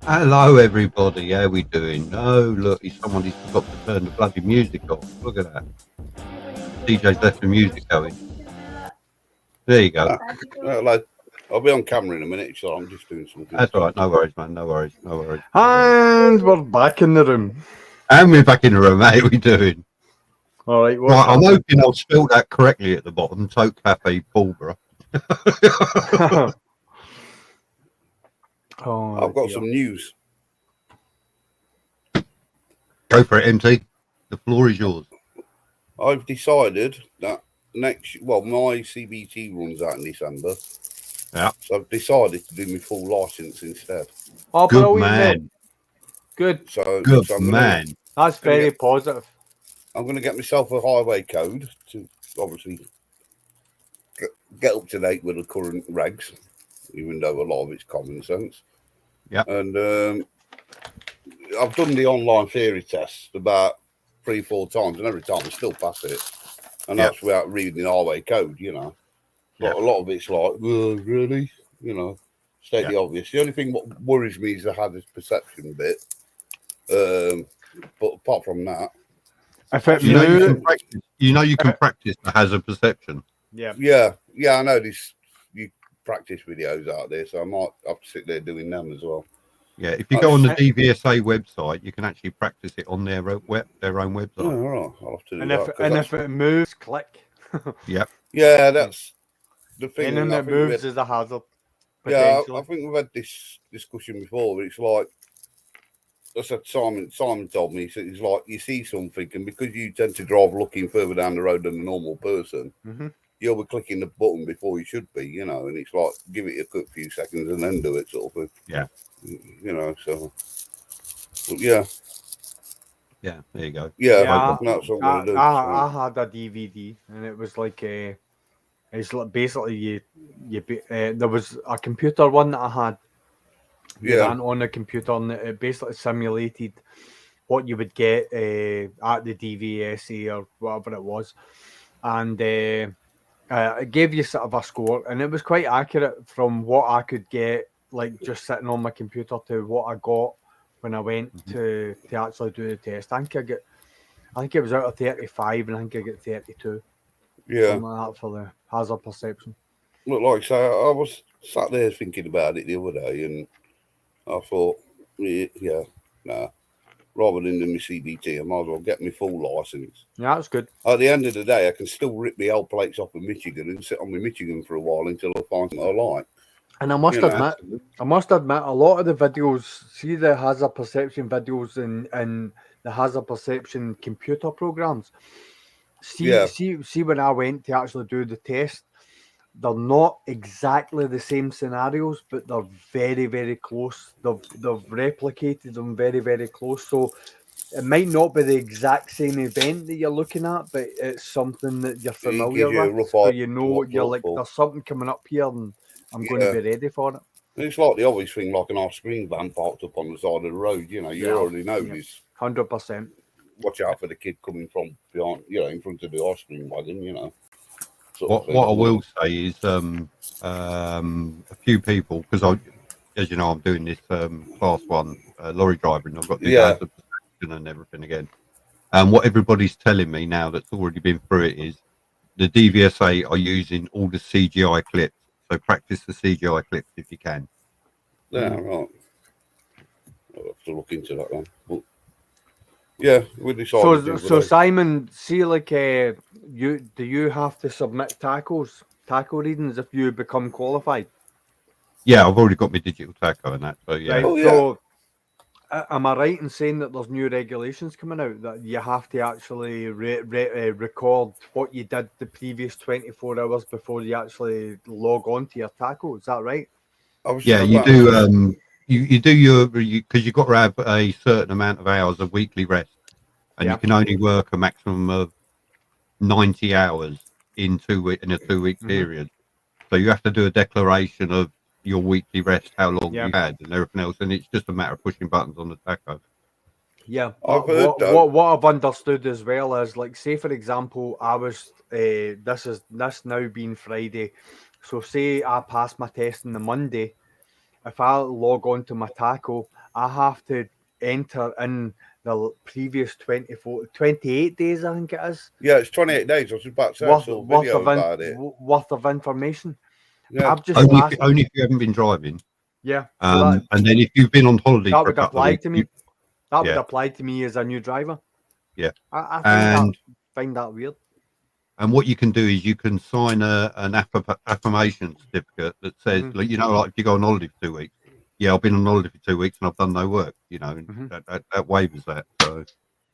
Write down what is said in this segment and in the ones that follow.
Hello, everybody. How we doing? Oh, look, somebody's forgot to turn the bloody music off. Look at that. DJ's left the music going. There you go. Like, I'll be on camera in a minute, so I'm just doing something. That's all right. No worries, man. No worries. No worries. And we're back in the room. And we're back in the room. How we doing? All right. Right, I'm hoping I'll spell that correctly at the bottom. Toke Cafe Pulborough. I've got some news. Go for it, MT. The floor is yours. I've decided that my CBT runs out in December. Yeah. So I've decided to do my full license instead. Oh, good man. Good. Good man. That's very positive. I'm going to get myself a highway code to obviously get up to date with the current regs, even though a lot of it's common sense. Yeah. And I've done the online theory test about 3-4 times, and every time I still pass it. And that's without reading the highway code, you know. But a lot of it's like, really? You know, state the obvious. The only thing what worries me is the hazard perception bit. But apart from that, you can practice the hazard perception. Yeah, I know this. You practice videos out there, so I might have to sit there doing them as well. Yeah, if you go on the DVSA website, you can actually practice it on their own website. Oh, right. I'll have to do and that. If it moves, click. Yep. Yeah, that's the thing. Anything that moves is a hazard. Yeah, I think we've had this discussion before, but it's like, I said, Simon told me, it's like you see something, and because you tend to drive looking further down the road than a normal person, you'll be clicking the button before you should be, you know, and it's like, give it a quick few seconds and then do it, sort of thing. Yeah. You know, so, but yeah. Yeah, there you go. Yeah, that's what I'm going to do. I had a DVD, and it was like it's like basically there was a computer one that I had. Ran on a computer, and it basically simulated what you would get at the DVSA or whatever it was, and it gave you sort of a score, and it was quite accurate from what I could get, like just sitting on my computer, to what I got when I went to actually do the test. I think it was out of 35, and I think I got 32. Yeah, something like that for the hazard perception. Look, like I say, I was sat there thinking about it the other day, and I thought, nah. Rather than do my CBT, I might as well get my full license. Yeah, that's good. At the end of the day, I can still rip the L plates off of Michigan and sit on my Michigan for a while until I find something I like. And I must admit, a lot of the videos, see the hazard perception videos and the hazard perception computer programs. See when I went to actually do the test, they're not exactly the same scenarios, but they're very, very close. They've replicated them very, very close. So it might not be the exact same event that you're looking at, but it's something that you're familiar with. So you know, you're like, there's something coming up here, and I'm going to be ready for it. It's like the obvious thing, like an off-screen van parked up on the side of the road. You know, you already know this. 100%. Watch out for the kid coming from behind, you know, in front of the off-screen wagon. You know. What I will say is a few people, because as you know, I'm doing this class 1 lorry driver, and I've got the hazard perception and everything again. And what everybody's telling me now that's already been through it is the DVSA are using all the CGI clips. So practice the CGI clips if you can. Yeah, right. I'll have to look into that then. But yeah, we decided. So Simon, see, like, do you have to submit tackle readings if you become qualified? Yeah, I've already got my digital taco and that. So yeah. Right, so am I right in saying that there's new regulations coming out that you have to actually record what you did the previous 24 hours before you actually log on to your tackle? Is that right? Yeah, you do. You do because you've got to have a certain amount of hours of weekly rest, and you can only work a maximum of 90 hours in a 2-week period. So you have to do a declaration of your weekly rest, how long you had, and everything else, and it's just a matter of pushing buttons on the taco. Yeah, what I've understood as well is, like, say for example, I was this now being Friday, so say I passed my test on the Monday. If I log on to my taco, I have to enter in the previous 28 days, I think it is. Yeah, it's 28 days. I was about to say, I saw a video about it. Worth of information. Yeah. I've just only if you haven't been driving. Yeah. And then if you've been on holiday that for a would couple of apply weeks, to me. That would apply to me as a new driver. Yeah. I find that weird. And what you can do is you can sign an affirmation certificate that says, like, you know, like if you go on holiday for 2 weeks, yeah, I've been on holiday for 2 weeks and I've done no work, you know, that waivers that. So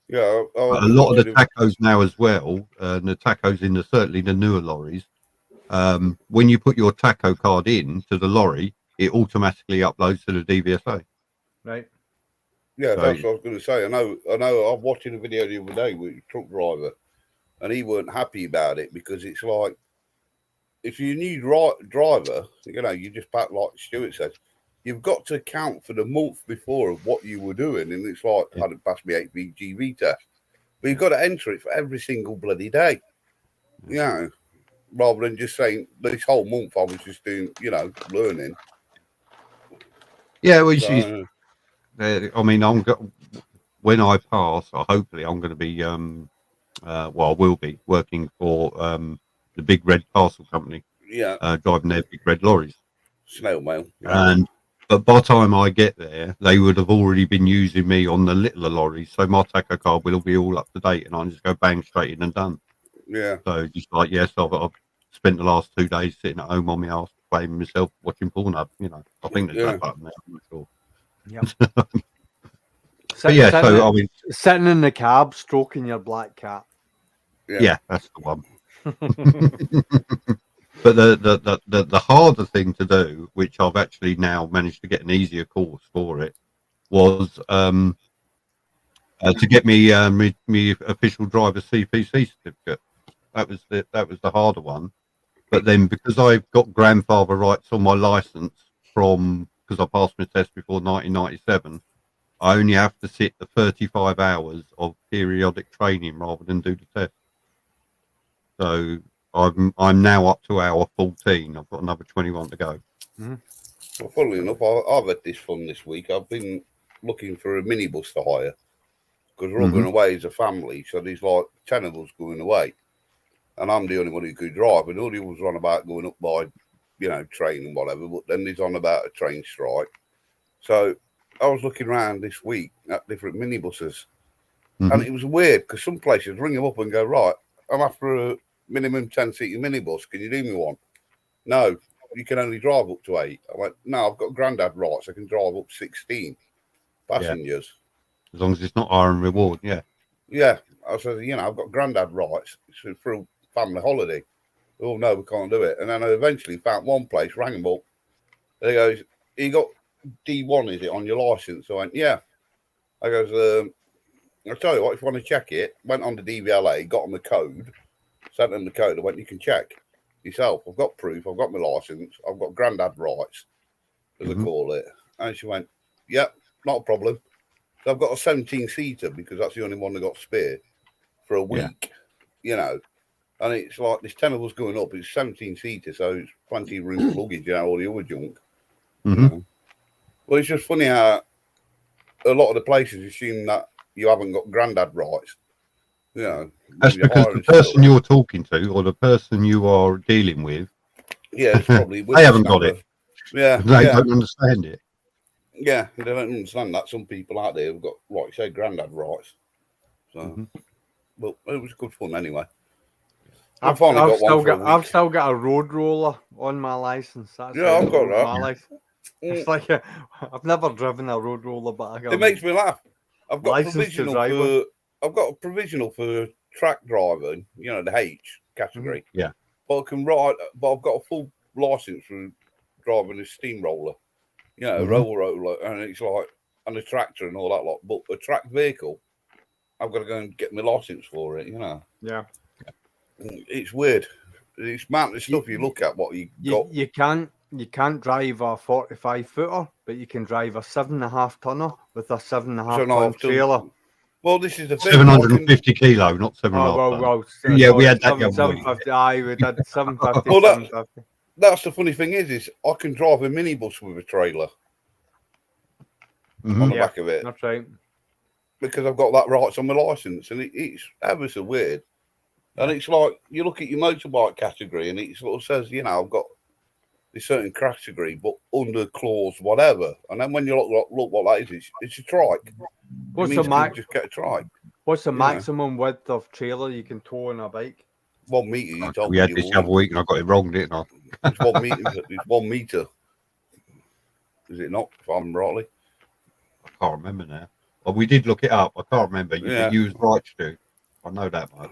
yeah, a lot of the tacos now as well, and the tacos in certainly the newer lorries, when you put your taco card in to the lorry, it automatically uploads to the DVSA. Right. Yeah, that's what I was going to say. I know. I'm watching a video the other day with a truck driver, and he weren't happy about it because it's like, if you're a new driver, you know, you just back like Stuart says, you've got to account for the month before of what you were doing, and it's like, I hadn't passed my 8VGV test, but you've got to enter it for every single bloody day, you know, rather than just saying this whole month I was just doing, you know, learning. Yeah, well, I mean, when I pass, hopefully I'm going to be, well, I will be working for the big red parcel company. Yeah, driving their big red lorries. Snail mail. Yeah. But by the time I get there, they would have already been using me on the littler lorries, so my taco card will be all up to date, and I just go bang straight in and done. Yeah. So just like, yes, I've spent the last 2 days sitting at home on my ass, playing myself, watching Pornhub. You know, I think there's that button there. I'm not sure. Yep. But yeah, so I mean, sitting in the cab, stroking your black cat. Yeah, that's the one. But the harder thing to do, which I've actually now managed to get an easier course for it, was to get me me official driver CPC certificate. That was the harder one. But then because I've got grandfather rights on my license because I passed my test before 1997, I only have to sit the 35 hours of periodic training rather than do the test. So I'm now up to hour 14. I've got another 21 to go. Well, funnily enough, I've had this fun this week. I've been looking for a minibus to hire because we're all going away as a family. So there's like 10 of us going away, and I'm the only one who could drive. And all the others are on about going up by, you know, train and whatever. But then there's on about a train strike. So I was looking around this week at different minibuses, and it was weird because some places ring them up and go, right, I'm after a minimum 10-seater minibus. Can you do me one? No, you can only drive up to 8. I went, no, I've got granddad rights. I can drive up 16 passengers. Yeah. As long as it's not iron reward, yeah. Yeah. I said, you know, I've got granddad rights. It's for a family holiday. Oh, no, we can't do it. And then I eventually found one place, rang him up. And he goes, you got D1, is it, on your license? I went, yeah. I goes, I'll tell you what, if you want to check it, went on the DVLA, got on the code, sent them the code. I went, you can check yourself. I've got proof. I've got my license. I've got granddad rights, as I call it. And she went, yep, not a problem. So I've got a 17-seater because that's the only one that got spare for a week, you know. And it's like, there's 10 of us going up. It's 17-seater, so it's plenty of room for luggage, you know, all the other junk. You know? Well, it's just funny how a lot of the places assume that you haven't got granddad rights. You know, that's because the person you're talking to or the person you are dealing with, it's probably they haven't got it. Yeah, they don't understand it. Yeah, they don't understand that. Some people out there have got, like you say, granddad rights. So, well, it was good fun anyway. I've still got a road roller on my license. That's I've got that. My license. It's like I've never driven a road roller, but it makes me laugh. I've got a provisional for track driving, you know, the H category. Yeah. But I can ride, but I've got a full license for driving a steamroller, you know, a roller, and it's like, and a tractor and all that lot. But a track vehicle, I've got to go and get my license for it, you know. Yeah. It's weird. It's amount of stuff you look at what you got. You can't drive a 45-footer, but you can drive a 7.5 tonner with a 7.5 ton trailer. Well, this is the thing. 750 kilo, not 7.5 ton. Yeah, we had that. 750. We did 750. Well, that's the funny thing is I can drive a minibus with a trailer. on the back of it. That's right. Because I've got that rights on my license, and it's ever so weird. And it's like you look at your motorbike category, and it sort of says, you know, I've got this certain category, but under clause whatever. And then when you look what that is, it's a trike. What's the just get a trike? What's the maximum width of trailer you can tow on a bike? 1 meter. You told we had this the other week, and I got it wrong, didn't I? It's 1 meter. It's 1 meter. Is it not? If I'm rightly, I can't remember now. Well, we did look it up. I can't remember. You was right, Stu. I know that much.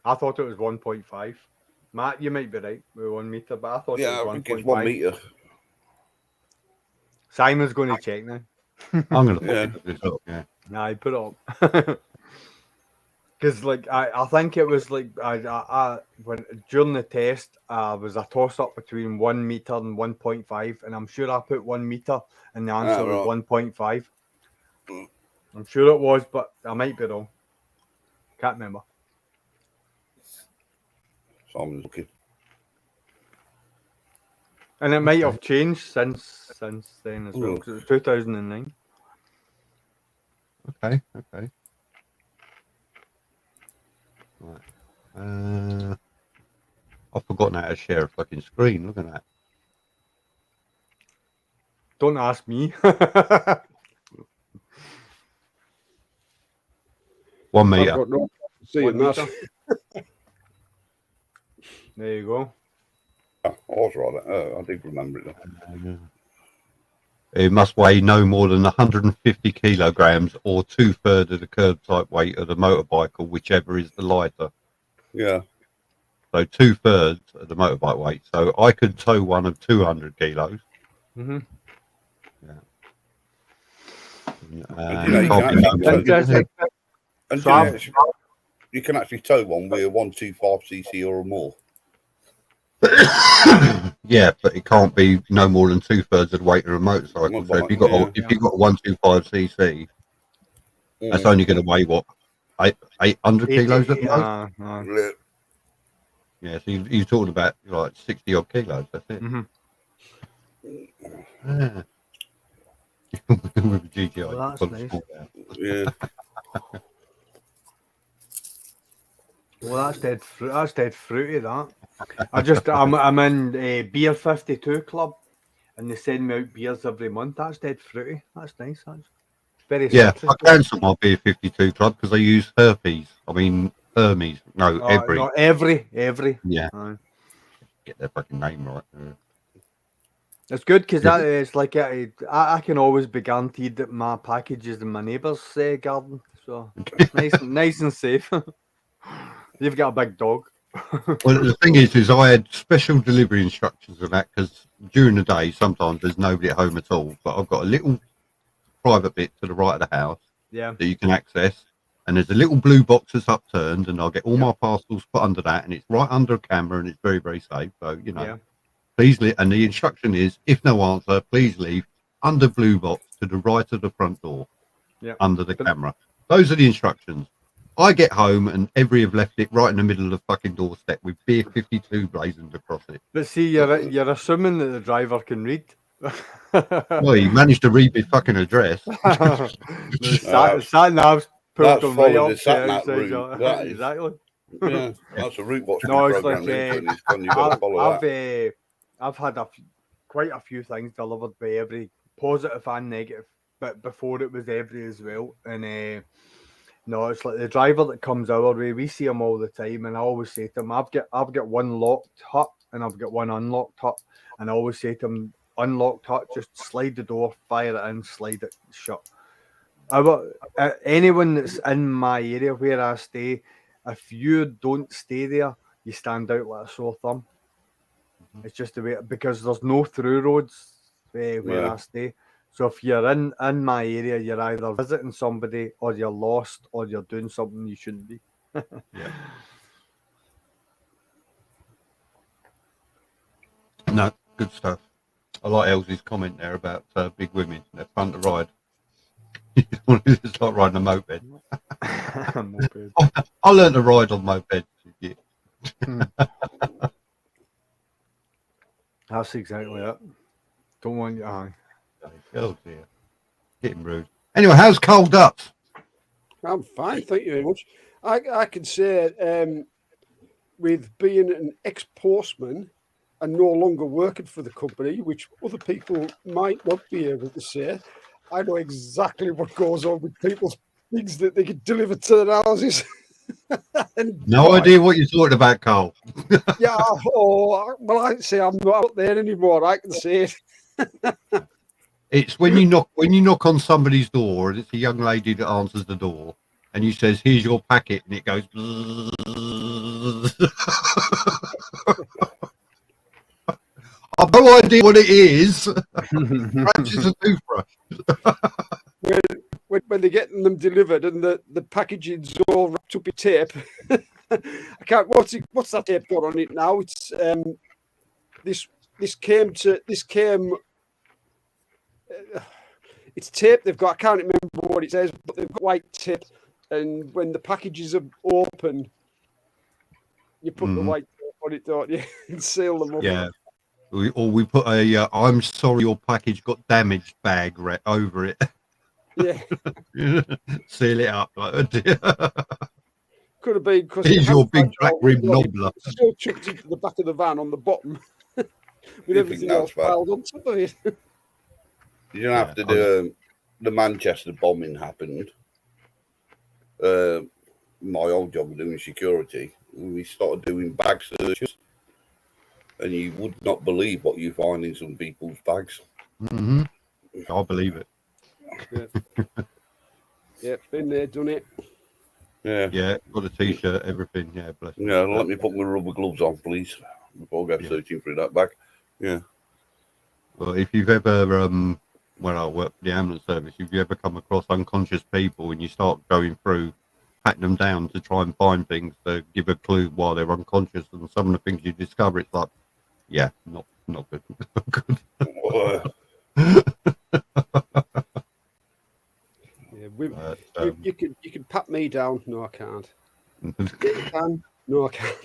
I thought it was 1.5. Matt, you might be right with 1 meter, but I thought it was 1.5. I think it's 1 meter. Simon's going to check now. I'm going to put this up, yeah. Nah, put it up. Because, like, I think it was like when during the test, was a toss up between 1 meter and 1.5, and I'm sure I put 1 meter, and the answer was 1.5. I'm sure it was, but I might be wrong. Can't remember. Simon's looking. And it might have changed since then as well, because it was 2009. Okay. Right. I've forgotten how to share a fucking screen. Look at that. Don't ask me. 1 meter. There you go. I was right. I did remember it. It must weigh no more than 150 kilograms or 2/3 of the curb type weight of the motorbike, or whichever is the lighter. Yeah. So 2/3 of the motorbike weight. So I could tow one of 200 kilos. Mm-hmm. You can actually tow one with a 125cc or more. Yeah, but it can't be no more than 2/3 of the weight of a motorcycle. So if you got a 125cc, that's only going to weigh what, 800 kilos at most. Yeah, so you're talking about like 60 odd kilos. That's it. Mm-hmm. With a GTI, well, that's nice. Yeah. Well, that's dead. That's dead fruity. That I'm in a beer 52 club, and they send me out beers every month. That's dead fruity. That's nice. That's very. Yeah, I cancelled my beer 52 club because they use Hermes. No, every. No, every. Yeah. Get their fucking name right. It's good because that is like I can always be guaranteed that my package is in my neighbour's garden, so nice and safe. You've got a big dog. Well, the thing is I had special delivery instructions of that because during the day sometimes there's nobody at home at all, but I've got a little private bit to the right of the house that you can access, and there's a little blue box that's upturned, and I'll get all my parcels put under that, and it's right under a camera, and it's very, very safe. So please leave, and the instruction is, if no answer, please leave under blue box to the right of the front door, under the camera. Those are the instructions. I get home and have left it right in the middle of the fucking doorstep with beer 52 blazoned across it. But see, you're assuming that the driver can read. Well, he managed to read my fucking address. Sat nav's that's pulled followed right the sat nav outside route. That is, exactly. Yeah, that's a route watching No, it's program. like I've had quite a few things delivered by every, positive and negative, but before it was every as well. And no, it's like the driver that comes our way. We see him all the time, and I always say to him, "I've got one locked hut, and I've got one unlocked hut." And I always say to him, "Unlocked hut, just slide the door, fire it in, slide it shut." Anyone that's in my area where I stay, if you don't stay there, you stand out like a sore thumb. It's just the way, because there's no through roads where I stay. So if you're in my area, you're either visiting somebody, or you're lost, or you're doing something you shouldn't be. No, good stuff. I like Elsie's comment there about big women. They're fun to ride. It's like riding a moped. I learned to ride on mopeds. That's exactly it. Don't want you. Oh dear, getting rude. Anyway, how's Cold up? I'm fine, thank you very much. I can say, with being an ex-postman and no longer working for the company, which other people might not be able to say, I know exactly what goes on with people's things that they get delivered to their houses. No idea what you're talking about, Carl. Yeah, well, I say I'm not out there anymore. I can say it. It's when you knock on somebody's door and it's a young lady that answers the door and you says, "Here's your packet," and it goes. I've no idea what it is. Perhaps it's a toothbrush. When they're getting them delivered and the packaging's all wrapped up in tape. I can't. What's that tape got on it now? It's this came. It's tape they've got. I can't remember what it says, but they've got white tape. And when the packages are open, you put the white tape on it, don't you, and seal them up. Yeah. We put a "I'm sorry, your package got damaged" bag over it. Yeah. Seal it up. Like, oh dear. Could have been because here's your big black rim nobbler. Still chucked into the back of the van on the bottom, with everything else piled on top of it. You don't have to do the Manchester bombing happened. My old job of doing security, we started doing bag searches, and you would not believe what you find in some people's bags. Mm-hmm. I believe it. Yeah, been there, done it. Yeah, got a t-shirt, everything. Yeah, bless. Yeah, let me put my rubber gloves on, please, before I go searching through that bag. Yeah. Well, if you've ever, when I work for the ambulance service, if you ever come across unconscious people and you start going through, patting them down to try and find things to give a clue why they're unconscious, and some of the things you discover, it's like, yeah, not good. Yeah, you can pat me down. No, I can't. You can. No, I can't.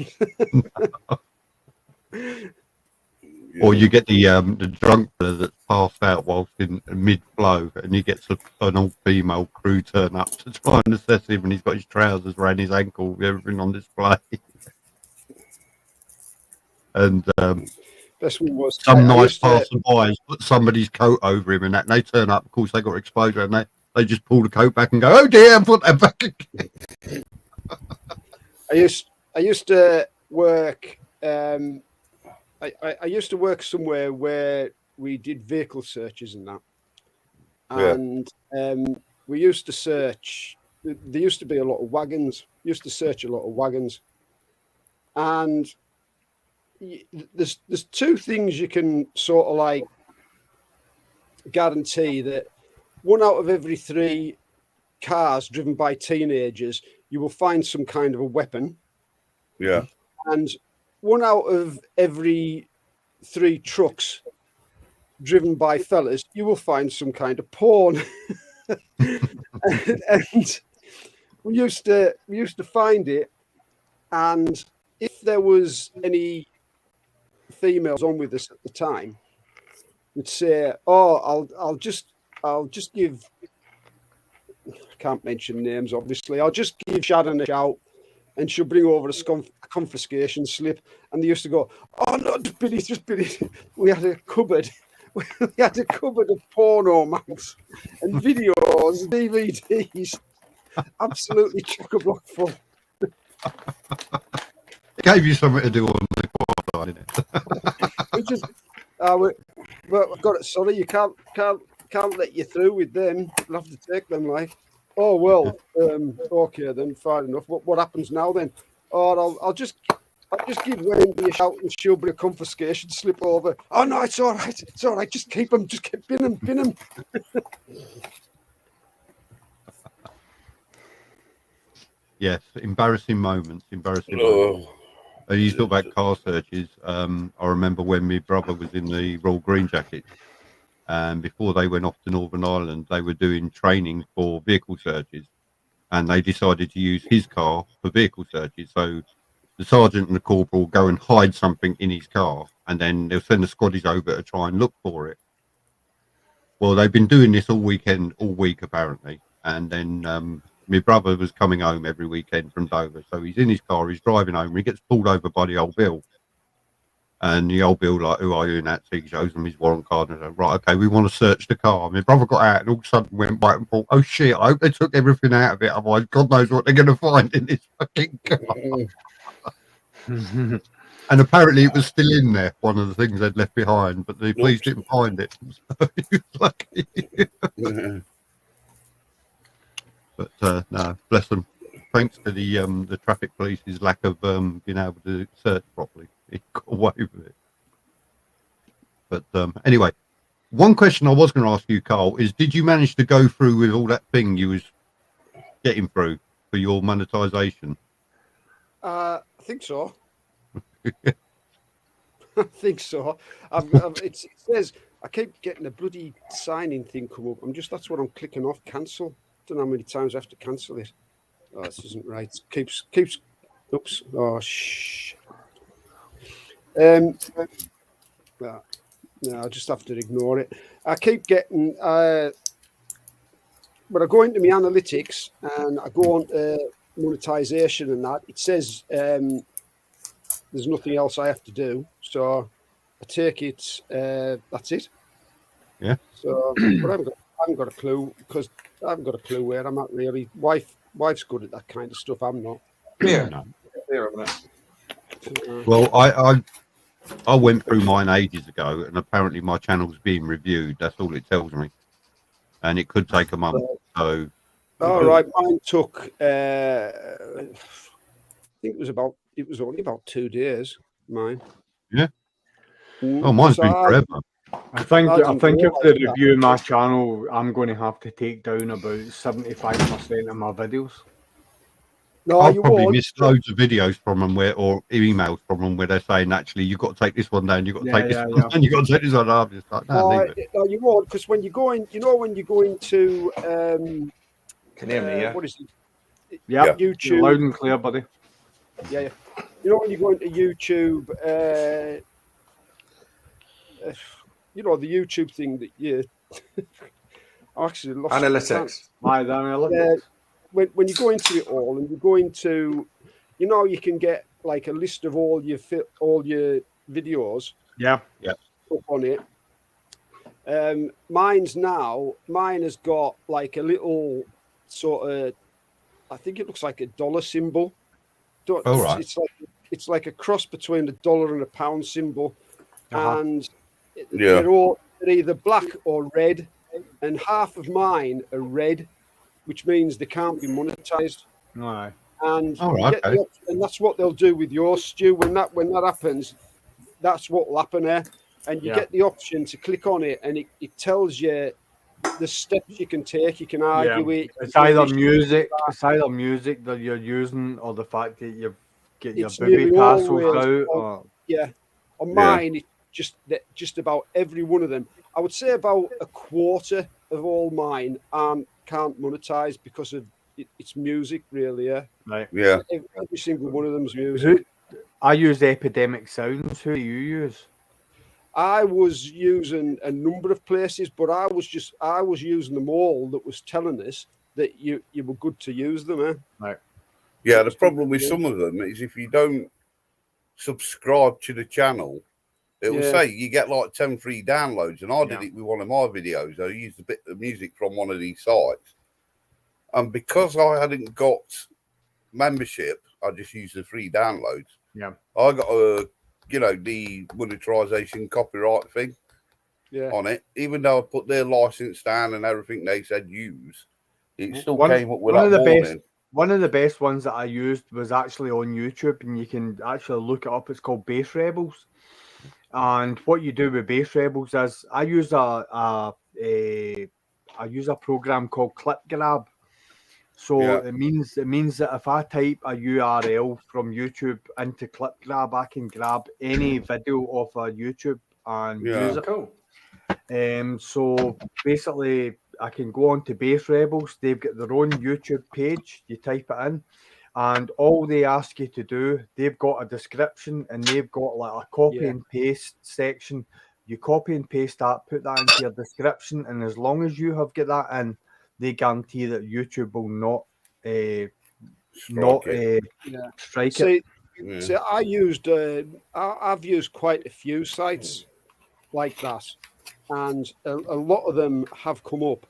Or you get the drunk brother that's passed out whilst in mid-flow, and he gets an all-female crew turn up to try and assess him, and he's got his trousers around his ankle, with everything on display. And best one was some nice passerby has put somebody's coat over him, and they turn up. Of course, they got exposure, and they just pull the coat back and go, "Oh dear, put that back again." I used to work. I used to work somewhere where we did vehicle searches and that, and we used to search. There used to be a lot of wagons. Used to search a lot of wagons, and there's two things you can sort of like guarantee that one out of every three cars driven by teenagers, you will find some kind of a weapon. Yeah. And one out of every three trucks driven by fellas, you will find some kind of porn. and we used to find it, and if there was any females on with us at the time, would say, "Oh, I'll just give." I can't mention names, obviously. I'll just give Sharon a shout, and she'll bring over a confiscation slip. And they used to go, "Oh no, Billy, just Billy." We had a cupboard. We had a cupboard of porno mags and videos, DVDs, absolutely chock-a-block full. It gave you something to do on the quad, didn't it? Well, I've got it. Sorry, you can't let you through with them. You'll have to take them, like. Oh well, okay then, fine enough. What happens now then? Oh, I'll just give Wendy a shout and she'll bring a confiscation slip over. Oh no, it's all right. Just keep them. Just bin them. Yes, embarrassing moments. Oh. And you talk about car searches. I remember when my brother was in the Royal Green Jackets, and before they went off to Northern Ireland, they were doing training for vehicle searches, and they decided to use his car for vehicle searches. So the sergeant and the corporal go and hide something in his car, and then they'll send the squaddies over to try and look for it. Well, they've been doing this all week apparently, and then my brother was coming home every weekend from Dover, so he's in his car, he's driving home, and he gets pulled over by the old Bill. And the old Bill, like, who are you? And that, so he shows him his warrant card and said, right, okay, we want to search the car. My brother got out and all of a sudden went back and thought, oh shit, I hope they took everything out of it. Otherwise, God knows what they're going to find in this fucking car. And apparently it was still in there, one of the things they'd left behind, but the police didn't find it. So he was lucky. But no, bless them. Thanks to the traffic police's lack of being able to search properly, he got away with it. But anyway, one question I was going to ask you, Carl, is did you manage to go through with all that thing you was getting through for your monetization? I think so. I think so. It says I keep getting a bloody sign-in thing come up. That's what I'm clicking off. Cancel. Don't know how many times I have to cancel it. Oh, this isn't right. Keeps. Oops. Oh, shh. No, I just have to ignore it. I keep getting. When I go into my analytics and I go on monetization and that, it says there's nothing else I have to do. So I take it. That's it. Yeah. So, but I haven't got a clue because I haven't got a clue where I'm at really. Wife's good at that kind of stuff. I'm not. Yeah. No. Yeah. Well, I went through mine ages ago, and apparently my channel's being reviewed. That's all it tells me, and it could take a month. So, all right, mine took. I think it was only about 2 days. Mine. Yeah. Oh, mine's been forever. I think if they review my channel, I'm going to have to take down about 75% of my videos. No, I'll probably miss loads of videos from them or emails from them where they're saying, actually, you've got to take this one down, you've got to take this one down, you've got to take this one down. I'm just like, no, leave it. No, you won't, because when you go in, when you go into Can you hear me, yeah? What is it? Yeah, YouTube. Loud and clear, buddy. Yeah. When you go into YouTube, the YouTube thing that you I actually lost analytics. Analytics. When you go into it all and you go into, you can get like a list of all your videos. Yeah. Up on it. Mine has got like a little sort of, I think it looks like a dollar symbol. Right. It's like a cross between a dollar and a pound symbol, and Yeah. they're either black or red, and half of mine are red, which means they can't be monetized. Right. And okay. and that's what they'll do with your Stu. When that happens, that's what will happen there. And you get the option to click on it, and it tells you the steps you can take. You can argue it. It's either music that you're using, or the fact that you've get your baby tassels out. Or... Yeah. On mine, it's just about every one of them. I would say about a quarter of all mine can't monetize because of it's music, really. Yeah. Right. Yeah. Every single one of them's music. I use Epidemic Sounds. Who do you use? I was using a number of places, but I was using them all that was telling us that you were good to use them. Right. Yeah, the problem with some of them is if you don't subscribe to the channel, it will say you get like 10 free downloads. And I did it with one of my videos. I used a bit of music from one of these sites. And because I hadn't got membership, I just used the free downloads. Yeah. I got the monetization copyright thing on it. Even though I put their license down and everything they said use, it still came up with that warning. One of the best ones that I used was actually on YouTube, and you can actually look it up. It's called Bass Rebels. And what you do with Bass Rebels is I use a program called Clip Grab. So it means that if I type a URL from YouTube into Clip Grab, I can grab any video off of YouTube and use it. Cool. So basically, I can go on to Bass Rebels. They've got their own YouTube page. You type it in, and all they ask you to do, they've got a description and they've got like a copy and paste section You copy and paste that, put that into your description, and as long as you have got that in, they guarantee that YouTube will not strike it. See, I've used quite a few sites like that, and a lot of them have come up.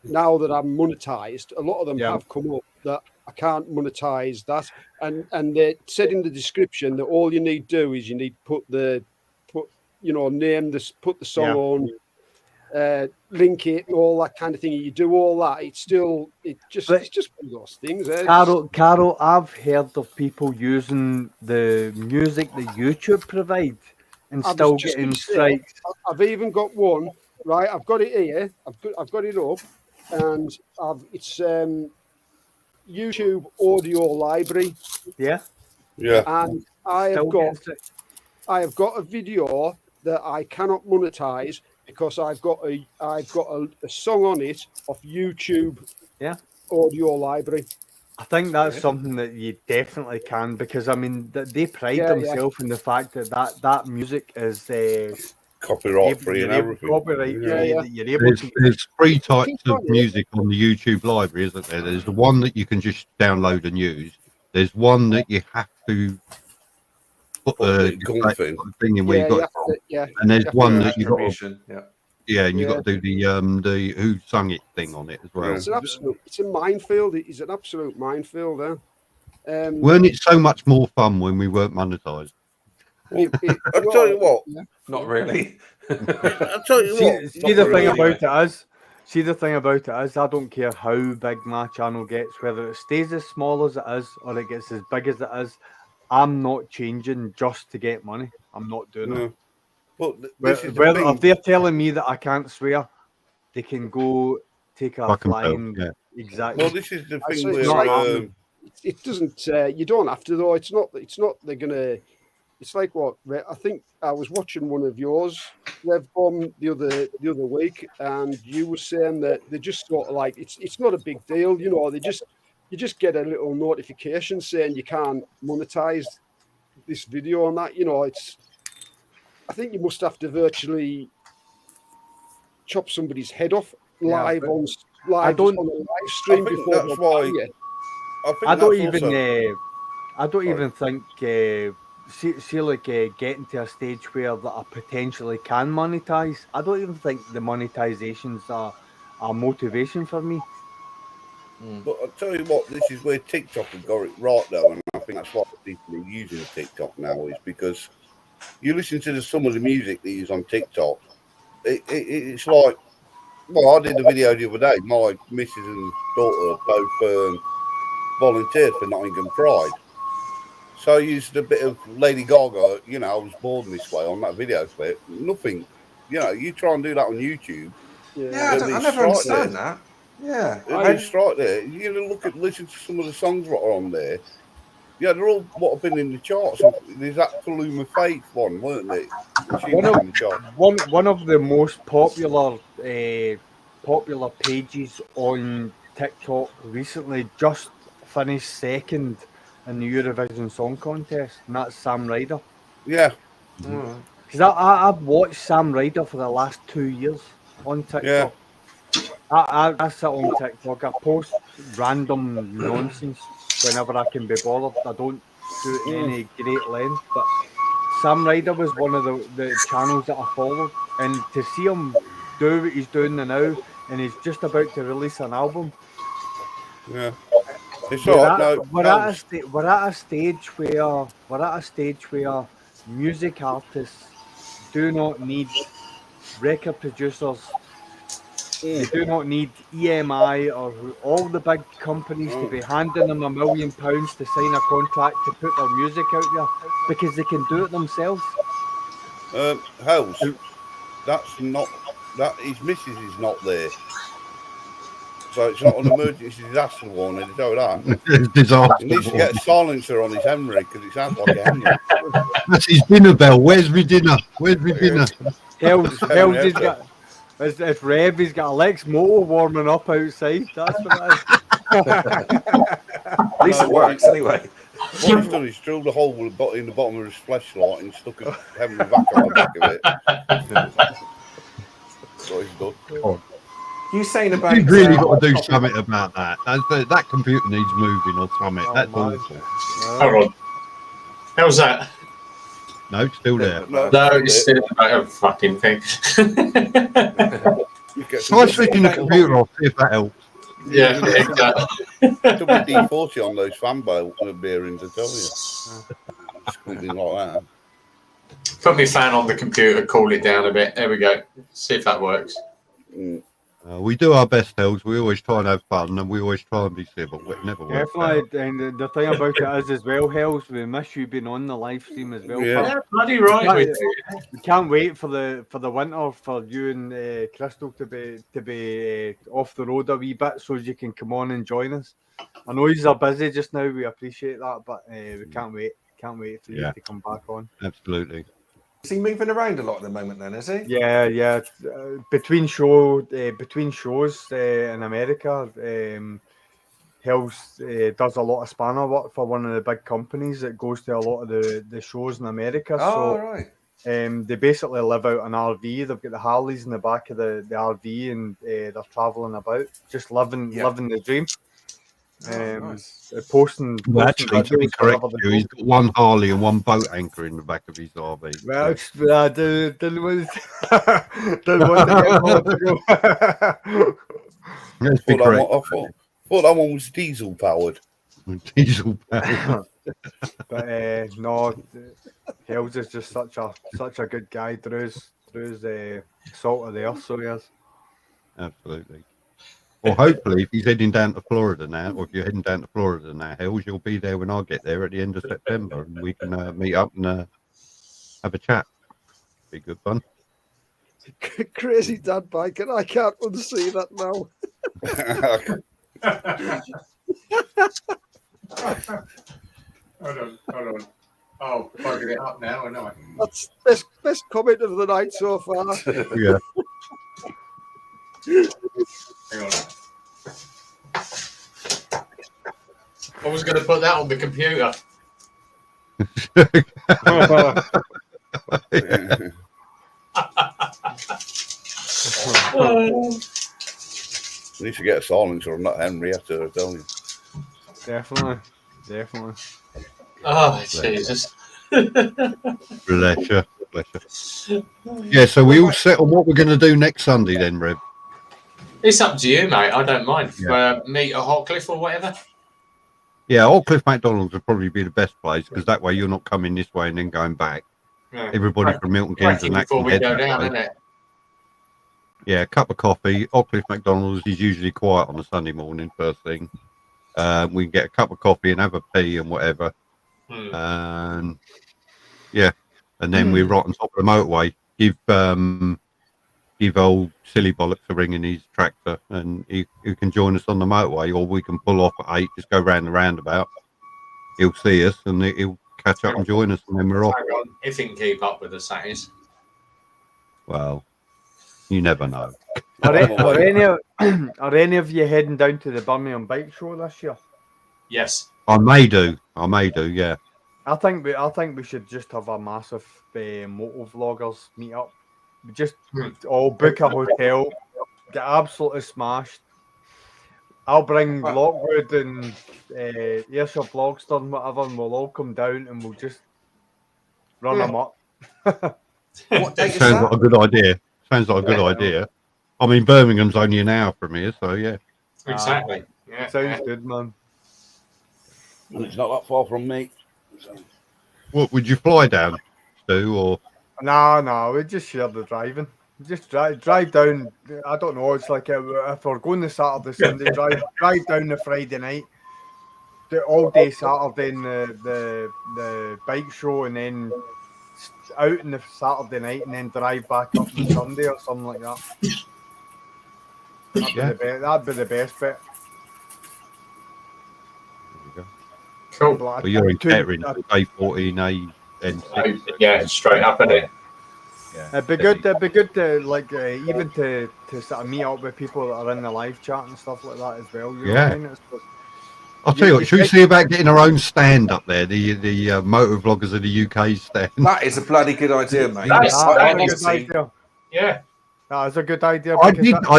Now that I'm monetized, a lot of them have come up that I can't monetize that, and they said in the description that all you need to do is you need to name this, put the song on, link it, and all that kind of thing. You do all that, it's just one of those things. Carol, I've heard of people using the music that YouTube provide and still getting strikes. I've even got one, right? I've got it here. I've got it up, and it's YouTube audio library. Yeah. And I have got a video that I cannot monetize because I've got a song on it of YouTube audio librry. I think that's something that you definitely can, because I mean they pride themselves in the fact that music is copyright free and everything. There's three types of music on the YouTube library, isn't there? There's the one that you can just download and use. There's one that you have to put the thing in where you got it, and there's one that you got and you got to do the who sung it thing on it as well. It's a minefield. It's an absolute minefield. Weren't it so much more fun when we weren't monetized? I'll tell you what. Not really. I'll tell you what. See the thing about it is, I don't care how big my channel gets, whether it stays as small as it is or it gets as big as it is. I'm not changing just to get money. I'm not doing it. But if they're telling me that I can't swear, they can go take a flying. Exactly. Well, this is the thing where it doesn't. You don't have to though. It's not. They're gonna. It's like what I think. I was watching one of yours, Rev Bomb, the other week, and you were saying that they just sort of like it's not a big deal, you know. You just get a little notification saying you can't monetize this video on that. You know, I think you must have to virtually chop somebody's head off live on a live stream before. That's why. I don't even think. See, like getting to a stage where that I potentially can monetize. I don't even think the monetizations are motivation for me. But I'll tell you what, this is where TikTok have got it right though, and I think that's why people are using TikTok now, is because you listen to some of the music they use on TikTok. It's like, well, I did a video the other day. My missus and daughter both volunteered for Nottingham Pride. So I used a bit of Lady Gaga, you know, I was born this way on that video clip. Nothing, you know, you try and do that on YouTube. Yeah, I never understand that. Yeah. It's right there. You listen to some of the songs that are on there. Yeah, they're all what have been in the charts. There's that Paloma Faith one, weren't they? One of the most popular pages on TikTok recently just finished second in the Eurovision Song Contest, and that's Sam Ryder. Yeah. Because I've watched Sam Ryder for the last 2 years on TikTok. Yeah. I sit on TikTok. I post random nonsense whenever I can be bothered. I don't do any great length, but Sam Ryder was one of the channels that I followed, and to see him do what he's doing now, and he's just about to release an album. Yeah. We're at a stage where music artists do not need record producers. They do not need EMI or all the big companies to be handing them £1 million to sign a contract to put their music out there, because they can do it themselves. House, his missus is not there. So it's not an emergency disaster warning, it's all that. It's disaster. He needs to get a silencer on his Henry, because it sounds like a Henry. That's his dinner bell. Where's my dinner? Where's my dinner? Hell's got... If Rev, he's got Alex motor warming up outside, that's what it is. At least it works anyway. What he's done is drilled a hole in the bottom of his flashlight and stuck a Henry vac on the back of it. That's what he's done. Oh, You saying about you've really got to do something about that. That computer needs moving or something. Oh, That's man. awful. Hold on. How's that? No, it's still there. No, No, it's still a fucking thing. Try switching the computer off, see if that helps. Yeah, exactly. WD-40 on those fan bearings, I tell you. Something like that. Put my fan on the computer, cool it down a bit. There we go. See if that works. We do our best, Hells. We always try and have fun, and we always try and be civil. But it never works out. Definitely, and the thing about it is as well, Hells, we miss you being on the live stream as well. Yeah. Yeah, bloody right. we do. We can't wait for the winter for you and Crystal to be off the road a wee bit, so you can come on and join us. I know you are busy just now. We appreciate that, but we can't wait. Can't wait for you to come back on. Absolutely. Is he moving around a lot at the moment then, is he? Yeah. Between shows in America, Hills does a lot of spanner work for one of the big companies that goes to a lot of the shows in America. Oh, So right. they basically live out an RV. They've got the Harleys in the back of the RV, and they're traveling about, just living the dream. Nice. Posting Actually, to be videos correct, wherever they he's got one Harley and one boat anchor in the back of his RV. Well, didn't want to go. Let's be correct. I thought that one was diesel powered. Diesel power. But no, Hells is just such a good guy. Drew's salt of the earth, so he is. Absolutely. Well, hopefully, if he's heading down to Florida now, or if you're heading down to Florida now, Hells, you'll be there when I get there at the end of September, and we can meet up and have a chat. Be good fun. Crazy dad bike, and I can't unsee that now. Hold on. Oh, bugging it up now, I know. That's best comment of the night so far. Yeah. Hang on. I was going to put that on the computer. I need to get a silencer. I'm not Henry after I tell you. Definitely. Oh, Jesus. Bless you. Yeah, so we all set on what we're going to do next Sunday then, Rev. It's up to you, mate. I don't mind. Yeah. Meet at Hotcliffe or whatever. Yeah, Old Cliff McDonald's would probably be the best place, because that way you're not coming this way and then going back. Yeah. Everybody from Milton Keynes and before we go that down, way. isn't it? Yeah, a cup of coffee. Old Cliff McDonald's is usually quiet on a Sunday morning, first thing. We can get a cup of coffee and have a pee and whatever. And yeah, and then we're right on top of the motorway. Give old silly bollocks a ring in his tractor, and he can join us on the motorway, or we can pull off at 8, just go round the roundabout. He'll see us and he'll catch up and join us, and then we're off. Hang on, if he can keep up with us, that is. Well, you never know. Are any of you heading down to the Birmingham Bike Show this year? Yes. I may do, yeah. I think we should just have a massive moto vloggers meet up. We just all book a hotel, get absolutely smashed. I'll bring Lockwood and Ayrshire Vlogster and whatever, and we'll all come down and we'll just run them up. What date is Sounds that? like a good idea. I mean, Birmingham's only an hour from here, so yeah. Exactly. Yeah. Sounds good, man. And it's not that far from me. So. What, would you fly down, Stu, or? No, we just share the driving. Just drive down. I don't know. It's like if we're going to Saturday, Sunday, drive down the Friday night, do all day Saturday in the bike show, and then out in the Saturday night, and then drive back up on Sunday or something like that. That'd be the best bit. Cool. Well, you're in Kettering, A14, A6. Yeah, straight up, isn't it? Yeah. It'd be good to like even to sort of meet up with people that are in the live chat and stuff like that as well. You know what I mean? I'll tell you what, should we see about getting our own stand up there, the motor vloggers of the UK stand? That is a bloody good idea, mate. That's I a good honestly, idea. Yeah. That is a good idea. I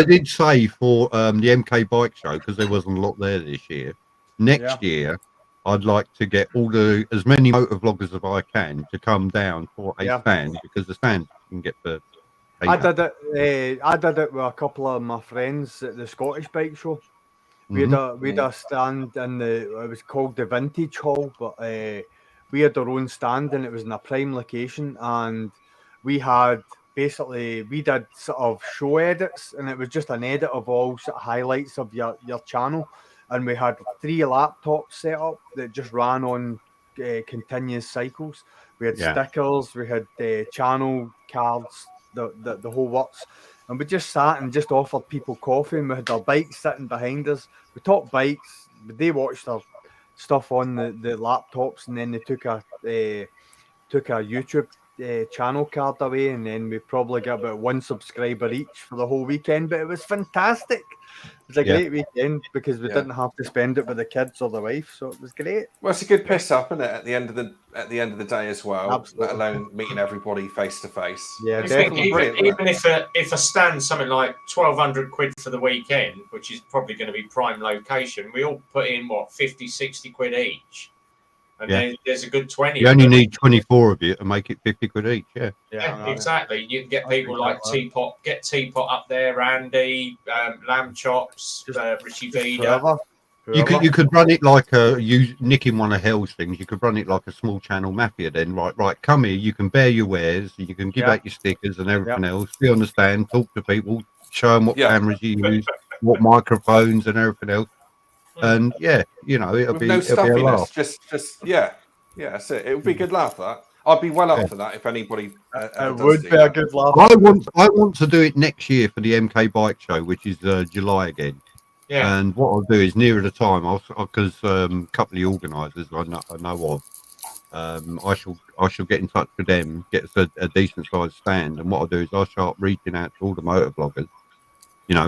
did say for the MK bike show, because there wasn't a lot there this year. Next year, I'd like to get as many motor vloggers as I can to come down for a stand, because the stand can get for. I did it with a couple of my friends at the Scottish Bike Show. We had a stand it was called the Vintage Hall, but we had our own stand and it was in a prime location, and we did sort of show edits, and it was just an edit of all sort of highlights of your channel, and we had 3 laptops set up that just ran on continuous cycles. We had stickers, we had channel cards, the whole works. And we just sat and just offered people coffee, and we had our bikes sitting behind us. We talked bikes, but they watched our stuff on the laptops, and then they took a YouTube channel card away, and then we probably got about 1 subscriber each for the whole weekend. But it was fantastic. It was a great weekend because we didn't have to spend it with the kids or the wife, so it was great. Well, it's a good piss up, isn't it? At the end of the day as well. Absolutely. Let alone meeting everybody face to face. Yeah, I think definitely. even if a stand's something like 1,200 quid for the weekend, which is probably going to be prime location, we all put in 50, 60 quid each. And there's a good 20. You only need 24 of you to make it 50 quid each. Yeah, exactly. You can get people like Teapot, up there, Andy, Lamb Chops, Richie Vida. You could run it like nicking one of Hell's things. You could run it like a small channel mafia. Then right, come here. You can bear your wares. You can give out your stickers and everything else. Be on the stand, talk to people, show them what cameras you use, what microphones and everything else. And it'll be no stuffiness. Just That's it. It would be a good laugh. That I'd be well up for that if anybody. It would be a good laugh. I want to do it next year for the MK Bike Show, which is July again. Yeah. And what I'll do is nearer the time, because a couple of the organisers I know of, I shall get in touch with them, get us a decent sized stand, and what I'll do is I'll start reaching out to all the motor vloggers.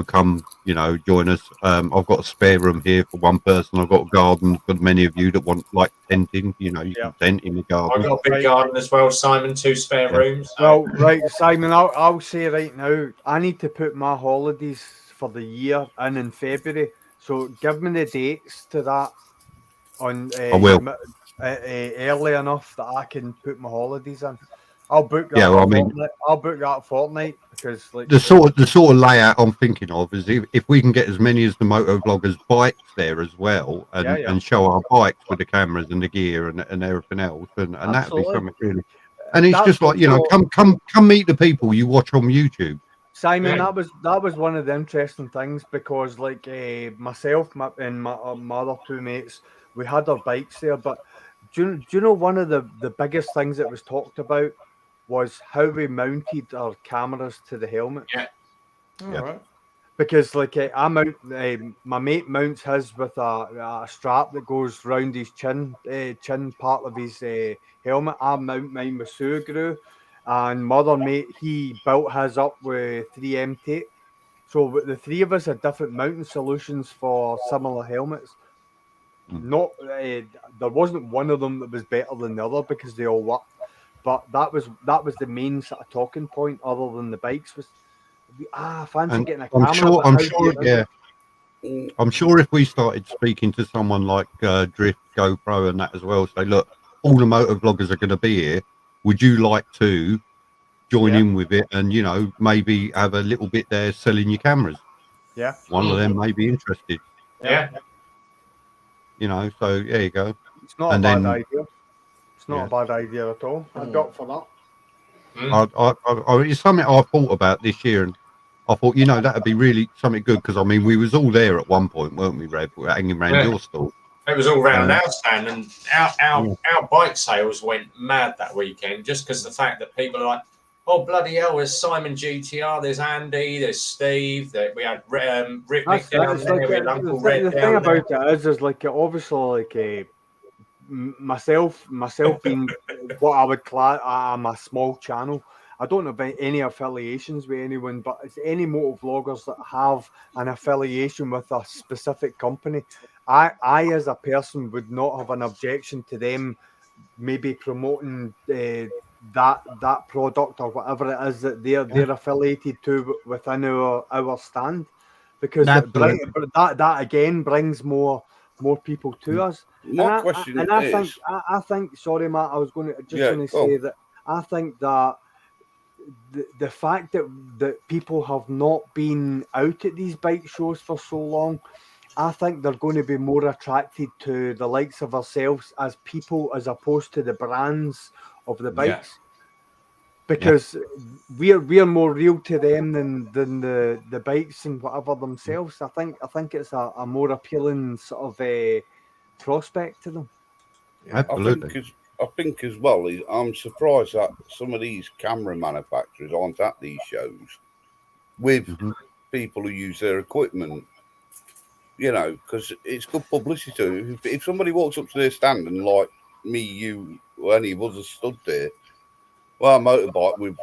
Come, join us. I've got a spare room here for one person. I've got a garden for many of you that want tenting. You can tent in the garden. I've got a big garden as well, Simon. 2 spare rooms. Well, right, Simon. I'll say right now, I need to put my holidays for the year in February. So give me the dates to that on. I will. Early enough that I can put my holidays in. I'll book that. I'll book that fortnight because the sort of layout I'm thinking of is if we can get as many as the motor vloggers bikes there as well, and show our bikes with the cameras and the gear and everything else, and that'd be something really. And it's just like come meet the people you watch on YouTube. Simon, that was one of the interesting things because myself and my other 2 mates, we had our bikes there, but do you know one of the biggest things that was talked about was how we mounted our cameras to the helmet. Right. Because my mate mounts his with a strap that goes round his chin part of his helmet. I mount mine with sewer glue, and my other mate, he built his up with 3M tape. So the 3 of us had different mounting solutions for similar helmets. Not there wasn't one of them that was better than the other because they all worked. But that was the main sort of talking point, other than the bikes, was fancy getting a camera. I'm sure if we started speaking to someone like Drift, GoPro, and that as well, say, look, all the motor vloggers are going to be here. Would you like to join in with it and maybe have a little bit there selling your cameras? Yeah, one of them may be interested. Yeah. So there you go. It's not a bad idea. It's not a bad idea at all. I'd go for that. It's something I thought about this year, and I thought, that'd be really something good because we was all there at one point, weren't we, Rev? We were hanging around your stall. It was all round our stand, and our bike sales went mad that weekend just because the fact that people are like, oh bloody hell! There's Simon GTR, there's Andy, there's Steve. We had Rivnik down there, we had Uncle Red. The thing about it is obviously myself being what I would class I'm a small channel. I don't have any affiliations with anyone, but it's any motor vloggers that have an affiliation with a specific company. I as a person would not have an objection to them maybe promoting that product or whatever it is that they're affiliated to within our stand, because that again brings more people to us. My question and I is, think I think sorry Matt, I was going to go say on. that I think that the fact that people have not been out at these bike shows for so long, I think they're going to be more attracted to the likes of ourselves as people as opposed to the brands of the bikes, because we're more real to them than the bikes and whatever themselves. I think it's a more appealing sort of a prospect to them. Absolutely. I think as well, I'm surprised that some of these camera manufacturers aren't at these shows with people who use their equipment. You know, because it's good publicity. If somebody walks up to their stand and like me, you, or any of us are stood there, well, a motorbike with,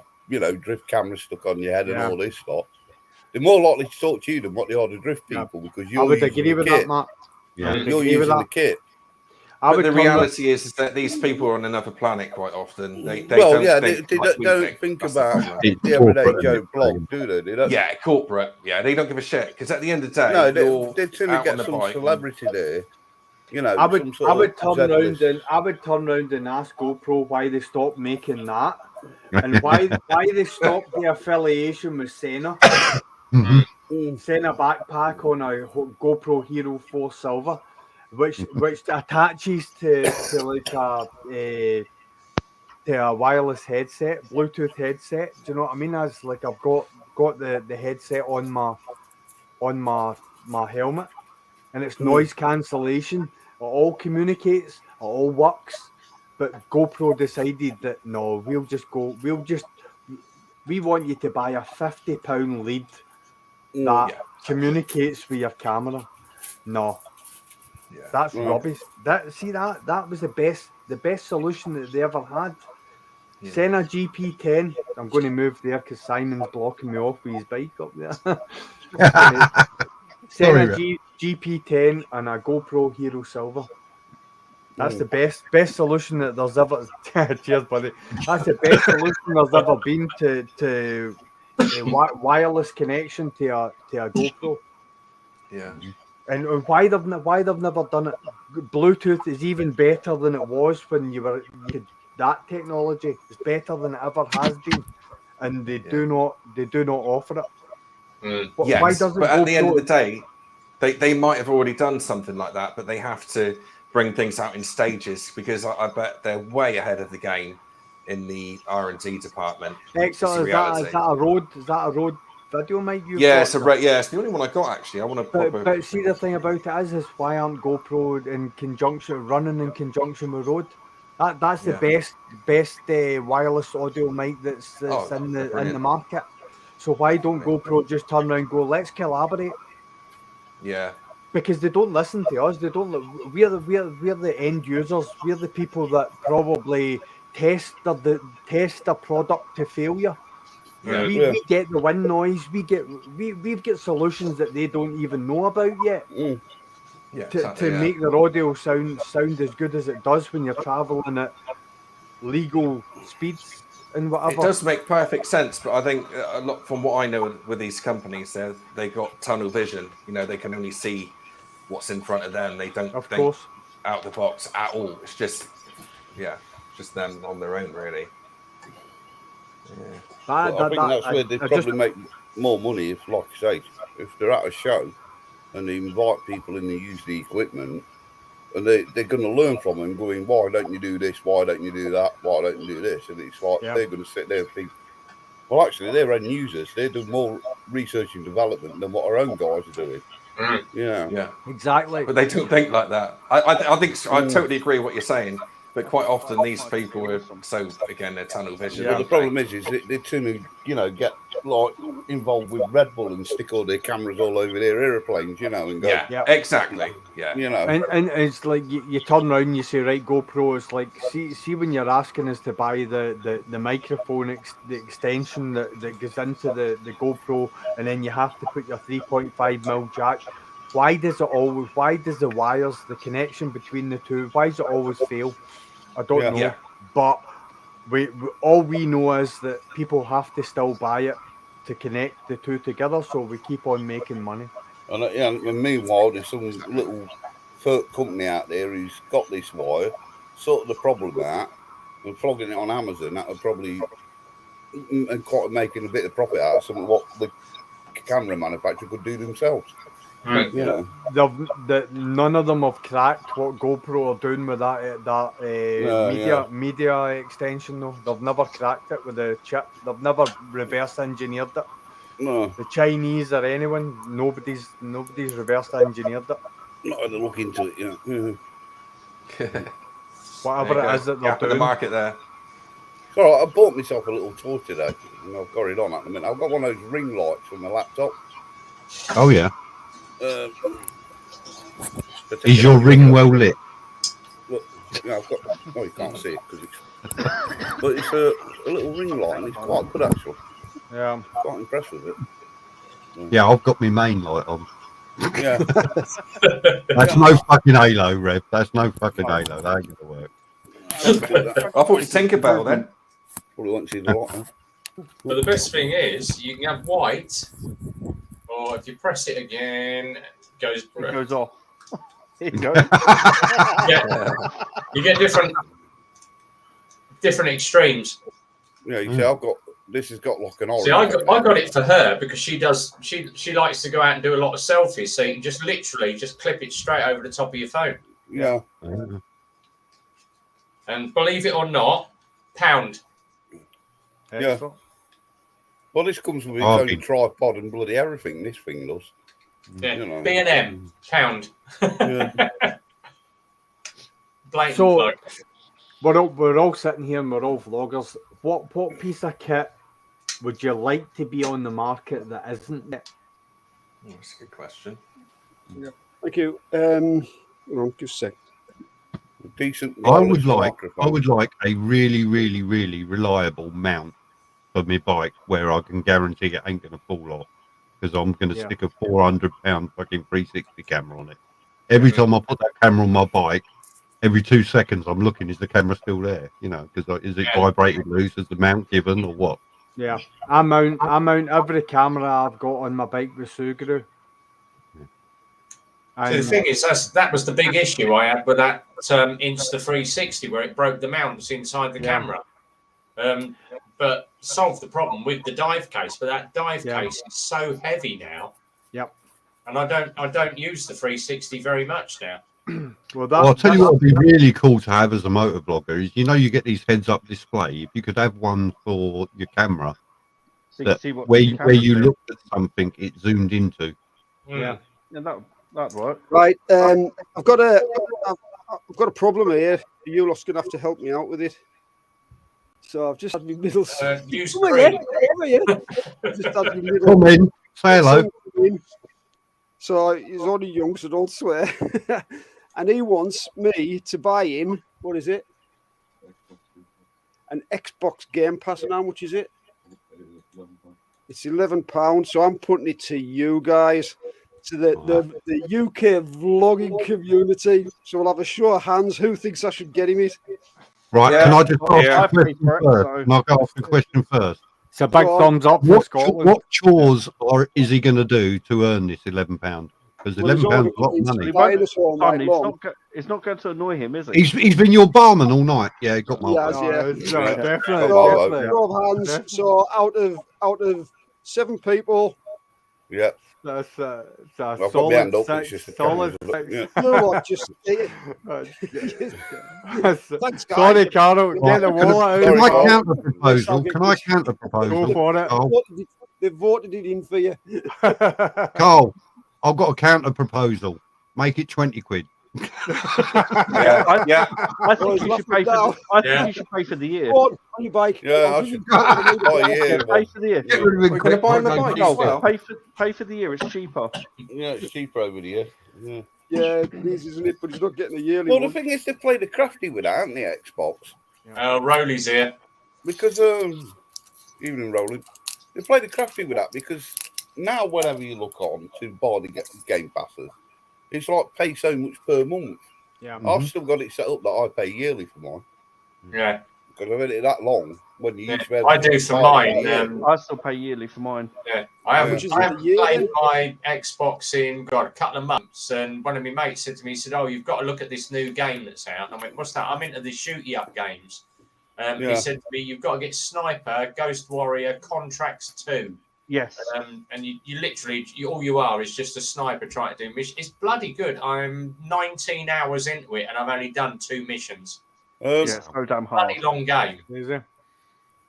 drift cameras stuck on your head and all this stuff, they're more likely to talk to you than what they are to drift people because you're using the kit. That, Matt. You're using the kit. But the reality is that these people are on another planet quite often. They don't think about the everyday Joe blog, do they? They don't, corporate. Yeah, they don't give a shit because at the end of the day, they'd sooner get some celebrity there. You know, I would turn around and ask GoPro why they stopped making that, and why they stopped the affiliation with Senna. Senna backpack on a GoPro Hero 4 Silver, which attaches to like a wireless headset, Bluetooth headset. Do you know what I mean? As like I've got the headset on my helmet, and it's noise cancellation. It all communicates, it all works. But GoPro decided that no, we want you to buy a £50 lead that communicates with your camera. No. That's rubbish. That was the best solution that they ever had. Senna GP10. I'm going to move there because Simon's blocking me off with his bike up there. Senna GP10 and a GoPro Hero Silver. That's the best solution that there's ever. Cheers, buddy. That's the best solution there's ever been to wireless connection to a GoPro. Yeah. And why they've never done it? Bluetooth is even better than it was when you that technology is better than it ever has been, and they do not offer it. Why doesn't? But at the end of the day, they might have already done something like that, but they have to bring things out in stages because I bet they're way ahead of the game in the R&D department. Excellent. Is that a road video mic? It's the only one I got actually. I want to. But see, the thing about it is why aren't GoPro running in conjunction with Rode? That's the best wireless audio mic that's in the market. So why don't GoPro just turn around and go, let's collaborate? Yeah. Because they don't listen to us. They don't. We're the end users. We're the people that probably test the product to failure. Yeah. We get the wind noise. We've got solutions that they don't even know about yet. To make their audio sound as good as it does when you're traveling at legal speeds and whatever. It does make perfect sense, but I think a lot from what I know with these companies, they got tunnel vision. You know, they can only see what's in front of them. They don't think out the box at all. It's just them on their own, really. Yeah. I think that's where they probably make more money if, like I say, if they're at a show and they invite people in to use the equipment, and they're going to learn from them, going, why don't you do this? Why don't you do that? Why don't you do this? And it's like they're going to sit there and think, well, actually, they're end users. They do more research and development than what our own guys are doing. Yeah, exactly. But they don't think like that. I think I totally agree with what you're saying. But quite often these people are they're tunnel vision. Well, the problem is they tend to, get like involved with Red Bull and stick all their cameras all over their airplanes, and go. Yeah, exactly. Yeah. And it's like you turn around and you say, right, GoPro, it's like, see when you're asking us to buy the microphone, the extension that goes into the GoPro, and then you have to put your 3.5mm jack. why does the wires, the connection between the two, why does it always fail? I don't know. Yeah. But all we know is that people have to still buy it to connect the two together, so we keep on making money. And meanwhile, there's some little company out there who's got this wire, sorted the problem out, and flogging it on Amazon. That would probably and quite making a bit of profit out of something what the camera manufacturer could do themselves. Yeah. None of them have cracked what GoPro are doing with that media extension. Though they've never cracked it with the chip. They've never reverse engineered it. No, the Chinese or anyone, nobody's reverse engineered it. Not had a look into it, Whatever it is that they're doing. The market there. So I bought myself a little toy today, and I've got it on at the minute. I've got one of those ring lights from my laptop. Oh yeah. Is your ring well lit? Look, I've got. Oh, you can't see it because it's. But it's a little ring light, and it's quite good actually. Yeah, I'm quite impressed with it. Yeah, I've got my main light on. Yeah. That's no fucking halo, Rev. That's no fucking halo. That ain't gonna work. I thought you Tinkerbell then. Probably won't see the light. But the best thing is you can have white, or if you press it again, it goes off. It goes. You get different extremes. Yeah, you see, this has got like an orange. See, I got it for her because she likes to go out and do a lot of selfies, so you can just literally just clip it straight over the top of your phone. Yeah. And believe it or not, £1. Yeah. Well, this comes with its own tripod and bloody everything. This thing does. Yeah. You know. B&M, £1. Yeah. Blatant plug. We're all sitting here and we're all vloggers. What piece of kit would you like to be on the market that isn't it? That's a good question. Yeah. Thank you. Hold on, just a sec. Decent. I would like a really, really, really reliable mount for my bike where I can guarantee it ain't going to fall off because I'm going to stick a 400-pound fucking 360 camera on it. Every time I put that camera on my bike, every 2 seconds I'm looking, is the camera still there? You know, because is it vibrated loose? Is the mount given or what? Yeah, I mount every camera I've got on my bike with Suguru. So the thing is, that was the big issue I had with that Insta360 where it broke the mounts inside the camera. But solved the problem with the dive case. But that dive case is so heavy now. Yep. And I don't use the 360 very much now. Well, I'll tell you what would be really cool to have as a motor vlogger is, you get these heads-up display. If you could have one for your camera, so you can see what where you looked at something, it zoomed into. Yeah, that'd work. Right, I've got a problem here. You lot's gonna have to help me out with it. So I've just had my middle. Come in, say hello. So he's only young, so don't swear. And he wants me to buy him, what is it? An Xbox Game Pass. And how much is it? It's £11. So I'm putting it to you guys, to the UK vlogging community. So we'll have a show of hands. Who thinks I should get him it? Right, can I just ask a question first? Can I ask a question first? It's a big thumbs up for Scotland. What chores is he going to do to earn this £11? Because £11 is a lot of money. It's not going to annoy him, is it? He's been your barman all night. Yeah, he got my definitely. So out of 7 people. Yeah. That's solid six. Solid six. Yeah. You know what? Just thanks, guys. Sorry, Carol. Get the wallet out. Can I counter proposal? Can I counter proposal? Go for it. They voted it in for you. Carl, I've got a counter proposal. Make it 20 quid. I think you should pay for. I think you should pay for the year. On your bike. Yeah, I should. Pay for the year. We're going to buy him a bike. No, pay for the year. It's cheaper. Yeah, it's cheaper over the year. Yeah, it is, isn't it? But he's not getting a yearly. Well, the thing is, they play the crafty with that, haven't they? Xbox. Rolly's here. Because evening Rolling, they play the crafty with that because now whenever you look on to buy the game passes, It's like pay so much per month. Yeah, I've still got it set up that I pay yearly for mine. Yeah, because I've had it that long. When you used to be able I to do for mine. I still pay yearly for mine. Yeah, I haven't year, played my Xbox in a couple of months, and one of my mates said to me, he said, "Oh, you've got to look at this new game that's out." And I went, "What's that?" I'm into the shooty up games. He said to me, "You've got to get Sniper, Ghost Warrior, Contracts 2." Yes. And you literally, all you are is just a sniper trying to do missions. It's bloody good. I'm 19 hours into it, and I've only done 2 missions. It's so damn hard. Bloody long game. Is it?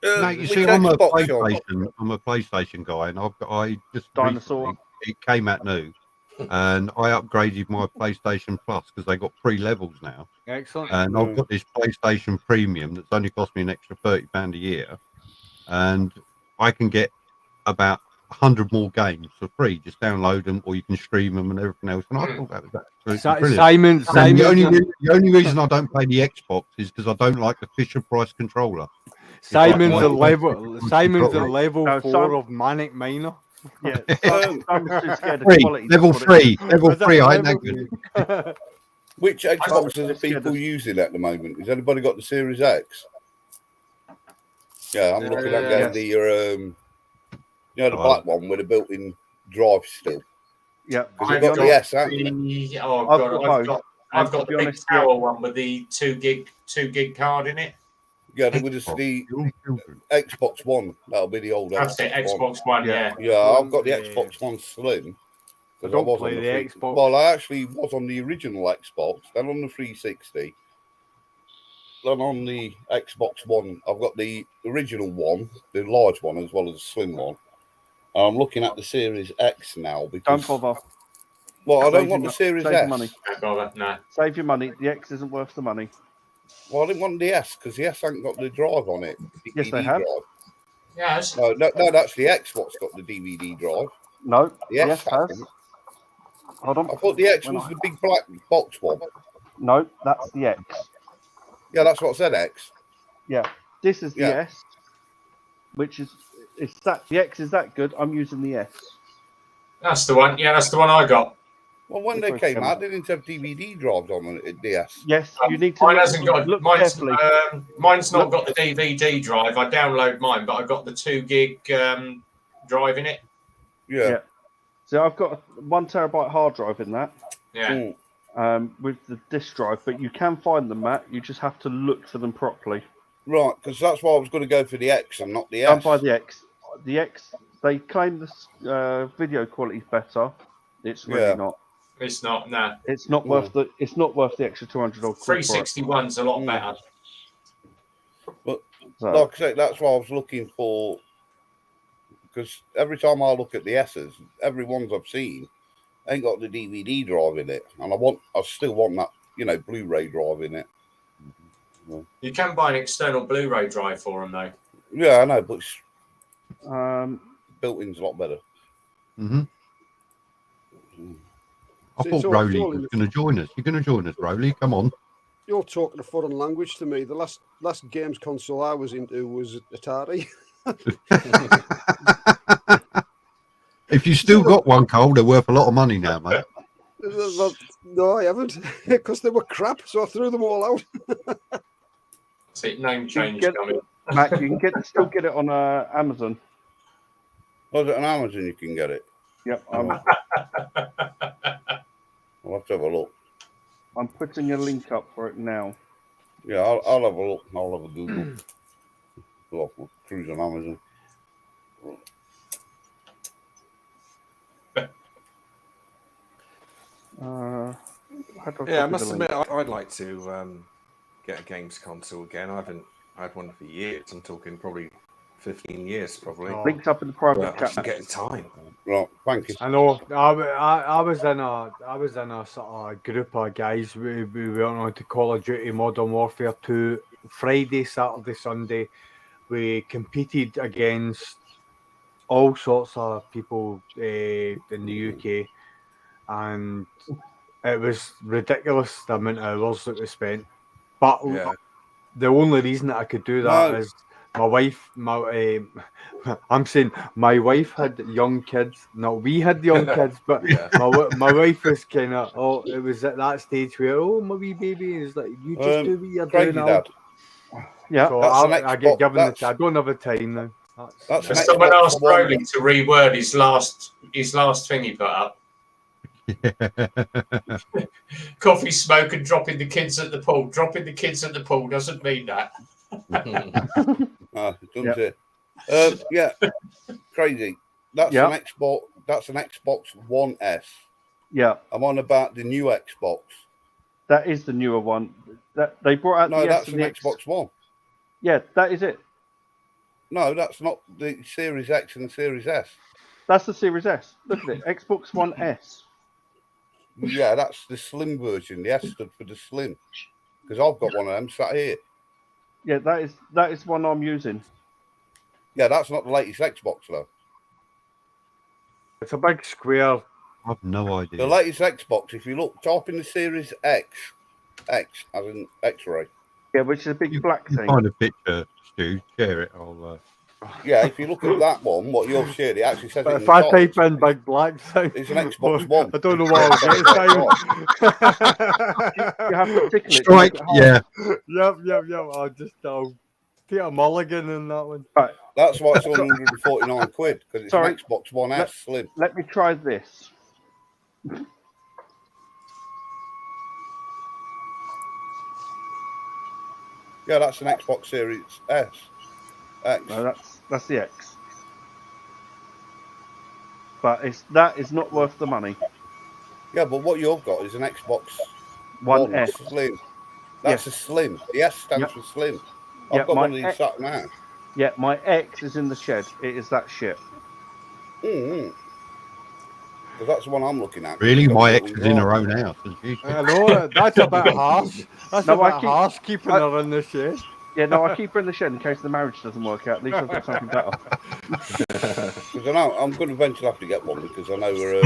No, you see, I'm a PlayStation guy, and I just Dinosaur. recently, it came out new, and I upgraded my PlayStation Plus because they got 3 levels now. Excellent. And I've got this PlayStation Premium that's only cost me an extra £30 a year, and I can get about 100 more games for free. Just download them, or you can stream them and everything else. And I thought that was absolutely brilliant. Simon, the only reason I don't play the Xbox is because I don't like the Fisher Price controller. Simon's a level 4 of Manic Miner. Yeah, level 3. I ain't that good. Which Xboxes are people using at the moment? Has anybody got the Series X? Yeah, I'm looking at getting the the black one with a built-in drive still. Yeah, I've got the S, haven't you? Oh God, I've got the big tower one with the 2 gig card in it. Yeah, they would just the Xbox One. That'll be the old Xbox One. Yeah, I've got the Xbox One Slim. I don't play the Xbox. Well, I actually was on the original Xbox, then on the 360, then on the Xbox One. I've got the original one, the large one, as well as the slim one. I'm looking at the Series X now because. Don't bother. Well, I don't want the Series S. Money. Don't bother. No. Save your money. The X isn't worth the money. Well, I didn't want the S because the S ain't got the drive on it. Yes, they have. Drive. Yes. No, that's the X what's got the DVD drive. No, the S has. Hold on. I thought the X was the big black box one. No, that's the X. Yeah, that's what I said, X. Yeah, this is the S, which is that the X is that good. I'm using the S. That's the one. Yeah, that's the one I got. Well, when they came out, they didn't have DVD drives on the S. Yes, you need to. Mine hasn't got. Mine's not Look. got the DVD drive. I download mine, but I got the 2 gig drive in it. Yeah. So I've got a 1 terabyte hard drive in that. Yeah. With the disk drive, but you can find them, Matt. You just have to look for them properly. Right, because that's why I was going to go for the X and not the S. Don't buy the X. The X, they claim the video quality is better. It's really not. It's not. No. It's not worth the. It's not worth the extra 200 or 361's a lot better. But like I say, that's why I was looking for. Because every time I look at the S's, every ones I've seen ain't got the DVD drive in it, and I still want that, Blu-ray drive in it. You can buy an external Blu-ray drive for them, though. Yeah, I know, but built-in's a lot better. Mm-hmm. I thought Rowley was going to join us. You're going to join us, Rowley. Come on. You're talking a foreign language to me. The last games console I was into was Atari. If you still got one, Cole, they're worth a lot of money now, mate. No, I haven't, because they were crap, so I threw them all out. See, name change coming. Matt, you can still get it on Amazon. Oh, is it on Amazon you can get it? Yep. I'll have to have a look. I'm putting a link up for it now. Yeah, I'll have a look. I'll have a Google. I'll cruise on Amazon. I must admit, I'd like to get a games console again. I haven't had one for years. I'm talking probably 15 years, probably. Linked up in the private chat. I'm getting time. Right, thank you. I know. I was in a sort of group of guys. We went on to Call of Duty Modern Warfare 2 Friday, Saturday, Sunday. We competed against all sorts of people in the UK, and it was ridiculous the amount of hours that we spent. But the only reason that I could do that is My wife, I'm saying my wife had young kids. No, we had young kids, but my wife was kind of, it was at that stage where, my wee baby is like, you just do what you're doing now. Yeah, so I get given the I don't have a time now. Has someone asked Broly to reword his last thing he put up? Coffee, smoke, and dropping the kids at the pool. Dropping the kids at the pool doesn't mean that. Yeah, crazy. That's an Xbox. That's an Xbox One S. Yeah, I'm on about the new Xbox. That is the newer one. That they brought out. No, the that's S an and Xbox One. Yeah, that is it. No, that's not the Series X and the Series S. That's the Series S. Look at it, Xbox One S. Yeah, that's the slim version. The S stood for the slim, because I've got one of them sat here. Yeah, that is one I'm using. Yeah, that's not the latest Xbox though. It's a big square. I've no idea. The latest Xbox, if you look, type in the Series X as in X-ray. Yeah, which is a big black thing. Find a picture, Stu. Share it. I'll. Yeah, if you look at that one, what you've shared, it actually says. But it if I type in big black thing, it's an Xbox One. I don't know what I'll get. You have to tickle it. Strike. Yeah. Yep. I'll take a mulligan in that one. Right. That's why it's 149 quid, because it's an Xbox One S slim. Let me try this. Yeah, that's an Xbox Series S. X. No, that's the X. But that is not worth the money. Yeah, but what you've got is an Xbox One S slim. That's a slim. The S stands for slim. I've got one of these sat now. Yeah, my X is in the shed. It is that shit. Because that's the one I'm looking at. Really, my ex is in her own house. I know, that's a bit harsh. That's a bit harsh keeping her in the shed. Yeah, no, I keep her in the shed in case the marriage doesn't work out. At least I've got something better. Because I know I'm going to eventually have to get one because I know we're.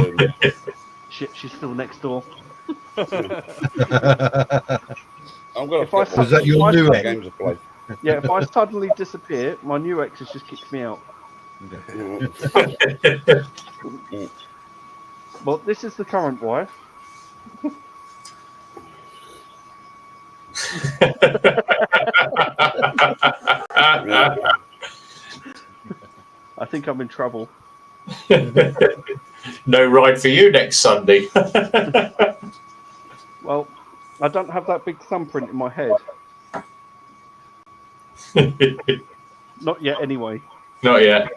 Shit, she's still next door. I'm going to. Was that your new ex? Games of play. Yeah, if I suddenly disappear, my new ex has just kicked me out. Well, this is the current wife. I think I'm in trouble. No ride for you next Sunday. Well, I don't have that big thumbprint in my head. Not yet, anyway. Not yet.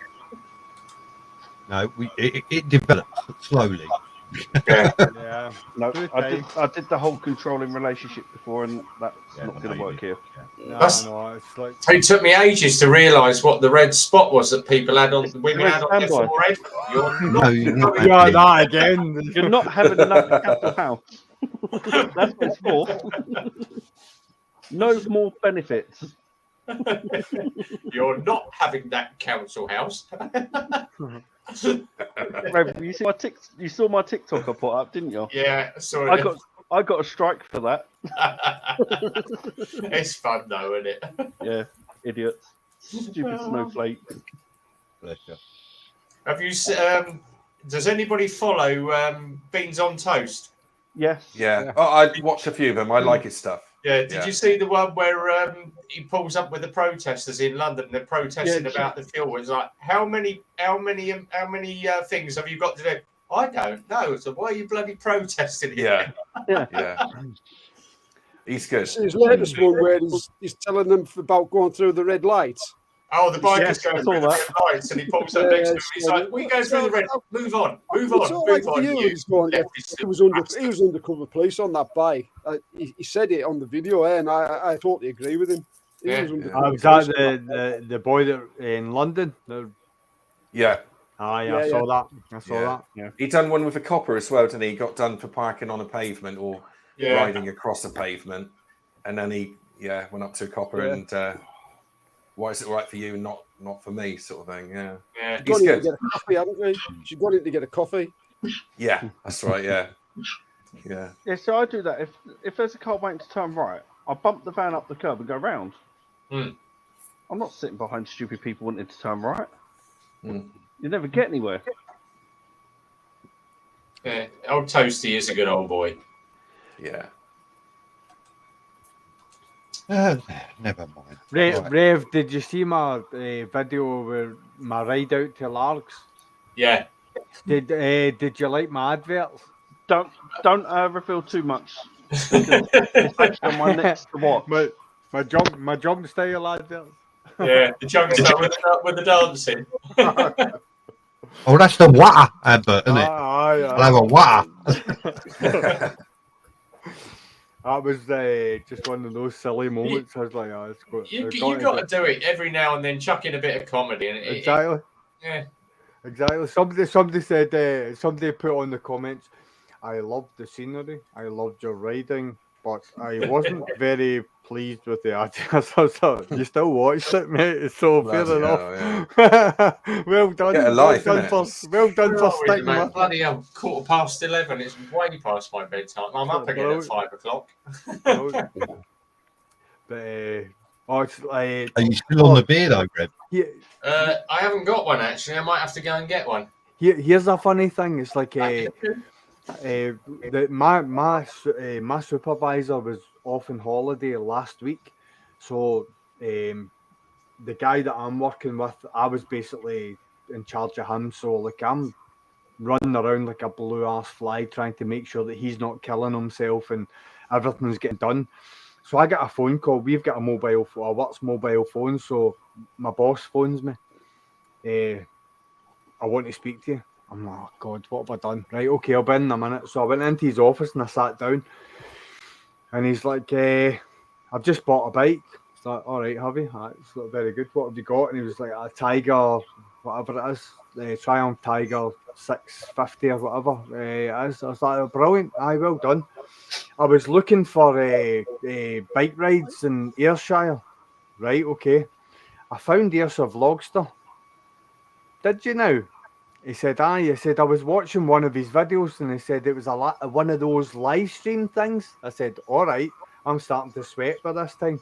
No, it develops slowly. Yeah. Yeah. No, I did the whole controlling relationship before, and that's not going to work here. No, it's like... It took me ages to realise what the red spot was that people had on women had on their forehead. You're not that again. You're not having enough council house. That's what it's for. No more benefits. You're not having that council house. Rev, you saw my TikTok I put up, didn't you? Yeah, sorry. I got a strike for that. It's fun though, isn't it? Yeah, idiots. Stupid snowflakes. Have you? Does anybody follow Beans on Toast? Yes. Yeah. Oh, I watched a few of them. I like his stuff. Yeah. Did you see the one where he pulls up with the protesters in London? They're protesting about the fuel. It's like, how many things have you got to do? I don't know. So why are you bloody protesting? Yeah. He's good. His latest one where he's telling them about going through the red lights. Oh, the biker's going through the red lights, and he pulls up next to him. He's like, "We go through the red. Move on. It's all right for you. He was undercover police on that bike. He said it on the video, and I totally agree with him. Was that the boy that in London? Yeah. I saw that. I saw that. Yeah. He done one with a copper as well, didn't he? He got done for parking on a pavement or riding across a pavement, and then he went up to a copper and why is it right for you, not for me, sort of thing. Yeah. He's good. To get a coffee, haven't we? She's got in to get a coffee. Yeah, that's right. Yeah. Yeah, so I do that. If there's a car waiting to turn right, I bump the van up the curb and go round. I'm not sitting behind stupid people wanting to turn right. Mm. You never get anywhere. Yeah, old Toasty is a good old boy. Yeah. Never mind. Rev, did you see my video with my ride out to Largs? Yeah. Did you like my adverts? Don't reveal too much, because it's actually on my next to watch. My jump style adverts. Yeah, the junk stuff with the dancing. Oh, that's the water advert, isn't it? I'll have a water. That was just one of those silly moments. I was like, oh, it's good. You got to do it every now and then, chuck in a bit of comedy. And exactly. Yeah. Exactly. Somebody said, somebody put on the comments, I loved the scenery, I loved your riding, but I wasn't very pleased with the adverts. I was like, you still watched it, mate? So fair enough. Yeah. Well done. Get a life, well done for sticking with it. Bloody hell, 11:15. It's way past my bedtime. I'm up again at 5 o'clock. But oh, it's like, are you still on the beer though, Greg? Yeah. I haven't got one actually. I might have to go and get one. Here's a funny thing. It's like my supervisor was off on holiday last week, so the guy that I'm working with, I was basically in charge of him. So like I'm running around like a blue ass fly trying to make sure that he's not killing himself and everything's getting done. So I get a phone call. We've got a mobile phone, a works mobile phone. So my boss phones me. I want to speak to you. I'm like, oh God, what have I done? Right, okay, I'll be in a minute. So I went into his office and I sat down. And he's like, I've just bought a bike. It's like, all right, have you? It's not very good. What have you got? And he was like, a Tiger, whatever it is, Triumph Tiger 650 or whatever it is. I was like, oh, brilliant. Aye, well done. I was looking for bike rides in Ayrshire. Right, okay. I found Ayrshire Vlogster. Did you know? He said, aye. He said, I was watching one of his videos and he said it was one of those live stream things. I said, all right, I'm starting to sweat by this time.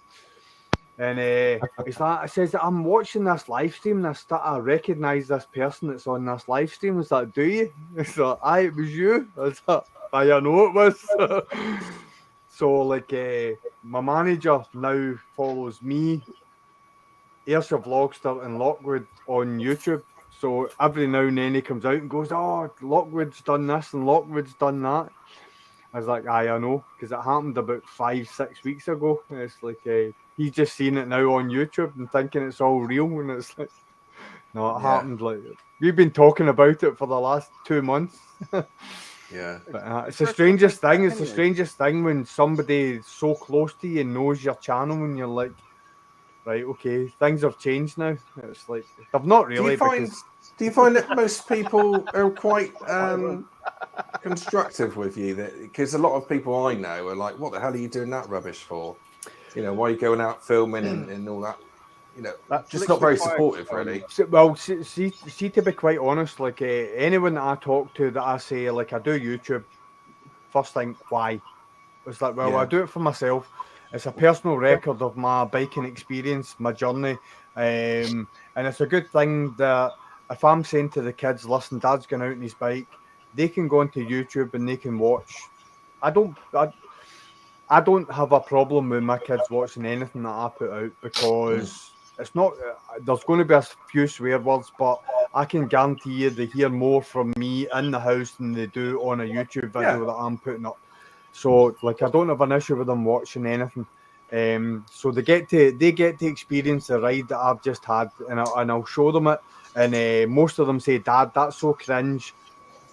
And he's like, I says, I'm watching this live stream and I recognise this person that's on this live stream. I was like, do you? He's like, aye, it was you. I was like, I know it was. So, like, my manager now follows me, Ayrshire Vlogster and Lockwood on YouTube. So every now and then he comes out and goes, oh, Lockwood's done this and Lockwood's done that. I was like, aye, I know, because it happened about 5-6 weeks ago. And it's like, he's just seen it now on YouTube and thinking it's all real. And it's like, no, it happened. Like, we've been talking about it for the last 2 months. Yeah. But, it's the strangest thing. It's the strangest thing when somebody so close to you knows your channel and you're like, right, okay, things have changed now. It's like, they've not really. Do you find that most people are quite constructive with you? Because a lot of people I know are like, what the hell are you doing that rubbish for? You know, why are you going out filming and all that? You know, that's just not very supportive, really. Well, see, to be quite honest, like anyone that I talk to that I say, like, I do YouTube, first thing, why? It's like, well, I do it for myself. It's a personal record of my biking experience, my journey. And it's a good thing that if I'm saying to the kids, listen, Dad's going out on his bike, they can go onto YouTube and they can watch. I don't have a problem with my kids watching anything that I put out because it's not, there's going to be a few swear words, but I can guarantee you they hear more from me in the house than they do on a YouTube video that I'm putting up. So, like, I don't have an issue with them watching anything. So they get to experience the ride that I've just had, and I'll show them it. And most of them say, "Dad, that's so cringe."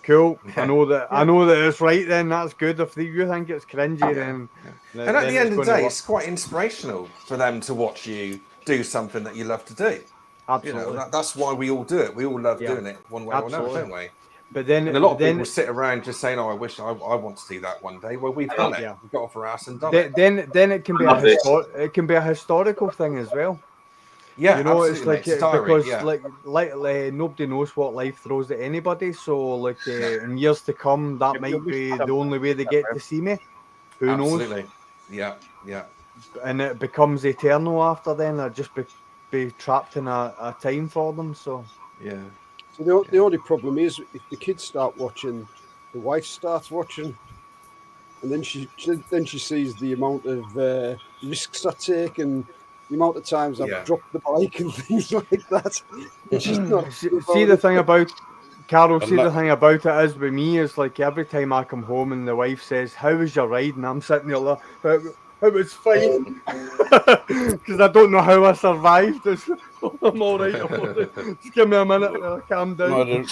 Cool. I know that it's right. Then that's good. If you think it's cringy, then and at the end of the day, it's quite inspirational for them to watch you do something that you love to do. Absolutely. You know, that's why we all do it. We all love doing it one way or another, don't we? But then, and a lot of people sit around just saying, "Oh, I wish I want to do that one day." Well, we've done it. Yeah. We've got off our ass and done it. Then it can be a historical thing as well. Yeah, you know, absolutely. It's like because like nobody knows what life throws at anybody. So like in years to come, that might be the only way they get to see me. Who knows? Yeah. And it becomes eternal after then. I just be trapped in a time for them. So yeah. So the only problem is if the kids start watching, the wife starts watching, and then she sees the amount of risks I take and the amount of times I've dropped the bike and things like that. And she's not. See the thing about Carol. See the thing about it is with me is like every time I come home and the wife says, "How was your ride?" and I'm sitting there like, it was fine because I don't know how I survived. I'm all right. Just give me a minute. Calm down.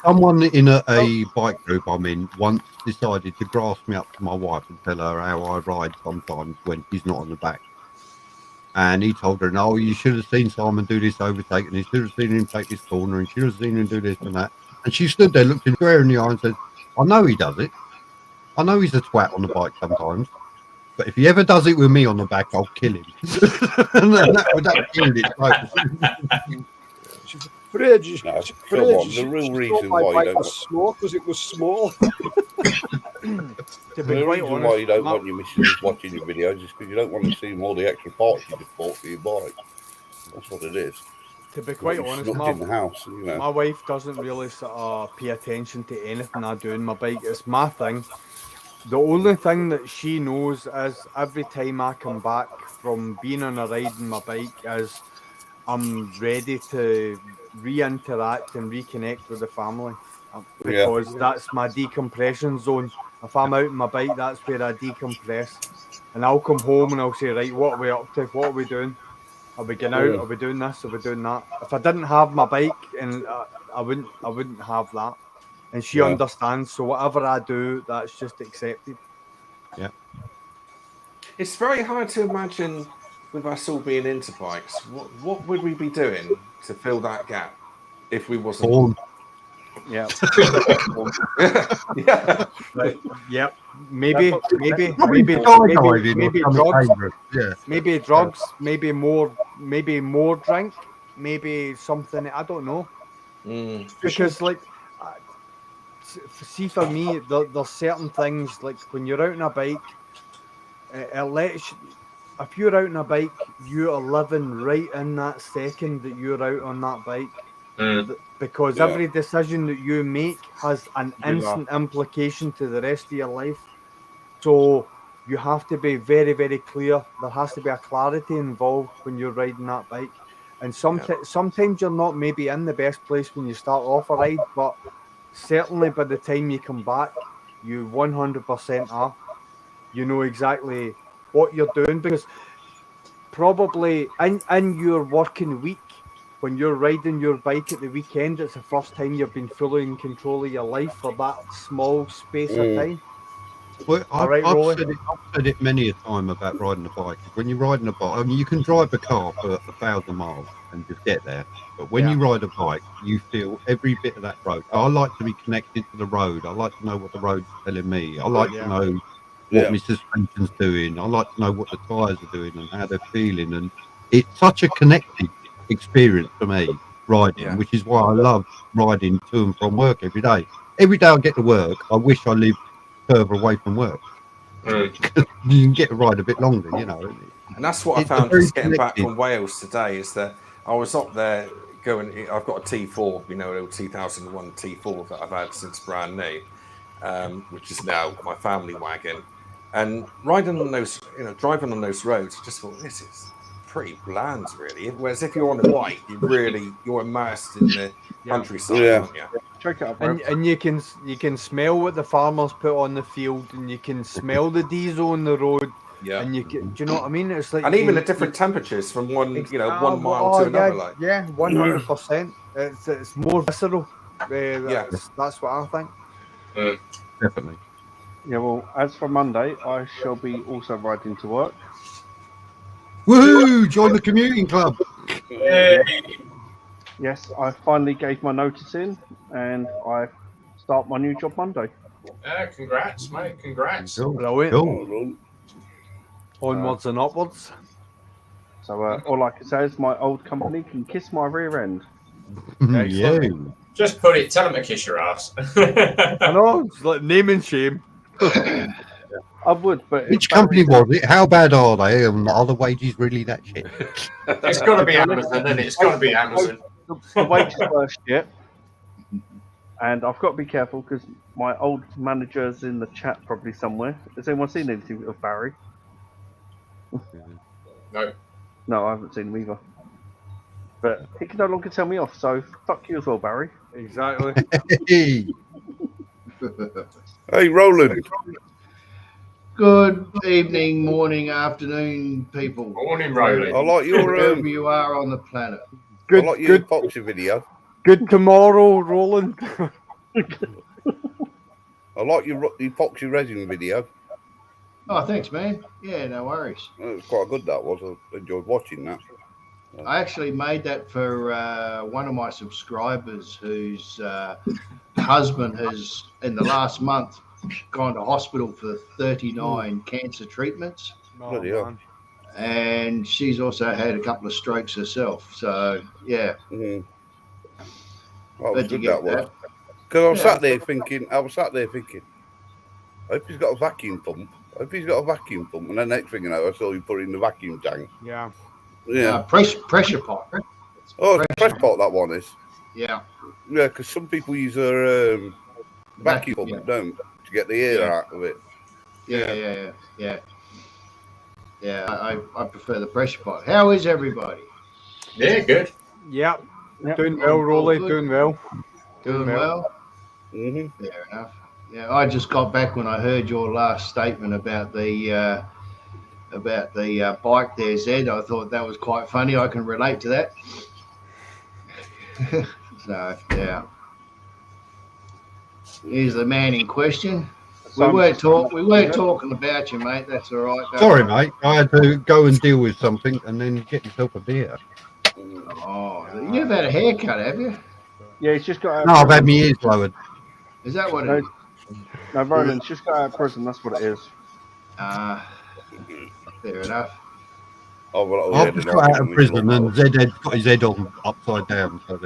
Someone in a bike group I'm in once decided to grasp me up to my wife and tell her how I ride sometimes when she's not on the back. And he told her, "No, you should have seen Simon do this overtake, and you should have seen him take this corner, and you should have seen him do this and that." And she stood there, looked him square in the eye, and said, "I know he does it. I know he's a twat on the bike sometimes. But if he ever does it with me on the back, I'll kill him." And that killed it. For ages, the real reason why you don't small because it was small. The reason why you don't want your missus watching your videos is because you don't want to see all the extra parts you just bought for your bike. That's what it is. To be quite honest, in the house, you know. My wife doesn't really sort of pay attention to anything I do in my bike. It's my thing. The only thing that she knows is every time I come back from being on a ride in my bike is I'm ready to re-interact and reconnect with the family because that's my decompression zone. If I'm out on my bike, that's where I decompress. And I'll come home and I'll say, right, what are we up to? What are we doing? Are we getting out? Are we doing this? Are we doing that? If I didn't have my bike, and I wouldn't have that. And she understands. So whatever I do, that's just accepted. Yeah. It's very hard to imagine with us all being into bikes. What would we be doing to fill that gap if we wasn't? Porn. Yeah. Yeah. Right. Yep. Maybe drugs. Yeah. Maybe drugs. Maybe more drink. Maybe something. I don't know. Because like, see, for me, there's certain things like when you're out on a bike, it lets you, if you're out on a bike, you are living right in that second that you're out on that bike. Because every decision that you make has an instant implication to the rest of your life. So you have to be very, very clear. There has to be a clarity involved when you're riding that bike. And sometimes you're not maybe in the best place when you start off a ride, but certainly by the time you come back, you 100% are. You know exactly what you're doing because probably in your working week, when you're riding your bike at the weekend, it's the first time you've been fully in control of your life for that small space of time. Well, I've said it many a time about riding a bike. When you're riding a bike, I mean, you can drive a car for 1,000 miles and just get there. But when you ride a bike, you feel every bit of that road. I like to be connected to the road. I like to know what the road's telling me. I like to know what my suspension's doing. I like to know what the tyres are doing and how they're feeling. And it's such a connected experience for me, riding, which is why I love riding to and from work every day. Every day I get to work, I wish I lived further away from work. You can get a ride a bit longer, you know. And that's what I found just getting back from Wales today is that I was up there going, I've got a T4, you know, a 2001 T4 that I've had since brand new, which is now my family wagon. And riding on those, you know, driving on those roads, I just thought, this is pretty bland, really. Whereas if you're on a bike, you're immersed in the countryside, aren't you? Check it out, and you can smell what the farmers put on the field, and you can smell the diesel on the road. Yeah, and do you know what I mean? It's like, and even the different temperatures from one mile to another. Like 100%. It's more visceral. That's what I think. Definitely. Yeah, well, as for Monday, I shall be also riding to work. Woohoo! Join the commuting club. Yes, I finally gave my notice in, and I start my new job Monday. Congrats, mate! Congrats. Brilliant. Onwards and upwards. So all I can say is my old company can kiss my rear end. Yeah. Just put it. Tell them to kiss your ass. I know. It's like name and shame. I would, but which company was it? How bad are they? Are the wages really that shit? It's got to be Amazon, and it's got to be Amazon. The wages were shit, and I've got to be careful because my old manager's in the chat probably somewhere. Has anyone seen anything of Barry? No. No, I haven't seen him either. But he can no longer tell me off, so fuck you as well, Barry. Exactly. Hey, Roland. Good evening, morning, afternoon, people. Morning, Roland. I like your Wherever you are on the planet. I like your epoxy video. Good tomorrow, Roland. I like your epoxy resin video. Oh, thanks, man. Yeah, no worries. It was quite good, that was. I enjoyed watching that. I actually made that for one of my subscribers whose husband has, in the last month, gone to hospital for 39 cancer treatments. Bloody hell. And she's also had a couple of strokes herself. So, yeah. That was Glad you good, get that was. that. Because I was sat there thinking, I hope he's got a vacuum pump. And then next thing you know, I saw you put in the vacuum tank. Yeah. Yeah. Pressure pot. Oh, it's a press pot, that one is. Yeah. Yeah, because some people use their vacuum pump, don't, to get the air out of it. Yeah, I prefer the pressure pot. How is everybody? Yeah, good. Yep. Doing well, Rolly. Doing well. Doing well. Mm-hmm. Fair enough. Yeah, I just got back when I heard your last statement about the bike there, Zed. I thought that was quite funny. I can relate to that. So yeah. Here's the man in question. We weren't talking about you, mate. That's all right. Sorry, mate. I had to go and deal with something and then get myself a beer. Oh, you've had a haircut, have you? Yeah, he's just got out. No, I've had my ears lowered. Is that what it is? No, Roland's just got out of prison. That's what it is. Fair enough. Oh, well, I've just got out of prison and Zed's got his head on upside down. So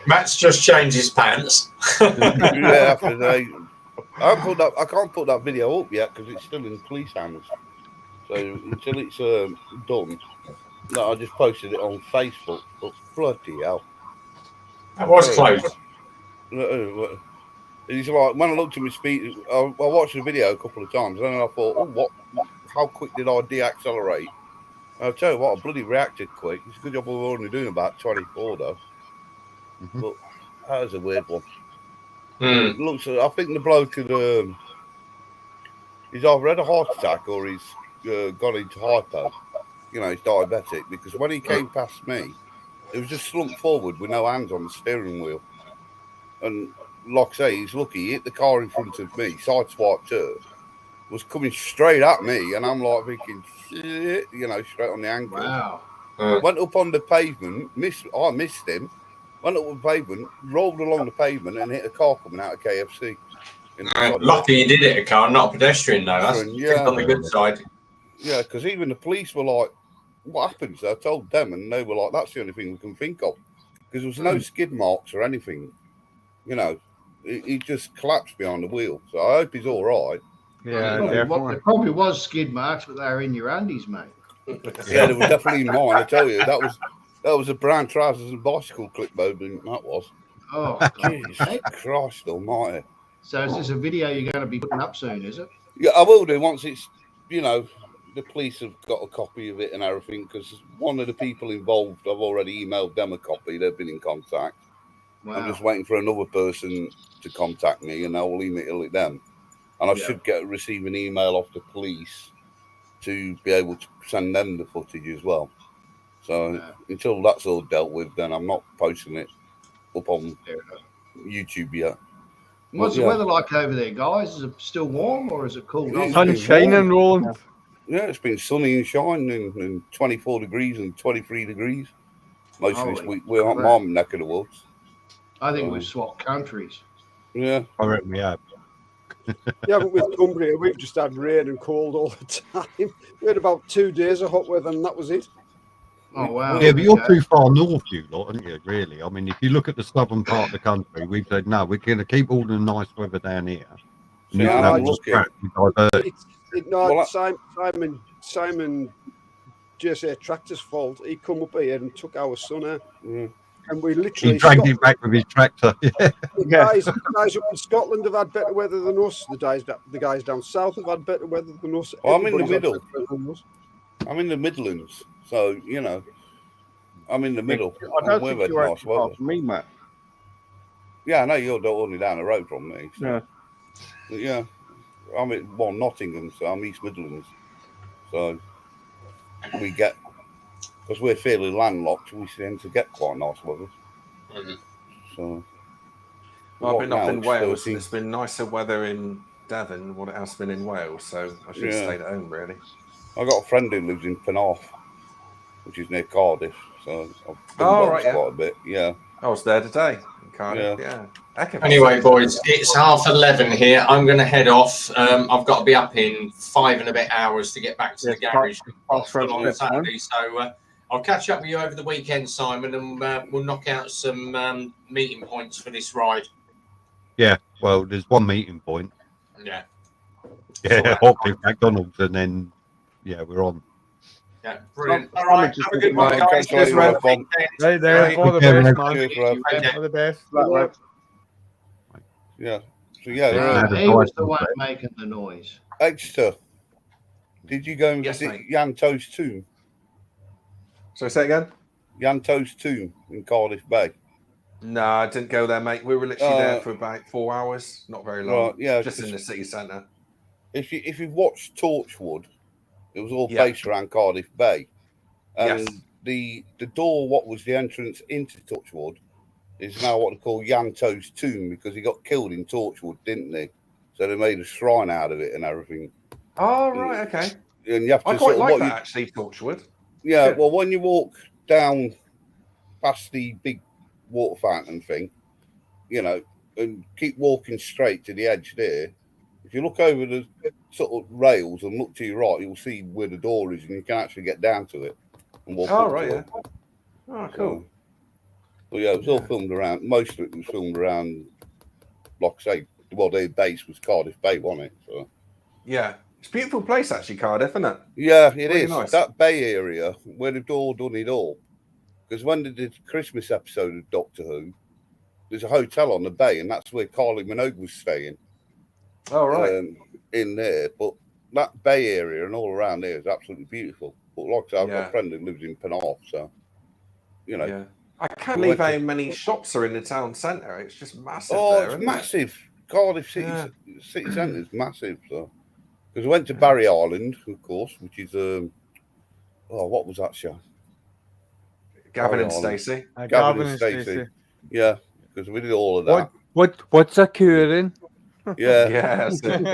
Matt's just changed his pants. Yeah, after they, I can't put that video up yet because it's still in police hands. So until it's done, no, I just posted it on Facebook. But bloody hell, That was close. It's like when I looked at my speed, I watched the video a couple of times, and then I thought, oh, what? How quick did I deaccelerate? I'll tell you what, I bloody reacted quick. It's a good job we're only doing about 24 though. Mm-hmm. But that was a weird one. It looks, I think the bloke had, he's either had a heart attack or he's gone into hypo. You know, he's diabetic, because when he came past me, it was just slumped forward with no hands on the steering wheel. And like I say, he's lucky. He hit the car in front of me, sideswiped her, was coming straight at me, and I'm like thinking, shit, you know, straight on the ankle. Wow. Went up on the pavement, I missed him, went up on the pavement, rolled along the pavement, and hit a car coming out of KFC. Lucky he did hit a car, not a pedestrian, though. That's on the good side. Yeah, because even the police were like, what happened? So I told them, and they were like, that's the only thing we can think of. Because there was no skid marks or anything. You know, he just collapsed behind the wheel. So I hope he's all right. Yeah, there probably was skid marks, but they were in your undies, mate. Yeah, they were definitely in mine. I tell you, that was a brown trousers and bicycle clip moment. That was. Oh, Jesus Christ Almighty! So is this a video you're going to be putting up soon? Is it? Yeah, I will do once it's, you know, the police have got a copy of it and everything. Because one of the people involved, I've already emailed them a copy. They've been in contact. Wow. I'm just waiting for another person to contact me, and I will email it them. And I should receive an email off the police to be able to send them the footage as well. So until that's all dealt with, then I'm not posting it up on YouTube yet. What's the weather like over there, guys? Is it still warm or is it cool? Sun shining, Roland. Yeah, it's been sunny and shining and 24 degrees and 23 degrees. Most of this week we're on my neck of the woods. I think we've swapped countries. Yeah. I reckon we have. Yeah, but with Cumbria, we've just had rain and cold all the time. We had about 2 days of hot weather, and that was it. Oh, wow. Yeah, but you're too far north, you lot, aren't you, really? I mean, if you look at the southern part of the country, we've said, no, we're going to keep all the nice weather down here. Simon JSA Tractor's fault. He come up here and took our son out. And we literally dragged him back with his tractor. The guys up in Scotland have had better weather than us. The guys down south have had better weather than us. Well, I'm in the middle. I'm in the Midlands, so I'm in the middle. I don't think you're actually far from me, Matt. Yeah, I know you're only down the road from me. So. Yeah. But yeah, I'm at Nottingham, so I'm East Midlands. So we get, because we're fairly landlocked, we tend to get quite nice weather. So, I've been up in Wales, and it's been nicer weather in Devon than what it has been in Wales, so I should have stayed at home, really. I've got a friend who lives in Penarth, which is near Cardiff, so I've been quite a bit. Yeah, I was there today in Cardiff. Yeah. Anyway, boys, it's 11:30 here. I'm going to head off. I've got to be up in 5 and a bit hours to get back to the garage on Saturday. So I'll catch up with you over the weekend, Simon, and we'll knock out some meeting points for this ride. Yeah, well, there's one meeting point. Yeah. Yeah, Hockley, McDonald's, and then we're on. Yeah, brilliant. All right, have a good one, guys. Right there, all the best, man. All the best. Yeah. So he was the one making the noise. Exeter. Did you go and visit Yanto's tomb? So say again? Yanto's tomb in Cardiff Bay. No, I didn't go there, mate. We were literally there for about 4 hours. Not very long. Right, yeah, just in the city centre. If you've watched Torchwood, it was all based around Cardiff Bay. And the door, what was the entrance into Torchwood, is now what they call Yanto's tomb, because he got killed in Torchwood, didn't he? So they made a shrine out of it and everything. Oh, right, okay. And you have to I quite like that, actually, Torchwood. Yeah, well, when you walk down past the big water fountain thing, and keep walking straight to the edge there, if you look over the sort of rails and look to your right, you'll see where the door is, and you can actually get down to it and walk up to it. Oh, cool. But yeah, it was all filmed around. Most of it was filmed around, like I say, their base was Cardiff Bay, wasn't it? So yeah, it's a beautiful place actually, Cardiff, isn't it? Yeah, it is. Nice. That Bay area where they've all done it all. Because when they did the Christmas episode of Doctor Who, there's a hotel on the bay, and that's where Kylie Minogue was staying. Oh, right. In there, but that Bay area and all around there is absolutely beautiful. But like I said, I've got a friend who lives in Penarth, so Yeah. I can't believe how many shops are in the town centre. It's just massive. Oh, there, it's massive. Cardiff City Centre is massive. So, because we went to Barry Island, of course, which is what was that show? Gavin and Stacey. Gavin and Stacey. Yeah, because we did all of that. What's occurring? Yeah, that's it.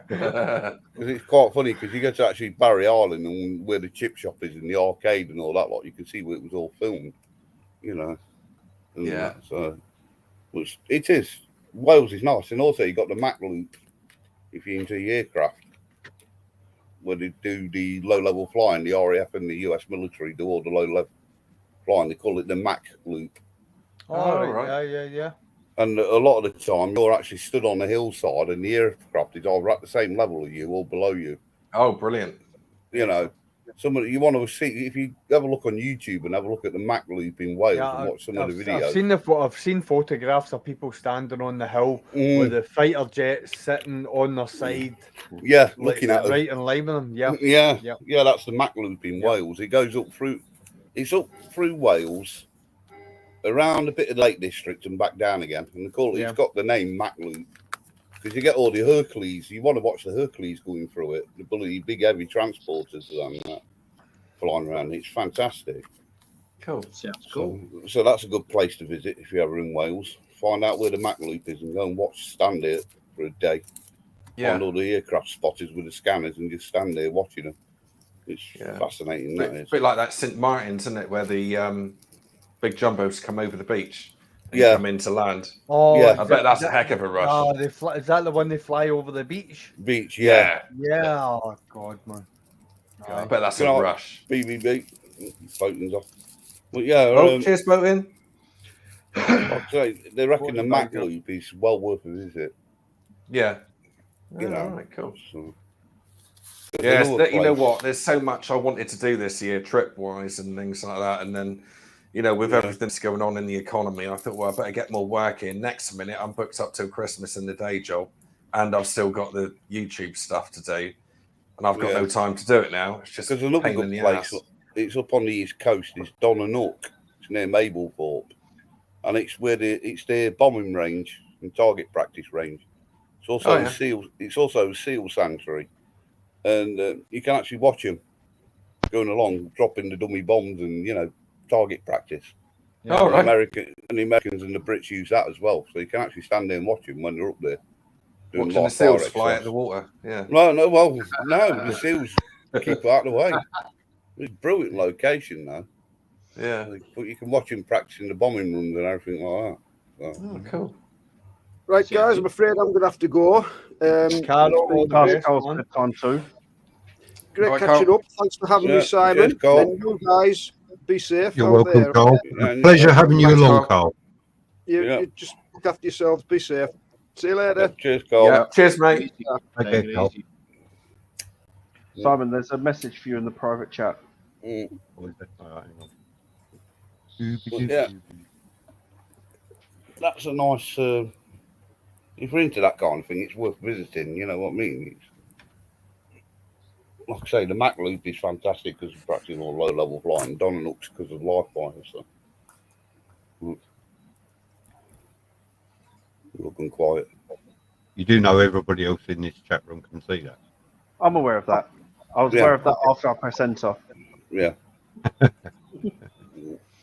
Because it's quite funny because you go to actually Barry Island and where the chip shop is and the arcade and all that lot, you can see where it was all filmed. So which it is. Wales is nice, and also you got the Mac Loop if you're into the aircraft, where they do the low level flying. The RAF and the US military do all the low level flying. They call it the Mac Loop. Oh, right. Yeah. And a lot of the time, you're actually stood on the hillside, and the aircraft is either at the same level as you or below you. Oh, brilliant! Somebody you want to see, if you have a look on YouTube and have a look at the Mac Loop in Wales and watch some of the videos. I've seen photographs of people standing on the hill with the fighter jets sitting on their side. Yeah, looking at them. Right in line with them. Yeah. That's the Mac Loop in Wales. It goes up through. It's up through Wales, around a bit of the Lake District and back down again. And they call it. It's got the name Mac Loop. Because you get all the Hercules, you want to watch the Hercules going through it, the bloody big heavy transporters and that flying around. It's fantastic. Cool. Sounds cool. So that's a good place to visit if you're ever in Wales. Find out where the Mac Loop is and go and stand there for a day. Find all the aircraft spotters with the scanners and just stand there watching them. It's fascinating. That is. A bit like that St. Martin's, isn't it, where the big jumbos come over the beach. Come into land. Oh, yeah. I bet that's a heck of a rush. Oh, is that the one they fly over the beach? Yeah. Oh God, man. I bet that's a rush. BBB, boating's off. But cheers, boating. I'd say they reckon the Mac Loop is well worth a visit. Yeah. You know, right, cool. So, yes, you know what? There's so much I wanted to do this year, trip-wise and things like that, and then, you know, with everything that's going on in the economy, I thought, well, I better get more work in. Next minute, I'm booked up till Christmas in the day job, and I've still got the YouTube stuff to do, and I've got no time to do it now. It's just because another good place. It's up on the east coast. It's Donanook. It's near Mablethorpe, and it's where it's their bombing range and target practice range. It's also a seal. It's also a seal sanctuary, and you can actually watch them going along, dropping the dummy bombs and target practice. Yeah. Oh, right. The Americans and the Brits use that as well, so you can actually stand there and watch them when they're up there. Watching the seals fly out the water. Yeah. No, the seals keep out of the way. It's a brilliant location, though. Yeah. But you can watch him practicing the bombing runs and everything like that. So. Oh, cool. Right, guys, I'm afraid I'm going to have to go. Carl's bedtime too. Great catching up. Thanks for having me, Simon. And you guys, be safe. You're welcome, Carl. Pleasure having you along, Carl. You just look after yourselves. Be safe. See you later. Cheers, Carl. Yeah. Cheers, mate. Okay, Carl. Simon, there's a message for you in the private chat. Yeah. That's a nice. If you're into that kind of thing, it's worth visiting. You know what I mean? Like I say, the Mac Loop is fantastic because of practicing all low-level flying. Donanook's because of live flying. So looking quiet. You do know everybody else in this chat room can see that. I'm aware of that. I was aware of that after I press enter. Yeah.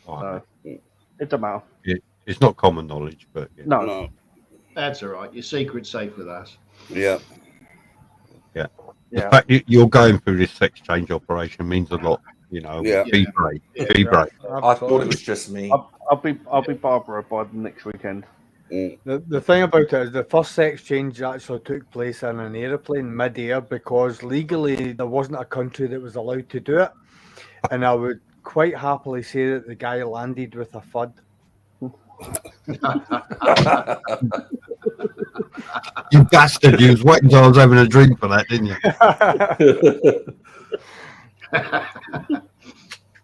So, it doesn't matter. It's not common knowledge, but no. That's all right. Your secret's safe with us. Yeah. Yeah. The fact that you're going through this sex change operation means a lot. You know. Yeah. Be brave. Be brave. I thought it was just me. I'll be Barbara by the next weekend. The thing about it is the first sex change actually took place in an aeroplane mid-air because legally there wasn't a country that was allowed to do it, and I would quite happily say that the guy landed with a FUD. You bastard! You was waiting until I was having a drink for that, didn't you?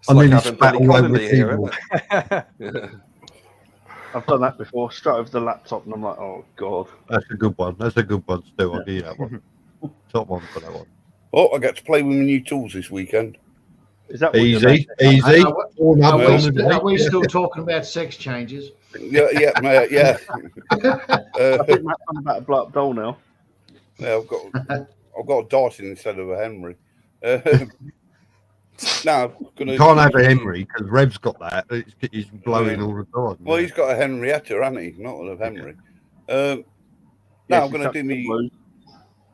I nearly spat all over the table. I've done that before, straight over the laptop, and I'm like, oh god. That's a good one. That's a good one, Stu. I'll give you that one. Top one for that one. Oh, I get to play with my new tools this weekend. Is that easy? Easy. Are we still talking about sex changes? Yeah. I think Matt's on about a blow up doll now. Yeah, I've got a Dyson instead of a Henry. No, you can't have a Henry because Rev's got that. He's blowing all the time. Well, he's got a Henrietta, hasn't he? Not a Henry. I'm going to do me.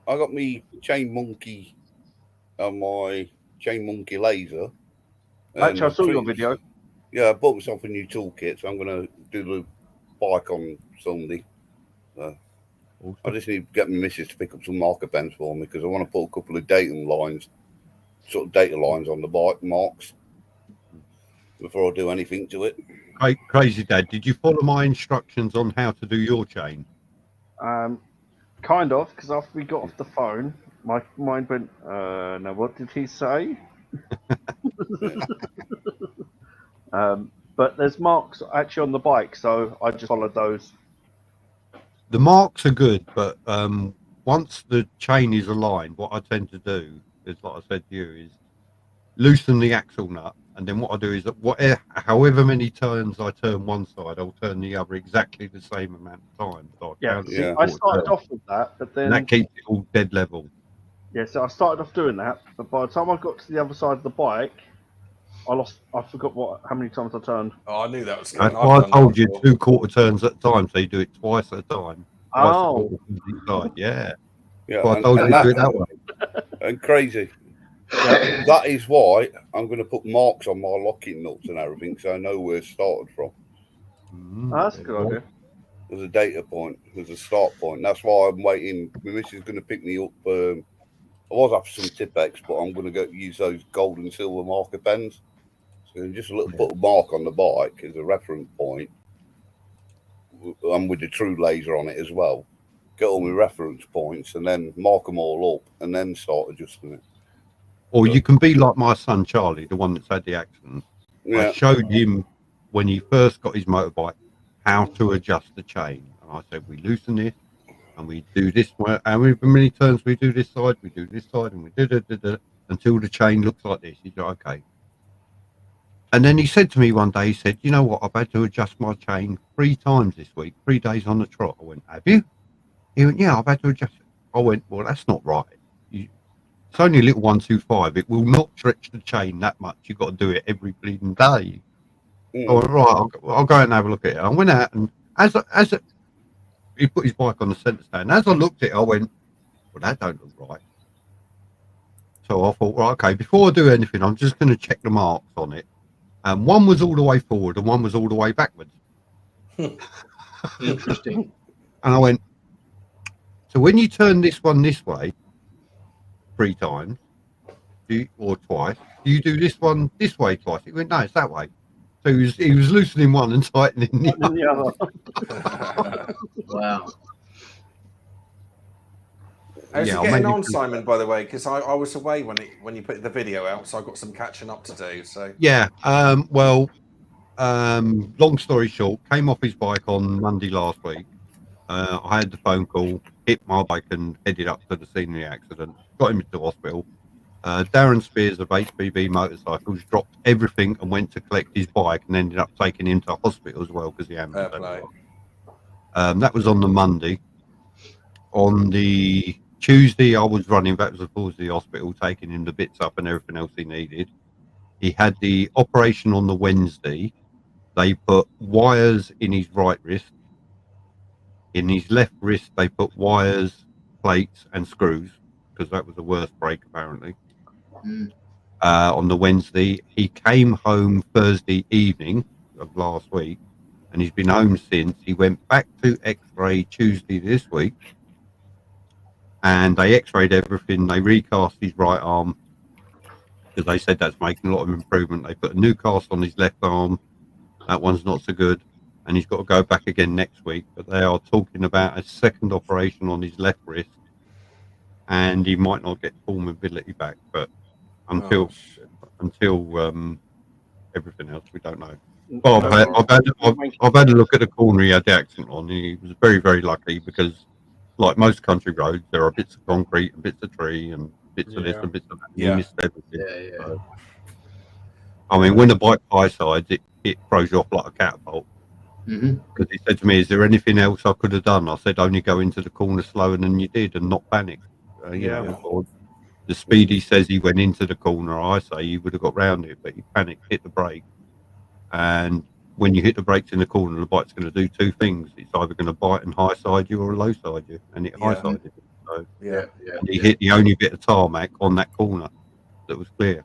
I got me Chain Monkey and my Chain Monkey laser. Actually, I saw your video. Yeah, I bought myself a new toolkit, so I'm going to do the bike on Sunday. I just need to get my missus to pick up some marker pens for me because I want to put a couple of data lines on the bike marks before I do anything to it. Hey, Crazy Dad, did you follow my instructions on how to do your chain? Kind of, because after we got off the phone, my mind went, now what did he say? But there's marks actually on the bike, so I just followed those. The marks are good, but once the chain is aligned, what I tend to do is, like I said to you, is loosen the axle nut, and then what I do is however many turns I turn one side, I'll turn the other exactly the same amount of time. So I started off with that, but then that keeps it all dead level. Yeah, so I started off doing that, but by the time I got to the other side of the bike, I forgot how many times I turned. Oh, I knew that was coming. I told you 2 quarter turns at a time, so you do it twice at a time. Oh, yeah. Yeah, I told you to do it that way. And crazy. That is why I'm going to put marks on my locking nuts and everything, so I know where it started from. That's a good idea. There's a data point. There's a start point. That's why I'm waiting. My missus is going to pick me up. I was after some Tipex, but I'm going to go use those gold and silver marker pens. So just put a mark on the bike as a reference point, and with the true laser on it as well. get all my reference points, and then mark them all up, and then start adjusting it. Or you can be like my son Charlie, the one that's had the accident. I showed him when he first got his motorbike how to adjust the chain, and I said we loosen this and we do this way. However many turns we do this side, we do this side, and we do until the chain looks like this. He's like, okay. And then he said to me one day, he said, you know what, I've had to adjust my chain 3 times this week, 3 days on the trot. I went, have you? He went, yeah, I've had to adjust it. I went, well, that's not right. It's only a little 125. It will not stretch the chain that much. You've got to do it every bleeding day. I went, right, I'll go out and have a look at it. I went out, and he put his bike on the centre stand. As I looked at it, I went, well, that don't look right. So I thought, right, okay, before I do anything, I'm just going to check the marks on it. And one was all the way forward and one was all the way backwards. Interesting. And I went, so when you turn this one this way 3 times or twice, do you do this one this way twice? He went, no, it's that way. So he was loosening one and tightening the other. Wow. How's it getting on, Simon, by the way? Because I was away when you put the video out, so I got some catching up to do. So yeah, long story short, came off his bike on Monday last week. I had the phone call, hit my bike and headed up to the scene of the accident. Got him into hospital. Darren Spears of HBB Motorcycles dropped everything and went to collect his bike and ended up taking him to hospital as well because he had that was on the Monday. On the Tuesday, I was running backwards and forwards to the hospital, taking him the bits up and everything else he needed. He had the operation on the Wednesday. They put wires in his right wrist. In his left wrist, they put wires, plates, and screws because that was the worst break, apparently. On the Wednesday, he came home Thursday evening of last week, and he's been home since. He went back to X-ray Tuesday this week. And they x-rayed everything. They recast his right arm because they said that's making a lot of improvement. They put a new cast on his left arm. That one's not so good. And he's got to go back again next week. But they are talking about a second operation on his left wrist. And he might not get full mobility back. But until everything else, we don't know. Well, I've had a look at the corner he had the accident on. He was very, very lucky because like most country roads, there are bits of concrete and bits of tree and bits of this and bits of that. He missed everything. So, I mean, when the bike high sides, it throws you off like a catapult. Because he said to me, is there anything else I could have done? I said, only go into the corner slower than you did and not panic. You know, the speed he says he went into the corner, I say he would have got round it, but he panicked, hit the brake. And when you hit the brakes in the corner, the bike's going to do 2 things. It's either going to bite and high side you or low side you, and it high sided it. So he hit the only bit of tarmac on that corner that was clear.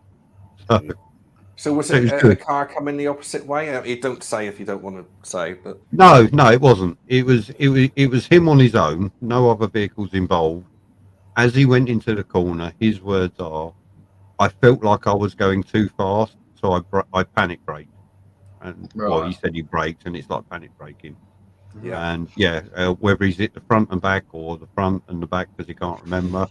So was it a car coming the opposite way? You don't say if you don't want to say, but no, it wasn't. It was him on his own. No other vehicles involved. As he went into the corner, his words are, "I felt like I was going too fast, so I panic braked." And well, he said he braked, and it's like panic braking. And whether he's hit the front and back or the front and the back because he can't remember.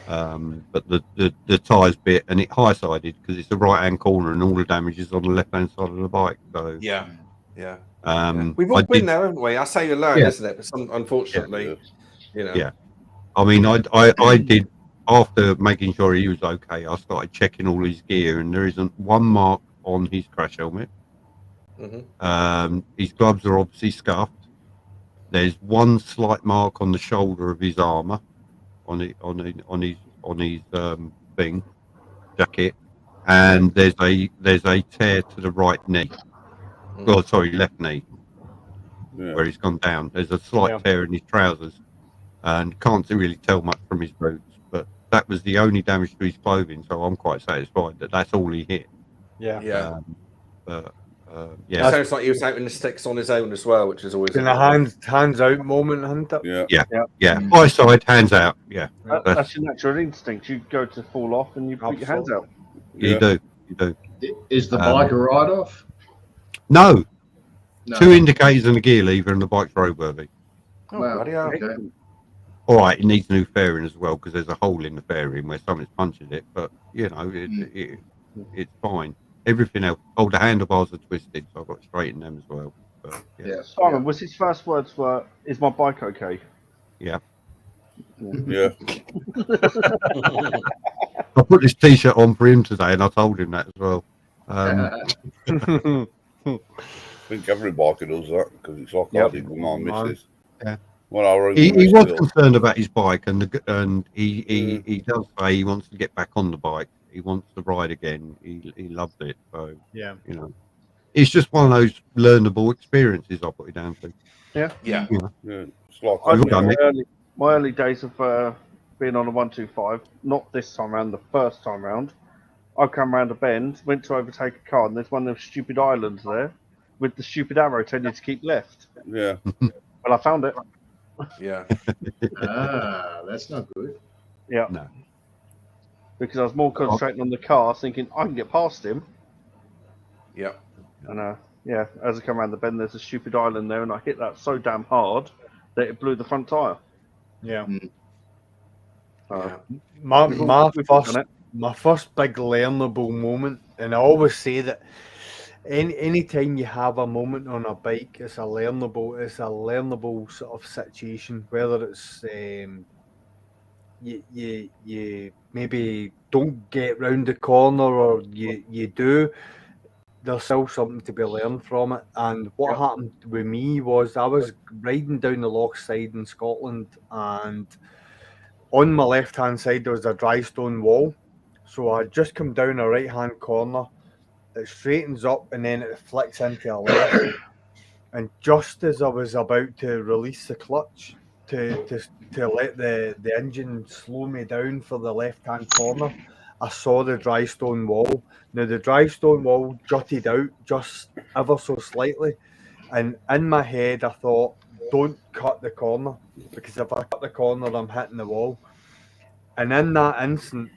But the tyres bit and it high sided because it's the right hand corner and all the damage is on the left hand side of the bike. So we've all been there, haven't we? I say you learn, isn't it? But unfortunately, you know. Yeah, I mean, I did after making sure he was okay. I started checking all his gear, and there isn't one mark on his crash helmet. His gloves are obviously scuffed. There's one slight mark on the shoulder of his armor, on his thing jacket, and there's a tear to the right knee. Oh, sorry, left knee, where he's gone down. There's a slight tear in his trousers, and can't really tell much from his boots. But that was the only damage to his clothing, so I'm quite satisfied that that's all he hit. It sounds like he was out in the sticks on his own as well, which is always in a hands out moment, isn't it? High side, hands out. That's your natural instinct. You go to fall off and you put your hands out. You do. Is the bike a write-off? No. 2 indicators and a gear lever, and the bike's roadworthy. Wow. Okay. all right, it needs new fairing as well because there's a hole in the fairing where someone's punching it. But you know, it's fine. Everything else. Oh, the handlebars are twisted, so I've got to straighten them as well. But yeah, Simon, was his first words were, "Is my bike okay?" yeah. Yeah. I put this T-shirt on for him today, and I told him that as well. I think every biker does that because it's like I did with my missus. Yeah. When I rode He with was Bill. concerned about his bike, and he does say he wants to get back on the bike. He wants to ride again. He loved it. So yeah, you know, it's just one of those learnable experiences I put it down to. Yeah. You know, Yeah. It's like I You've done remember my early days of being on a 125. Not this time round. The first time round, I come round a bend, went to overtake a car, and there's one of those stupid islands there with the stupid arrow telling you to keep left. yeah. Well, I found it. Yeah. That's not good. Yeah. No. Because I was more concentrating on the car, thinking I can get past him. Yeah. And yeah, as I come around the bend, there's a stupid island there, and I hit that so damn hard that it blew the front tire. yeah. Yeah. My first big learnable moment, and I always say that anytime you have a moment on a bike, it's a learnable sort of situation, whether it's you maybe don't get round the corner or you do. There's still something to be learned from it. And what happened with me was I was riding down the loch side in Scotland, and on my left hand side there was a dry stone wall. So I just come down a right hand corner, it straightens up and then it flicks into a left. And just as I was about to release the clutch to let the engine slow me down for the left hand corner, I saw the dry stone wall. Now the dry stone wall jutted out just ever so slightly, and in my head I thought, don't cut the corner, because if I cut the corner I'm hitting the wall. And in that instance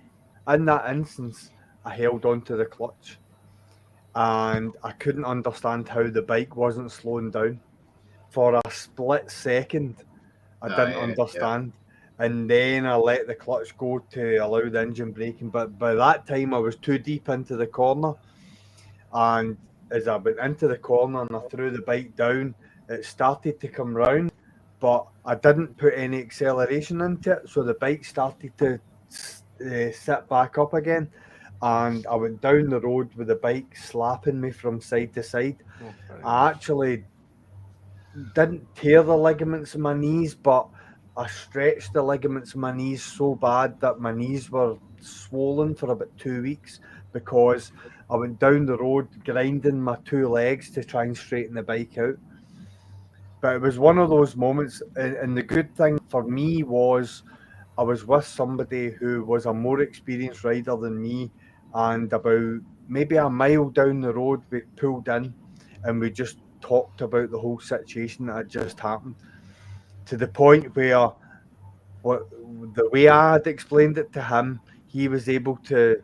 I held onto the clutch, and I couldn't understand how the bike wasn't slowing down. For a split second, I didn't understand. And then I let the clutch go to allow the engine braking. But by that time, I was too deep into the corner. And as I went into the corner and I threw the bike down, it started to come round, but I didn't put any acceleration into it. So the bike started to sit back up again. And I went down the road with the bike slapping me from side to side. I actually didn't tear the ligaments in my knees, but I stretched the ligaments in my knees so bad that my knees were swollen for about 2 weeks, because I went down the road grinding my two legs to try and straighten the bike out. But it was one of those moments, and the good thing for me was I was with somebody who was a more experienced rider than me, and about maybe a mile down the road we pulled in and we just talked about the whole situation that had just happened, to the point where the way I had explained it to him, he was able to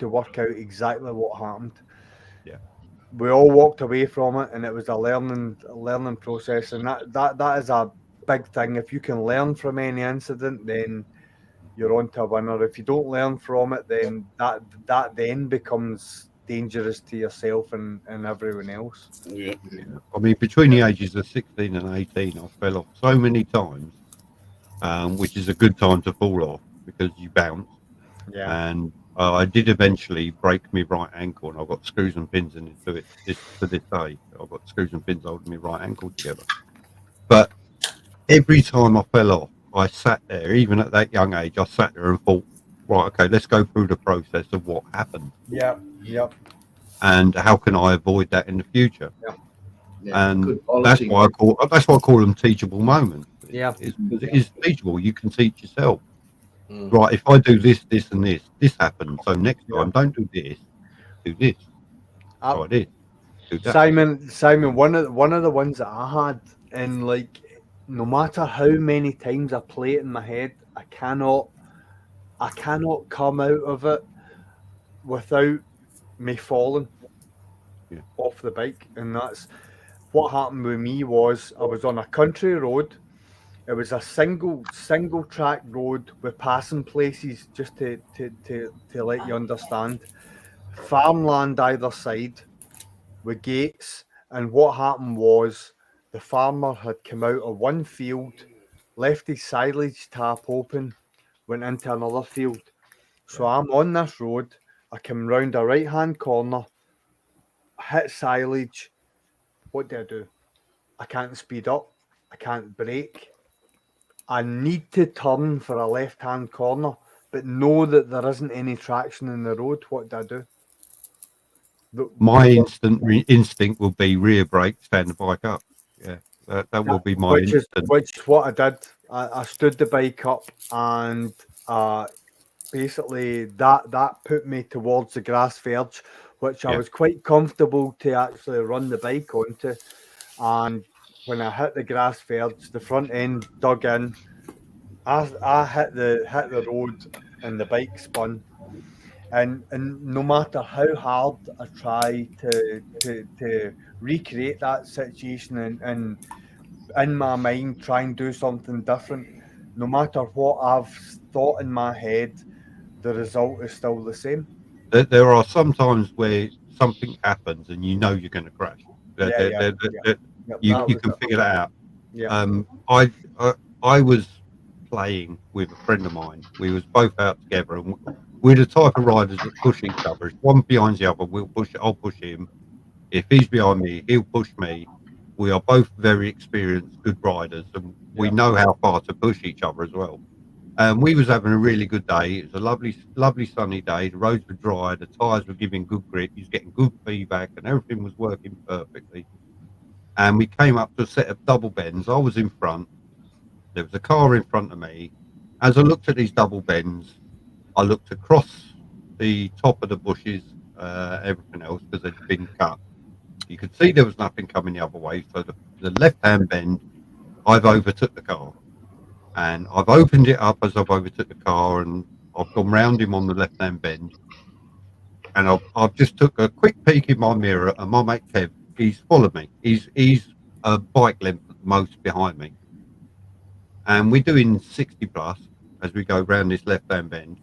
work out exactly what happened. Yeah. We all walked away from it, and it was a learning process, and that is a big thing. If you can learn from any incident, then you're on to a winner. If you don't learn from it, then that then becomes dangerous to yourself and everyone else. Yeah. I mean, between the ages of 16 and 18, I fell off so many times, which is a good time to fall off because you bounce. Yeah. And I did eventually break my right ankle, and I've got screws and pins into it to this day. I've got screws and pins holding my right ankle together. But every time I fell off, I sat there, even at that young age, I sat there and thought, right, okay, let's go through the process of what happened. Yeah. And how can I avoid that in the future? Yeah, and that's why I call them teachable moments. Yeah. It's teachable. You can teach yourself. Right, if I do this, this, and this happens. So next time, don't do this. Do this. Try this. Do that. Simon, one of the ones that I had, and like, no matter how many times I play it in my head, I cannot come out of it without me falling off the bike. And that's what happened with me. Was I was on a country road, It was a single track road with passing places, just to let you understand. Farmland either side with gates, and what happened was the farmer had come out of one field, left his silage tap open, went into another field. So I'm on this road, I come round a right hand corner, hit silage. What do? I can't speed up, I can't brake. I need to turn for a left hand corner, but know that there isn't any traction in the road. What do? My instinct will be rear brake, stand the bike up. Yeah, that will be my instinct. Which is what I did. I stood the bike up, and basically that put me towards the grass verge, which I was quite comfortable to actually run the bike onto. And when I hit the grass verge, the front end dug in. I hit the road, and the bike spun. And no matter how hard I try to recreate that situation and in my mind try and do something different, no matter what I've thought in my head, the result is still the same. There are some times where something happens and you know you're going to crash. You can figure that out. Yeah. I was playing with a friend of mine. We was both out together, and we're the type of riders that push each other. If one behind the other, I'll push him. If he's behind me, he'll push me. We are both very experienced, good riders, and we know how far to push each other as well. We was having a really good day. It was a lovely sunny day. The roads were dry. The tyres were giving good grip. He was getting good feedback, and everything was working perfectly. And we came up to a set of double bends. I was in front. There was a car in front of me. As I looked at these double bends, I looked across the top of the bushes, everything else, because they'd been cut. You could see there was nothing coming the other way. So the left-hand bend, I've overtook the car. And I've opened it up as I've overtook the car, and I've gone round him on the left-hand bend. And I've just took a quick peek in my mirror, and my mate Kev, he's followed me. He's a bike length at the most behind me. And we're doing 60 plus as we go round this left-hand bend.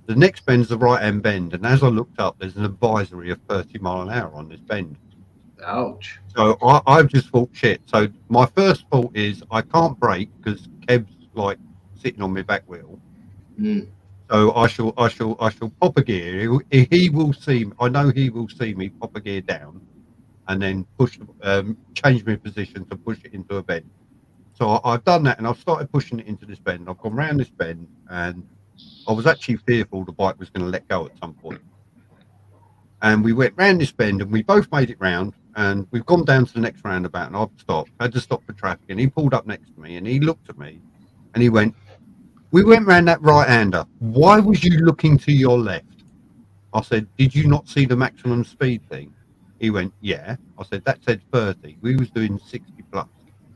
The next bend's the right-hand bend, and as I looked up, there's an advisory of 30 mile an hour on this bend. Ouch. So I've just thought, shit. So my first thought is I can't brake because Kev's like sitting on my back wheel. So I shall pop a gear. He will see. I know he will see me pop a gear down, and then change my position to push it into a bend. So I've done that, and I've started pushing it into this bend. I've gone round this bend, and I was actually fearful the bike was going to let go at some point. And we went round this bend, and we both made it round, and we've gone down to the next roundabout, and I've stopped, had to stop for traffic, and he pulled up next to me, and he looked at me, and he went, "We went round that right-hander. Why was you looking to your left?" I said, "Did you not see the maximum speed thing?" He went, "Yeah." I said, "That said 30. We was doing 60 plus."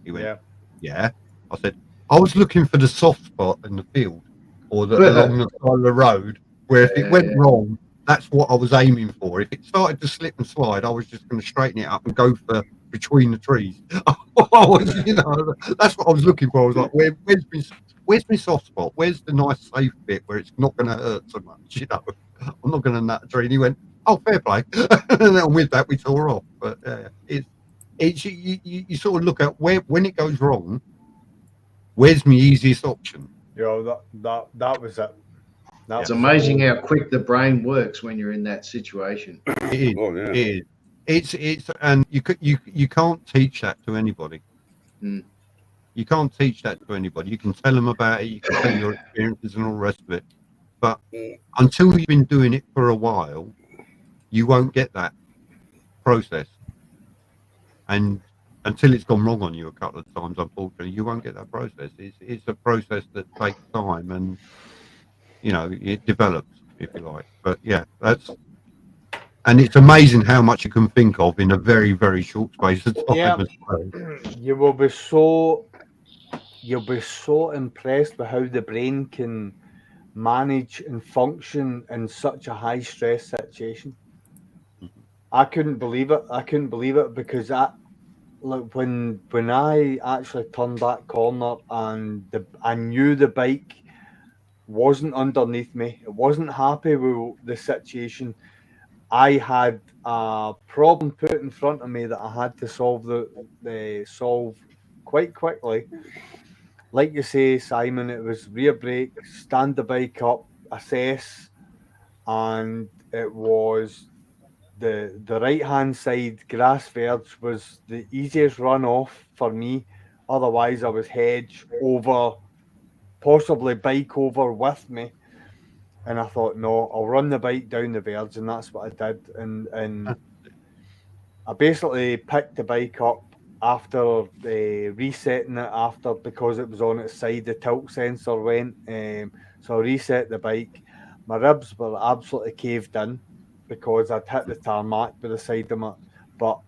He went, "Yeah." I said, "I was looking for the soft spot in the field or along the side of the road where if it went wrong, that's what I was aiming for. If it started to slip and slide, I was just going to straighten it up and go for between the trees." I was, that's what I was looking for. I was like, where's my soft spot? Where's the nice safe bit where it's not going to hurt so much? I'm not going to nut a tree. And he went, "Oh, fair play." And then with that, we tore off. But it's you sort of look at when it goes wrong, where's my easiest option? That was it. It's amazing how quick the brain works when you're in that situation. It is. It's and you can't teach that to anybody. You can't teach that to anybody. You can tell them about it. You can tell your experiences and all the rest of it. But until you've been doing it for a while, you won't get that process. And until it's gone wrong on you a couple of times, unfortunately, you won't get that process. It's a process that takes time, and it develops, if you like. But yeah, and it's amazing how much you can think of in a very, very short space of time. Yeah, you'll be so impressed with how the brain can manage and function in such a high stress situation. I couldn't believe it. Because Look, when I actually turned that corner and I knew the bike wasn't underneath me, it wasn't happy with the situation. I had a problem put in front of me that I had to solve quite quickly. Like you say, Simon, it was rear brake, stand the bike up, assess, and it was the right hand side grass verge was the easiest run off for me. Otherwise, I was hedge over, possibly bike over with me. And I thought, no, I'll run the bike down the verge, and that's what I did. And I basically picked the bike up after resetting it after because it was on its side. The tilt sensor went, so I reset the bike. My ribs were absolutely caved in because I'd hit the tarmac with the side of it. But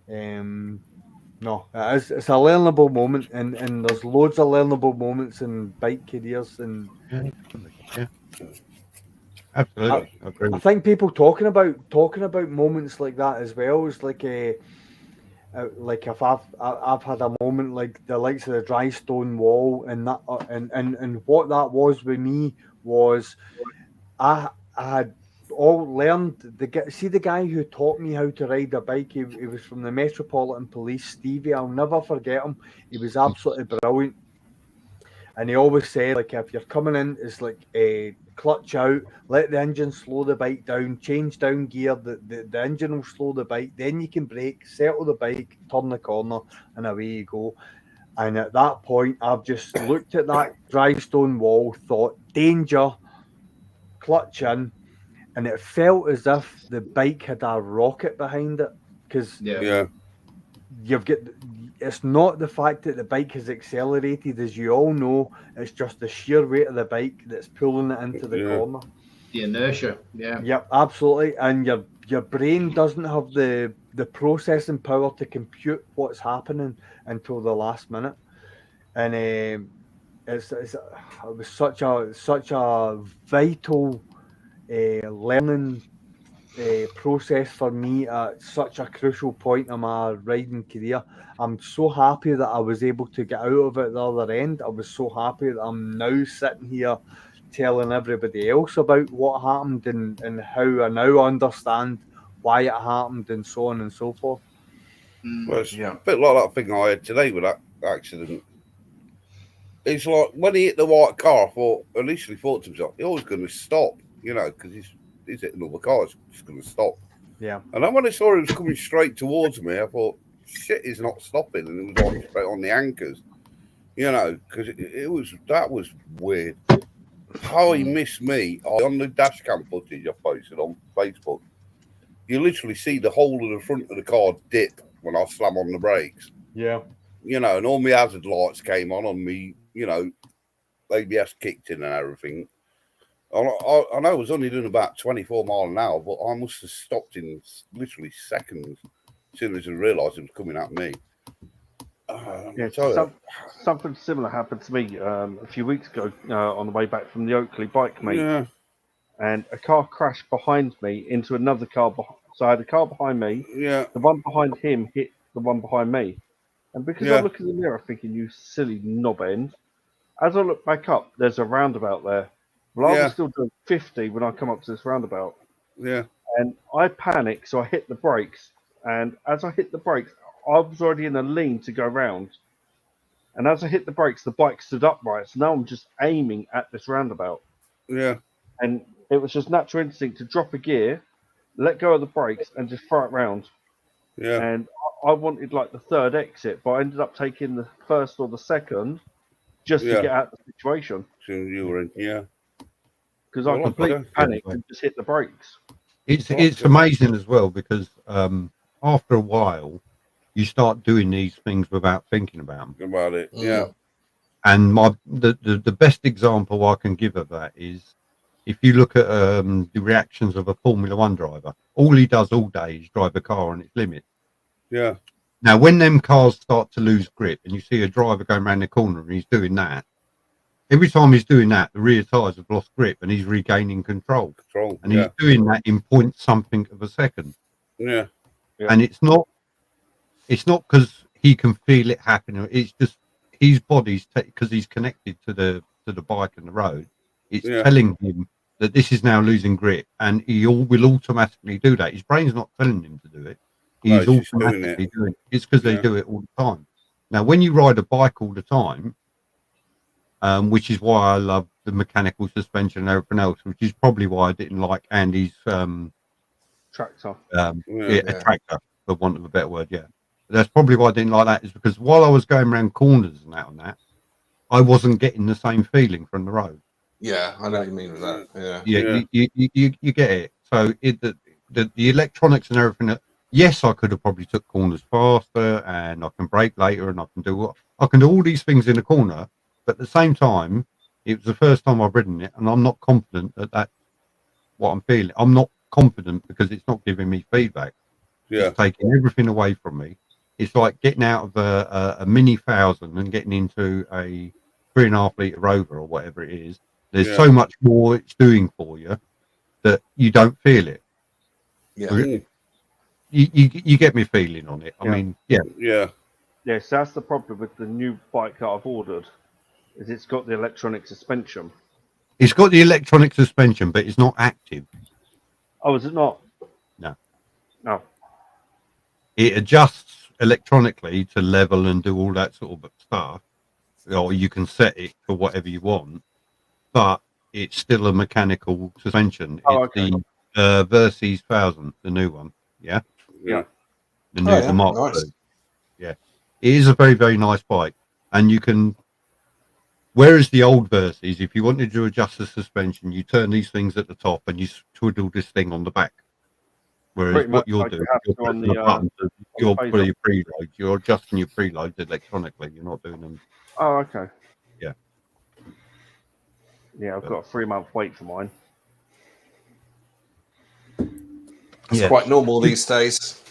no, it's a learnable moment, and there's loads of learnable moments in bike careers, and yeah. Absolutely, I agree. I think people talking about moments like that as well is like if I've had a moment like the likes of the dry stone wall, and that and what that was with me was I had all learned the guy who taught me how to ride a bike. He was from the Metropolitan Police, Stevie. I'll never forget him. He was absolutely brilliant. And he always said, like, if you're coming in, it's like a clutch out, let the engine slow the bike down, change down gear, the engine will slow the bike, then you can brake, settle the bike, turn the corner, and away you go. And at that point, I've just looked at that dry stone wall, thought, danger, clutch in, and it felt as if the bike had a rocket behind it. Because you've got, it's not the fact that the bike has accelerated, as you all know, it's just the sheer weight of the bike that's pulling it into the corner. The inertia, Yep, absolutely. And your brain doesn't have the processing power to compute what's happening until the last minute. And it was such a vital learning process for me at such a crucial point in my riding career. I'm so happy that I was able to get out of it the other end. I was so happy that I'm now sitting here telling everybody else about what happened and how I now understand why it happened and so on and so forth. Well, it's a bit like that thing I had today with that accident. It's like when he hit the white car, I initially thought to myself, he's always going to stop, because he's hitting all the cars, just going to stop. Yeah. And then when I saw he was coming straight towards me, I thought, shit, he's not stopping. And it was like straight on the anchors, because that was weird. How he missed me on the dash cam footage I posted on Facebook. You literally see the whole of the front of the car dip when I slam on the brakes. Yeah. And all my hazard lights came on me, ABS kicked in and everything. I know I was only doing about 24 miles an hour, but I must have stopped in literally seconds as soon as I realised it was coming at me. Something similar happened to me a few weeks ago on the way back from the Oakley bike meet. Yeah. And a car crashed behind me into another car. So I had a car behind me. Yeah. The one behind him hit the one behind me. And because I look in the mirror thinking, you silly knob end, as I look back up, there's a roundabout there. Well, I was still doing 50 when I come up to this roundabout. Yeah. And I panicked, so I hit the brakes. And as I hit the brakes, I was already in a lean to go round. And as I hit the brakes, the bike stood upright. So now I'm just aiming at this roundabout. Yeah. And it was just natural instinct to drop a gear, let go of the brakes, and just throw it round. Yeah. And I wanted like the third exit, but I ended up taking the first or the second just to get out of the situation. So you were in, because I completely panicked and just hit the brakes. It's amazing as well because after a while you start doing these things without thinking about them. About it, yeah. And the best example I can give of that is if you look at the reactions of a Formula One driver, all he does all day is drive a car on its limit. Yeah. Now, when them cars start to lose grip and you see a driver going around the corner and he's doing that, every time he's doing that, the rear tyres have lost grip and he's regaining control. And he's doing that in point something of a second. Yeah. And it's not because he can feel it happening. It's just his body's because he's connected to the bike and the road. It's telling him that this is now losing grip, and he will automatically do that. His brain's not telling him to do it. He's automatically doing it. It's because they do it all the time. Now, when you ride a bike all the time, which is why I love the mechanical suspension and everything else, which is probably why I didn't like Andy's tractor. A tractor, for want of a better word. Yeah, that's probably why I didn't like that. Is because while I was going around corners and that on that, I wasn't getting the same feeling from the road. Yeah, I know what you mean with that. You get it. So the electronics and everything. Yes, I could have probably took corners faster, and I can brake later, and I can do all these things in the corner. But at the same time, it was the first time I've ridden it, and I'm not confident that that's what I'm feeling. I'm not confident because it's not giving me feedback. Yeah. It's taking everything away from me. It's like getting out of a mini 1000 and getting into a 3.5 litre Rover or whatever it is. There's so much more it's doing for you that you don't feel it. Yeah. You get me feeling on it. I mean, Yes, that's the problem with the new bike that I've ordered. Is it's got the electronic suspension. It's got the electronic suspension, but it's not active. Oh, is it not? No. No. It adjusts electronically to level and do all that sort of stuff. Or you can set it for whatever you want, but it's still a mechanical suspension. It's the Versys 1000, the new one. Yeah. The Mark II. Yeah. It is a very, very nice bike. And you can, whereas the old Versys, if you wanted to adjust the suspension, you turn these things at the top and you twiddle this thing on the back. Whereas what you're doing, you're pressing a button to your preload. You're adjusting your preloads electronically. You're not doing them. Oh, okay. Yeah. Yeah, I've got a 3-month wait for mine. It's quite normal these days.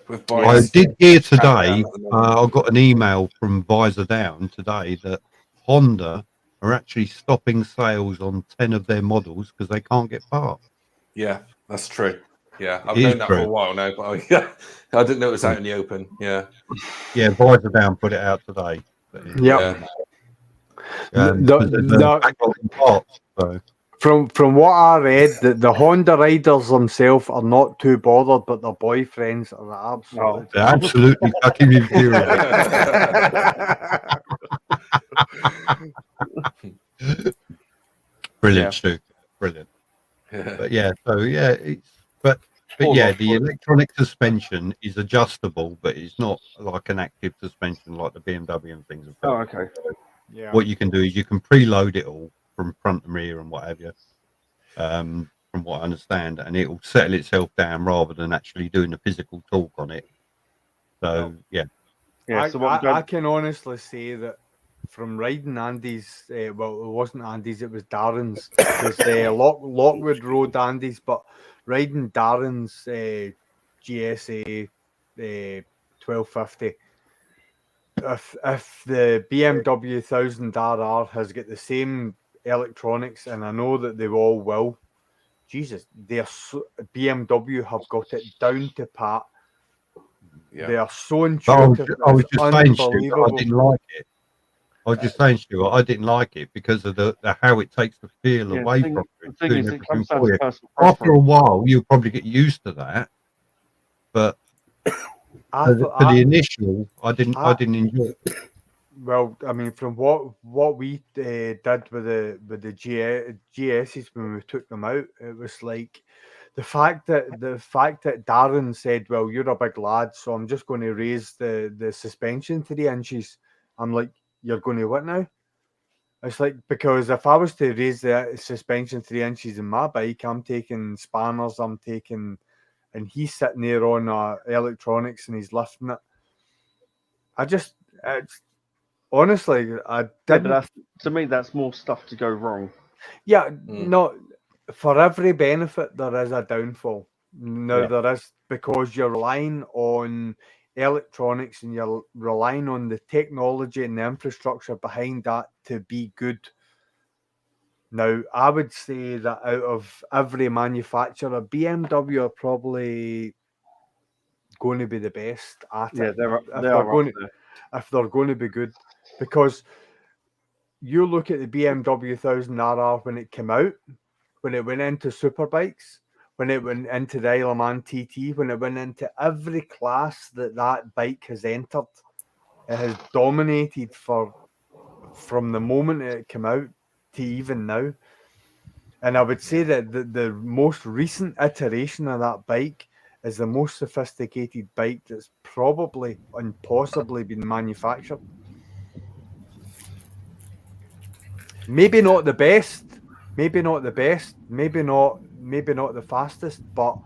With I did hear today, I got an email from Visor Down today that Honda are actually stopping sales on 10 of their models because they can't get parts. Yeah, that's true. Yeah, I've known that for a while now, but I didn't know it was out in the open. Yeah. Yeah, Visor Down put it out today. From what I read, the Honda riders themselves are not too bothered, but their boyfriends are absolutely they're absolutely fucking infuriated. Brilliant, Stu. Brilliant. But the electronic suspension is adjustable, but it's not like an active suspension like the BMW and things have got. Oh, okay. Yeah. What you can do is you can preload it all from front and rear and what have you, from what I understand, and it will settle itself down rather than actually doing the physical torque on it. So I can honestly say that from riding Andy's, well, it wasn't Andy's, it was Darren's. It was Lockwood Road Andy's, but riding Darren's GSA 1250. If the BMW 1000RR has got the same electronics, and I know that they all will, Jesus, BMW have got it down to pat. Yeah. They are so intuitive. I was just saying, Stuart, I didn't like it. I was just saying, Stuart, I didn't like it because of the how it takes the feel away from it. The thing is, it comes down to personal After a while, you'll probably get used to that. But for the initial, I didn't enjoy it. Well, I mean, from what we did with the GSs when we took them out, it was like the fact that Darren said, "Well, you're a big lad, so I'm just going to raise the suspension 3 inches." I'm like, "You're going to what now?" It's like, because if I was to raise the suspension 3 inches in my bike, I'm taking spanners, and he's sitting there on electronics and he's lifting it. Honestly, I didn't. But to me, that's more stuff to go wrong. Yeah, not for every benefit there is a downfall. No, there is, because you're relying on electronics and you're relying on the technology and the infrastructure behind that to be good. Now, I would say that out of every manufacturer, BMW are probably going to be the best at it. If they're going to be good, because you look at the BMW 1000RR when it came out, when it went into superbikes, when it went into the Isle of Man TT, when it went into every class that bike has entered, it has dominated from the moment it came out to even now. And I would say that the most recent iteration of that bike is the most sophisticated bike that's probably and possibly been manufactured. Maybe not the best, maybe not the fastest, but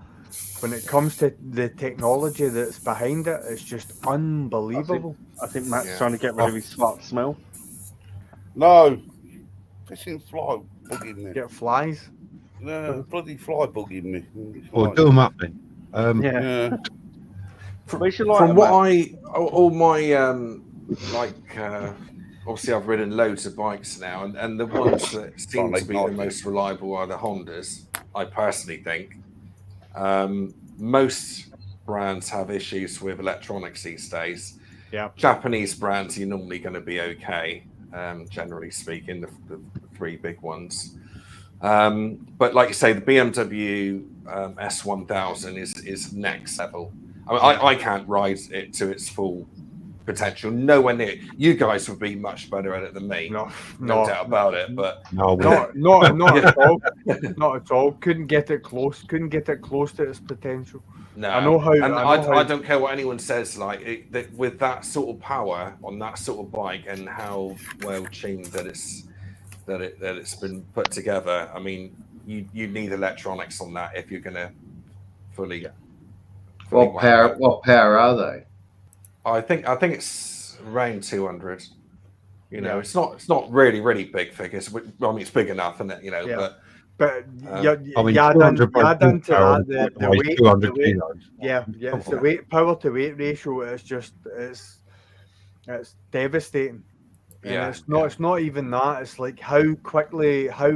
when it comes to the technology that's behind it, it's just unbelievable. I think Matt's trying to get rid of his fart smell. No, pissing fly bugging me. Get flies. No, bloody fly bugging me. Well, do them up then. Yeah. From what all my obviously I've ridden loads of bikes now, and the ones that seem to be the most reliable are the Hondas. I personally think most brands have issues with electronics these days. Yeah, Japanese brands, you're normally going to be okay, generally speaking, the three big ones. But like you say, the BMW S1000 is next level. I mean, I can't ride it to its full potential. Nowhere near. You guys would be much better at it than me. No doubt about it. But not at all. Not at all. Couldn't get it close. Couldn't get it close to its potential. No, I know how. I don't care what anyone says. Like with that sort of power on that sort of bike and how well tuned that it's been put together. I mean, you need electronics on that if you're going to fully. What power are they? I think it's around 200. You know, it's not really big figures. I mean, it's big enough, isn't it? You know, but I mean, you add into that the weight, 200 kilos. Yeah, it's the power to weight ratio. It's just it's devastating. And it's not even that. It's like how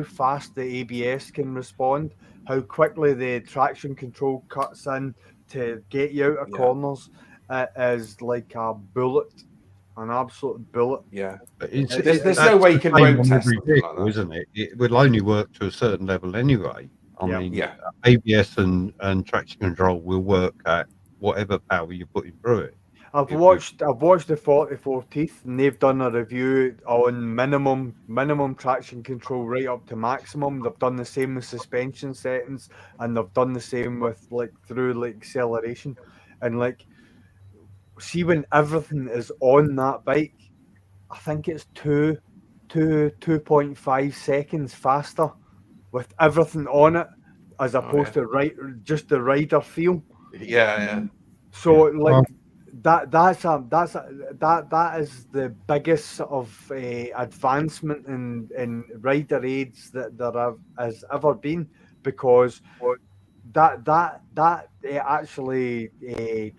fast the ABS can respond, how quickly the traction control cuts in to get you out of corners. Is like a bullet, an absolute bullet. Yeah, there's no way you can road test vehicle, like that, isn't it? It will only work to a certain level anyway. I mean, ABS and traction control will work at whatever power you're putting through it. I've watched the 44 Teeth, and they've done a review on minimum traction control right up to maximum. They've done the same with suspension settings, and they've done the same with through acceleration, and see when everything is on that bike, I think it's 2.5 seconds faster with everything on it, as opposed to just the rider feel. Yeah. So that is the biggest sort of advancement in rider aids that there has ever been, because that actually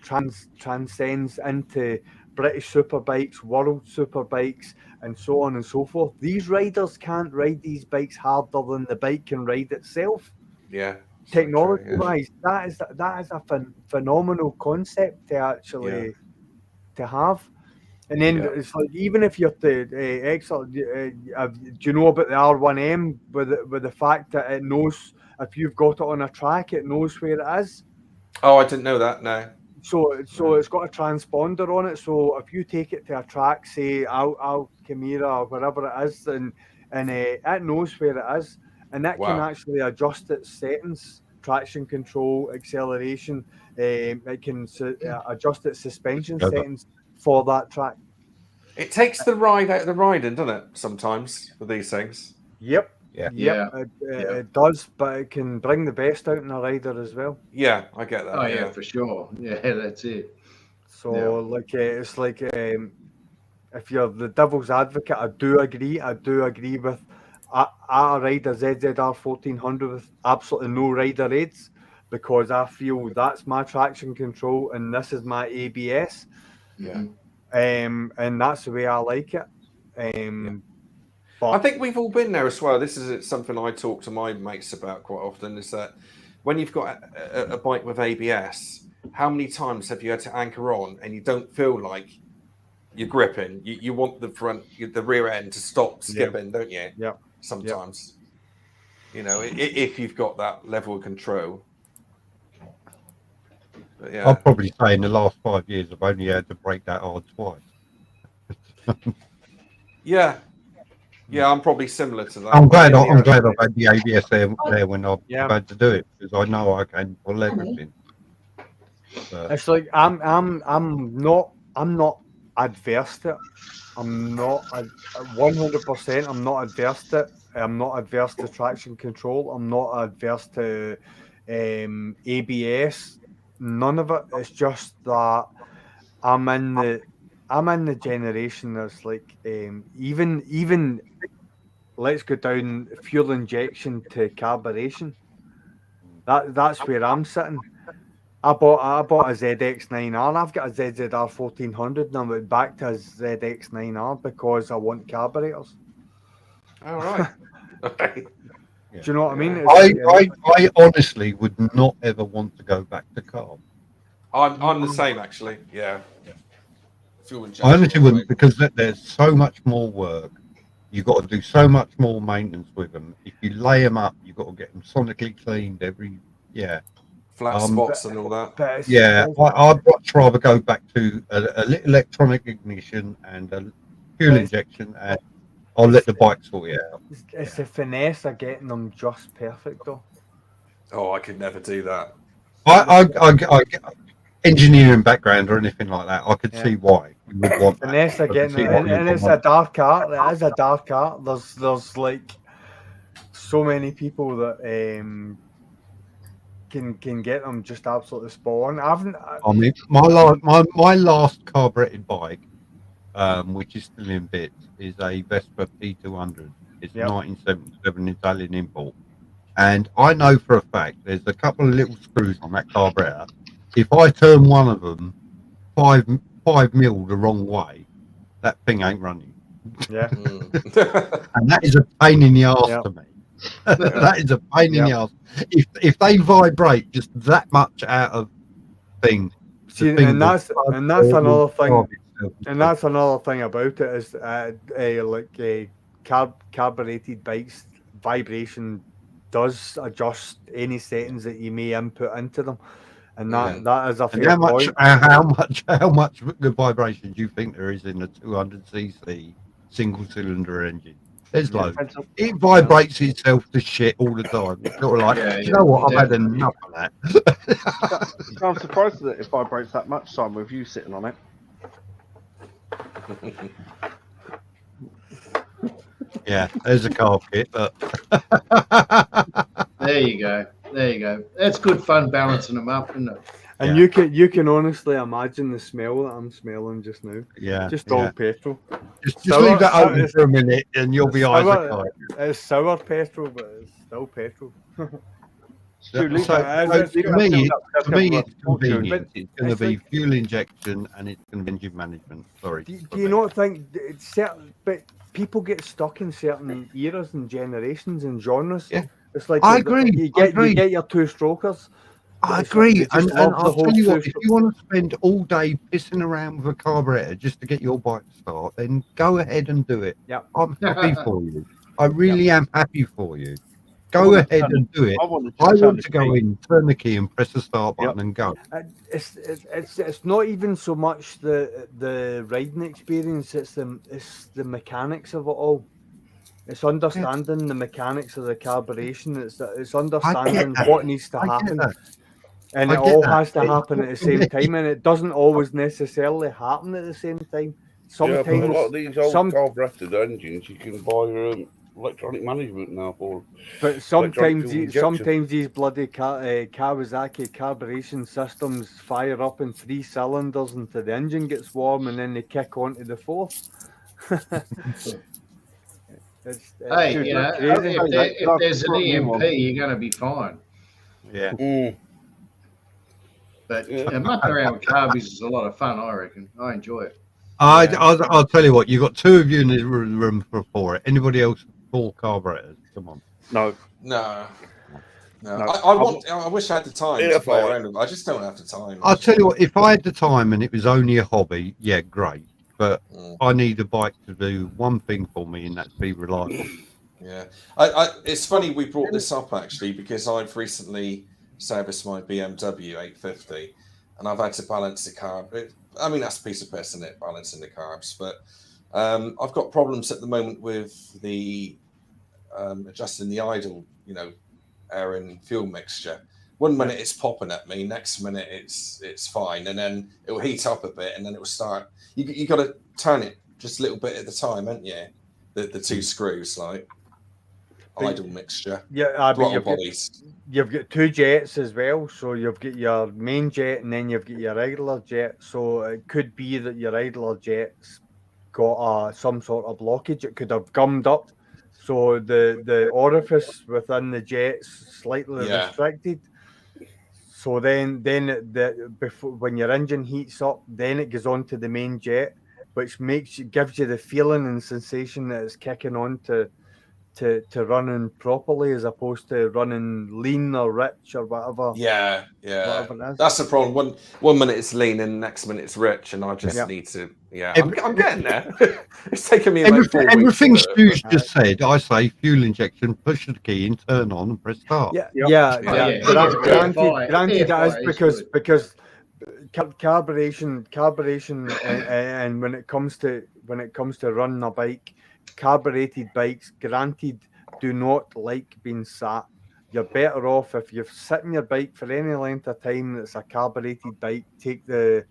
transcends into British superbikes, world superbikes, and so on and so forth. These riders can't ride these bikes harder than the bike can ride itself. Yeah. Technology-wise, that is a phenomenal concept to actually to have. And then it's like, even if you're do you know about the R1M with the fact that it knows if you've got it on a track, it knows where it is. Oh, I didn't know that. No. So it's got a transponder on it. So if you take it to a track, say Altamira or wherever it is, and it knows where it is, and that can actually adjust its settings, traction control, acceleration. It can adjust its suspension settings for that track. It takes the ride out of the riding, doesn't it? Sometimes with these things. Yep. It does, but it can bring the best out in a rider as well. Yeah, I get that. Oh yeah, for sure. Yeah, that's it. So it's like if you're the devil's advocate, I do agree with a rider ZZR 1400 with absolutely no rider aids, because I feel that's my traction control and this is my ABS. Yeah. And that's the way I like it. But I think we've all been there as well. This is something I talk to my mates about quite often, is that when you've got a bike with ABS, how many times have you had to anchor on and you don't feel like you're gripping? You want the rear end to stop skipping, don't you? Yeah. Sometimes, if you've got that level of control. But yeah, I'd probably say in the last 5 years, I've only had to brake that hard twice. yeah, I'm probably similar to that. I'm glad I've had the ABS there when I've had to do it, because I know I can pull everything. But it's like I'm not adverse to it. I'm not 100%. I'm not adverse to it. I'm not adverse to traction control. I'm not adverse to ABS. None of it. It's just that I'm in the generation that's like even let's go down fuel injection to carburation. That's where I'm sitting. I bought a ZX9R. I've got a ZZR 1400 and I went back to a ZX9R because I want carburetors. All right. Do you know what I mean? I honestly would not ever want to go back to carb. I'm the same, actually. Yeah. Fuel injection. I honestly wouldn't, because there's so much more work. You've got to do so much more maintenance with them. If you lay them up, you've got to get them sonically cleaned flat spots and all that. I'd much rather go back to a little electronic ignition and a fuel injection, and I'll let the bike sort it out. It's the finesse of getting them just perfect, though. Oh, I could never do that. I engineering background or anything like that, I could see why you would want finesse again, and it's a dark art. It is a dark art. There's like so many people that can get them just absolutely spot on. I mean, my last carbureted bike, which is still in bits, is a Vespa P200. It's 1977 Italian import, and I know for a fact there's a couple of little screws on that carburetor. If I turn one of them 5 mil the wrong way, that thing ain't running. Yeah. And that is a pain in the arse to me. That is a pain in the arse. If they vibrate just that much out of thing, and that's another thing. And that's another thing about it is carbureted bikes, vibration does adjust any settings that you may input into them. And that is a fair point. How much good vibration do you think there is in a 200cc single cylinder engine? There's loads. It vibrates itself to shit all the time. It's sort of like, you know what? I've had enough of that. I'm surprised that it vibrates that much, Simon, with you sitting on it. Yeah, there's a carb kit. There you go. That's good fun balancing them up, isn't it? And you can honestly imagine the smell that I'm smelling just now. Yeah. Just all petrol. Just leave that open for a minute and you'll be eyes are It's sour petrol, but it's still petrol. To me, it's convenient. It's going to be fuel injection and it's going to be engine management. Sorry. Do you not think it's certain? But people get stuck in certain eras and generations and genres. Yeah. It's like I agree. You get your two-strokers. I agree. And I'll tell you what, if you want to spend all day pissing around with a carburetor just to get your bike to start, then go ahead and do it. Yeah. I'm happy for you. I really am happy for you. Go ahead and do it. I want to go in, turn the key, and press the start button and go. It's not even so much the riding experience. It's the mechanics of it all. It's understanding the mechanics of the carburation. It's understanding what needs to happen. And it all has to happen at the same time, and it doesn't always necessarily happen at the same time. Sometimes, but a lot of these old carbureted engines, you can buy electronic management now for. But sometimes these bloody Kawasaki carburation systems fire up in 3 cylinders until the engine gets warm, and then they kick onto the 4th. Hey, if there's an EMP, you're going to be fine. Yeah. But mucking around with carbies is a lot of fun, I reckon. I enjoy it. I'll tell you what, you've got 2 of you in the room for it. Anybody else 4 carburetors? Come on. No. No, I wish I had the time to play around with it. I just don't have the time. I'll tell you what, if I had the time and it was only a hobby, yeah, great. But I need a bike to do one thing for me, and that's be reliable. Yeah, it's funny we brought this up actually because I've recently serviced my BMW 850, and I've had to balance the carb. I mean, that's a piece of piss, isn't it? Balancing the carbs, but I've got problems at the moment with the adjusting the idle, air and fuel mixture. One minute it's popping at me, next minute it's fine, and then it will heat up a bit, and then it will start. You got to turn it just a little bit at a time, haven't you? The two screws, like idle mixture. Yeah, but you've got two jets as well. So you've got your main jet, and then you've got your idler jet. So it could be that your idler jet's got some sort of blockage. It could have gummed up. So the orifice within the jet's slightly restricted. So then before when your engine heats up, then it goes on to the main jet, which gives you the feeling and sensation that it's kicking on to running properly as opposed to running lean or rich or whatever. Yeah. Whatever it is. That's the problem. One minute it's lean and next minute it's rich, and I just need to. Yeah, I'm getting there. It's taking me about 4 weeks. Everything Stu's just said, I say fuel injection, push the key and turn on and press start. Granted, that is because carburation, and when it comes to running a bike, carbureted bikes, granted, do not like being sat. You're better off if you're sitting your bike for any length of time that's a carbureted bike, take the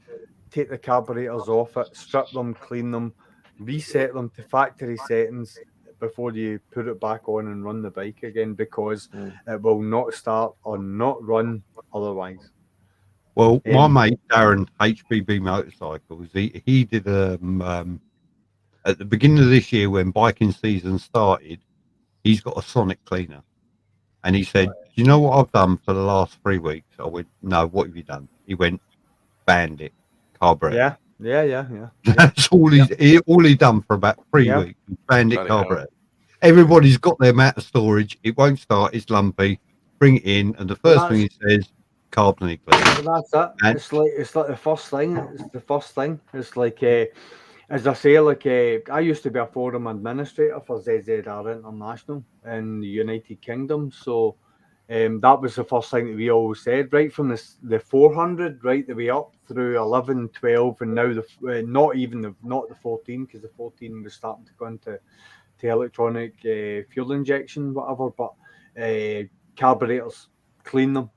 carburetors off it, strip them, clean them, reset them to factory settings before you put it back on and run the bike again, because it will not start or not run otherwise. Well, my mate Darren, HBB Motorcycles, he did at the beginning of this year when biking season started, he's got a sonic cleaner. And he said, you know what I've done for the last 3 weeks? I went, no, what have you done? He went, bandit, carburetor. Yeah. That's all he done for about 3 weeks. Bandit carburetor. Everybody's got their matter storage. It won't start. It's lumpy. Bring it in. And the first thing he says, carbs need cleaning. That's it. And it's like the first thing. It's the first thing. It's like, as I say, I used to be a forum administrator for ZZR International in the United Kingdom. So that was the first thing that we always said, right from the 400 right the way up through 11, 12, and now not the 14, because the 14 was starting to go into electronic fuel injection, whatever. But carburetors, clean them.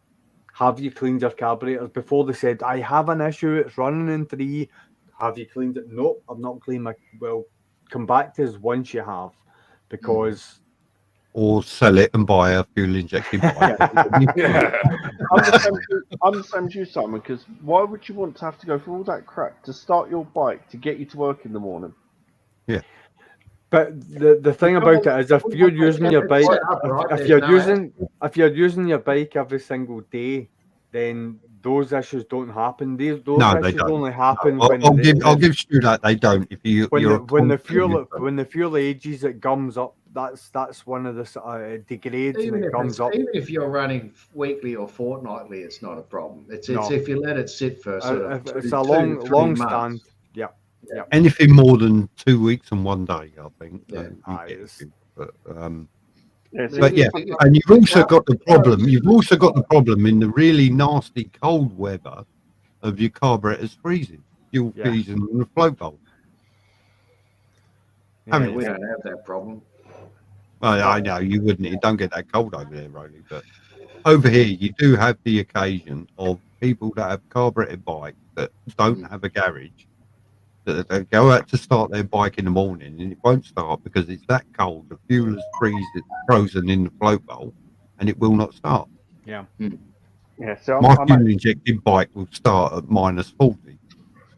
Have you cleaned your carburetors? Before they said, I have an issue, it's running in 3. Have you cleaned it? Nope, I've not cleaned my. Well, come back to us once you have, because. Or sell it and buy a fuel injected bike. I'm the same as you, Simon, because why would you want to have to go through all that crap to start your bike to get you to work in the morning? Yeah. But the thing about it is, if you're using your bike, if you're using your bike every single day, then those issues don't happen. Those issues only happen when I'll give Stu that they don't. If when the fuel ages, it gums up. That's one of the degrades, and it gums up. Even if you're running weekly or fortnightly, it's not a problem. It's if you let it sit for it's a long stand. Yeah. Anything more than 2 weeks and 1 day, I think. But yeah, and you've also got the problem. You've also got the problem in the really nasty cold weather of your carburetors freezing, fuel freezing, and the float bowl. Yeah, we don't have that problem. Well, I know you wouldn't. You don't get that cold over there, really. But over here, you do have the occasion of people that have carbureted bikes that don't have a garage. That they go out to start their bike in the morning and it won't start because it's that cold. The fuel is frozen in the float bowl, and it will not start. Yeah. Yeah. So my fuel injected bike will start at -40.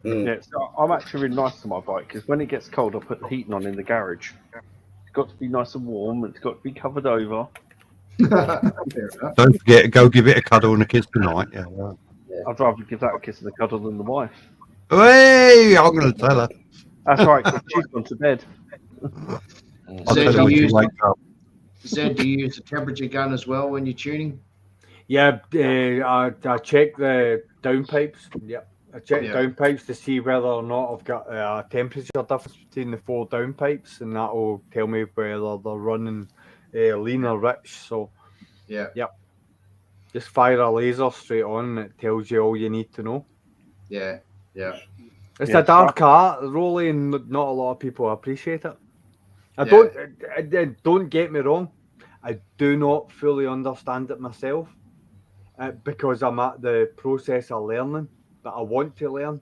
Yeah. So I'm actually really nice to my bike because when it gets cold, I put the heating on in the garage. It's got to be nice and warm. It's got to be covered over. Don't forget to go give it a cuddle and a kiss tonight. Yeah. I'd rather give that a kiss and a cuddle than the wife. Hey, I'm going to tell her. That's right, because she's gone to bed. Zed, do you use a temperature gun as well when you're tuning? Yeah, I check the downpipes. Yep. I check downpipes to see whether or not I've got a temperature difference between the 4 downpipes, and that will tell me whether they're running lean or rich. So, yep. Just fire a laser straight on, and it tells you all you need to know. Yeah. It's a dark art, Rolly, and not a lot of people appreciate it. Don't get me wrong. I do not fully understand it myself. Because I'm at the process of learning, but I want to learn.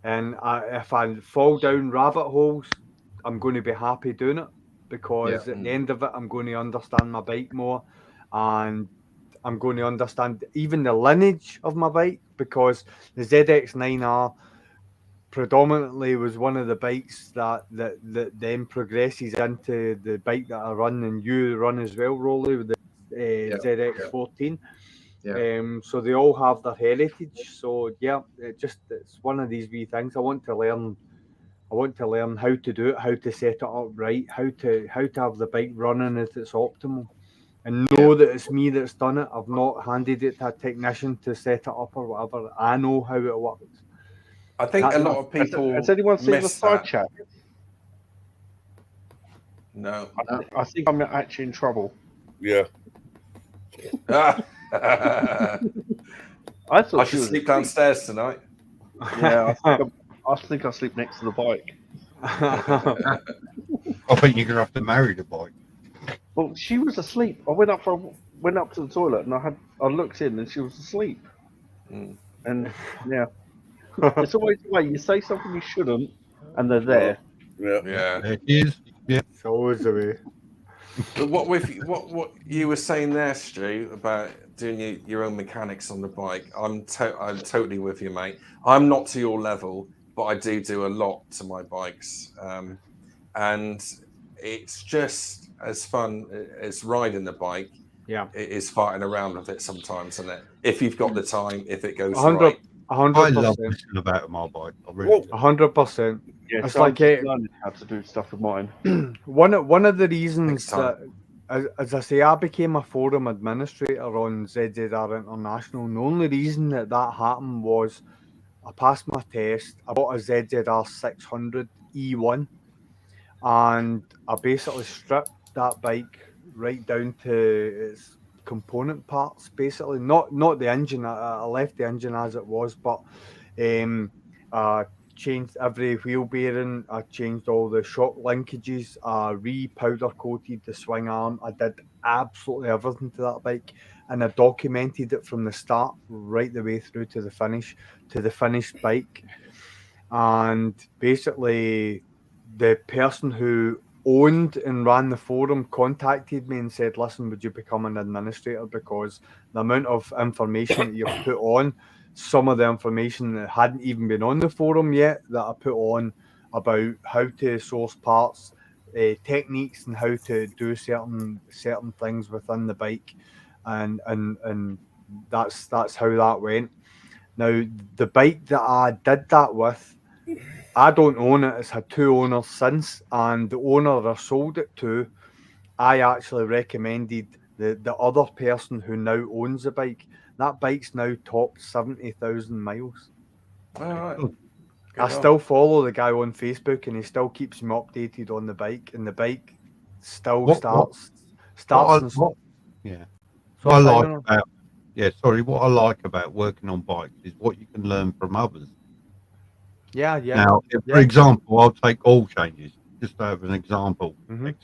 And if I fall down rabbit holes, I'm going to be happy doing it, because at the end of it, I'm going to understand my bike more, and I'm going to understand even the lineage of my bike, because the ZX9R predominantly was one of the bikes that then progresses into the bike that I run, and you run as well, Rolly, with the ZX14. So they all have their heritage. So it's one of these wee things. I want to learn how to do it, how to set it up right, how to have the bike running at its optimal, and know that it's me that's done it. I've not handed it to a technician to set it up or whatever. I know how it works. I think a lot of people has anyone seen the side that. chat? No. I think I'm actually in trouble. Yeah. I should sleep downstairs tonight. Yeah, I think I'll sleep next to the bike. I think you're gonna have to marry the bike. Well, she was asleep. I went up to the toilet and I looked in and she was asleep. And yeah, it's always the way you say something you shouldn't, and they're there. Yeah. It is. Yeah. It's always the way. But what you were saying there, Stu, about doing your own mechanics on the bike, I'm totally with you, mate. I'm not to your level, but I do a lot to my bikes, and it's just as fun as riding the bike. Yeah, it is farting around with it sometimes, isn't it? If you've got the time, if it goes 100%. right. 100%. I love listening about my bike. I really 100%. Yeah, it's so like I'm learning how to do stuff with mine. One of the reasons that, as I say, I became a forum administrator on ZZR International, and the only reason that happened was I passed my test. I bought a ZZR 600 E1, and I basically stripped that bike right down to its component parts, basically not the engine. I left the engine as it was, but I changed every wheel bearing. I changed all the shock linkages. I re-powder coated the swing arm. I did absolutely everything to that bike, and I documented it from the start right the way through to the finished bike. And basically, the person who owned and ran the forum contacted me and said, listen, would you become an administrator, because the amount of information that you've put on, some of the information that hadn't even been on the forum yet, that I put on about how to source parts, techniques, and how to do certain things within the bike, and that's how that went. Now, the bike that I did that with, I don't own it. It's had 2 owners since, and the owner I sold it to, I actually recommended the other person who now owns the bike. That bike's now topped 70,000 miles. All right. I still follow the guy on Facebook, and he still keeps me updated on the bike, and the bike still starts. Yeah. What I like about working on bikes is what you can learn from others. Yeah. Now, for example, I'll take oil changes, just to have an example. When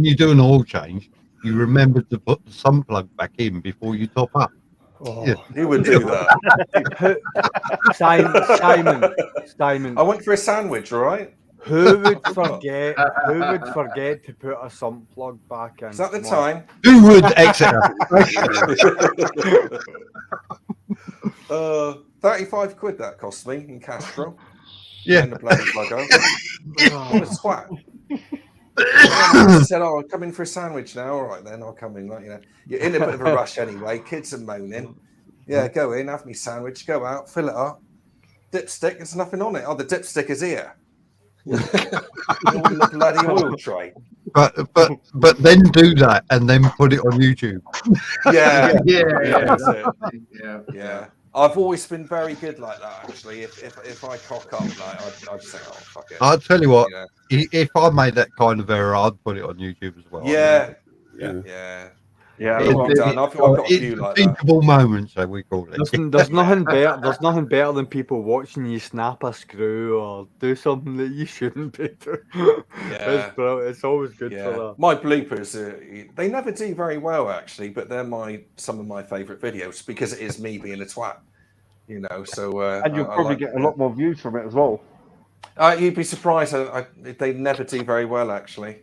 you do an oil change, you remember to put the sun plug back in before you top up. Who would do that? Simon. I went for a sandwich, all right? Who would forget to put a sump plug back in? Is that the time? Who would exit? 35 quid that cost me in Castro. Yeah. And the bloody plug out. What a twat. I said, I'll come in for a sandwich now. All right, then I'll come in. Like, you're in a bit of a rush anyway. Kids are moaning. Yeah, go in, have me sandwich, go out, fill it up. Dipstick, there's nothing on it. Oh, the dipstick is here. All in the bloody oil tray. But then do that and then put it on YouTube. Yeah, that's it. Yeah. I've always been very good like that. Actually, if I cock up, like I'd say, oh fuck it. I'll tell you what. You know? If I made that kind of error, I'd put it on YouTube as well. Yeah. I've got a few like that. Teachable moment, shall we call it? There's nothing better. There's nothing better than people watching you snap a screw or do something that you shouldn't be doing. It's always good for that. My bloopers, they never do very well actually, but they're some of my favourite videos because it is me being a twat. You know, so and you'll probably get a lot more views from it as well. You'd be surprised. They never do very well actually.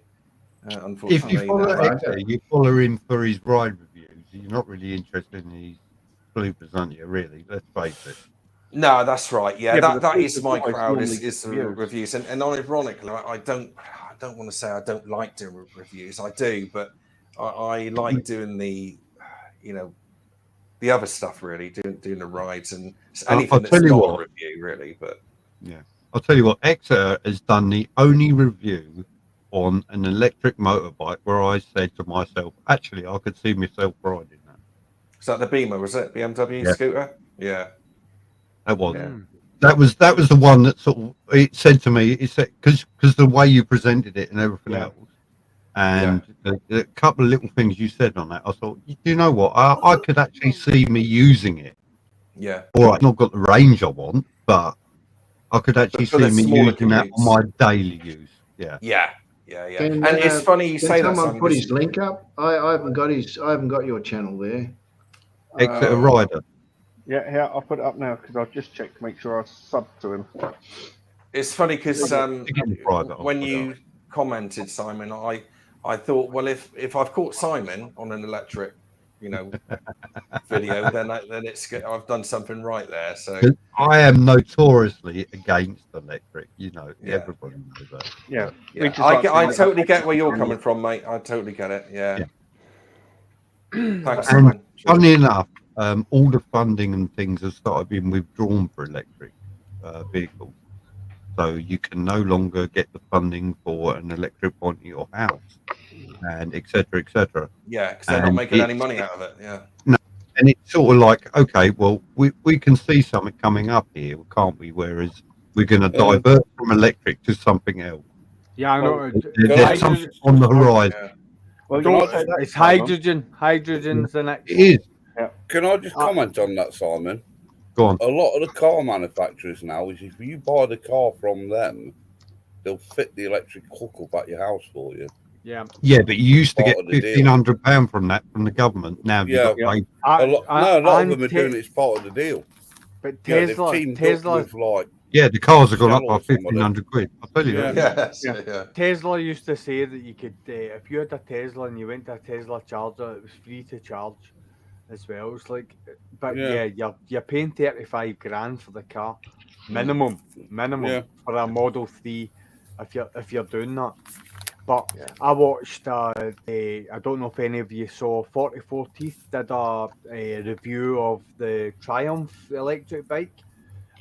Unfortunately, if you follow him for his ride reviews, you're not really interested in his bloopers, aren't you? Really, let's face it. No, that's right. Yeah, that is my crowd. Is the reviews, and ironically, I don't want to say I don't like doing reviews. I do, but I like doing the, the other stuff really, doing the rides and anything that's not a review really. But yeah, I'll tell you what, Exeter has done the only review on an electric motorbike where I said to myself, actually, I could see myself riding that. Is that the Beamer? Was it BMW scooter? Yeah, that was. Yeah. That was the one that sort of it said to me. It said because the way you presented it and everything else, and the couple of little things you said on that, I thought, you know what, I could actually see me using it. Yeah. All right, not got the range I want, but I could actually see me using that on my daily use. Yeah. Yeah. And it's funny you say that. Someone put his link up. I haven't got your channel there. Exeter Rider. Yeah, I'll put it up now because I've just checked to make sure I subbed to him. It's funny because when you commented, Simon, I thought, well, if I've caught Simon on an electric, video, then I've done something right there. So I am notoriously against electric. Everybody knows that. Yeah. I totally get where you're coming from, mate. I totally get it. Yeah. Thanks, Simon. Funny enough, all the funding and things have started being withdrawn for electric vehicles. So you can no longer get the funding for an electric point at your house, and et cetera, et cetera. Yeah, because they're not making any money out of it. Yeah. No, and it's sort of like, okay, well, we can see something coming up here, can't we? Whereas we're going to divert from electric to something else. Yeah, I know. There's something on the horizon. Yeah. Well, it's hydrogen. Hydrogen's the next. It is. Yeah. Can I just comment on that, Simon? Go on. A lot of the car manufacturers now is if you buy the car from them, they'll fit the electric hook up at your house for you. Yeah. Yeah, but you used to get £1,500 from that from the government. Now you've got to pay. A lot of them are doing it as part of the deal. But Tesla, the cars have gone up by £1,500. I'll tell you that. Tesla used to say that you could, if you had a Tesla and you went to a Tesla charger, it was free to charge as well. It's like, but you're paying 35 grand for the car, minimum for a Model 3 if you're doing that. But I watched I don't know if any of you saw 44 Teeth did a review of the Triumph electric bike,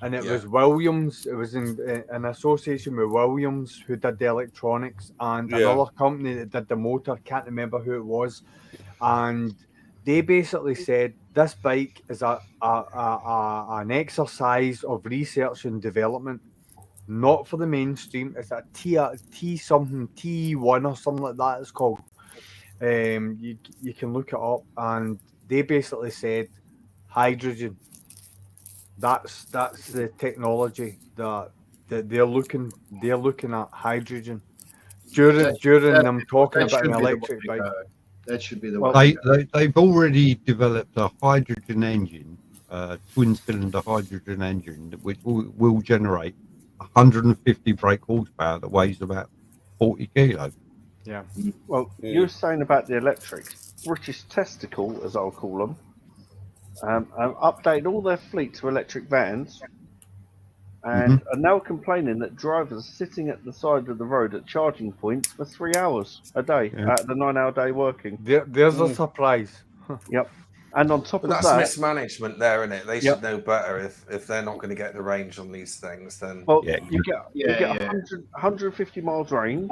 and it was Williams. It was in association with Williams, who did the electronics, and another company that did the motor. Can't remember who it was, and they basically said this bike is an exercise of research and development, not for the mainstream. It's a T something, T1 or something like that it's called. You can look it up, and they basically said hydrogen. That's the technology that they're looking at, hydrogen. During them talking about an electric bike. That should be the way. They've already developed a hydrogen engine, twin cylinder hydrogen engine, which will generate 150 brake horsepower that weighs about 40 kilos. Yeah. Well, you were saying about the electric. British Testicle, as I'll call them, updated all their fleet to electric vans, and are now complaining that drivers are sitting at the side of the road at charging points for 3 hours a day out of the 9-hour day working. There's a surprise. Yep. And on top of that's that, mismanagement there, isn't it? They should know better if they're not going to get the range on these things. Then you get 150 miles range.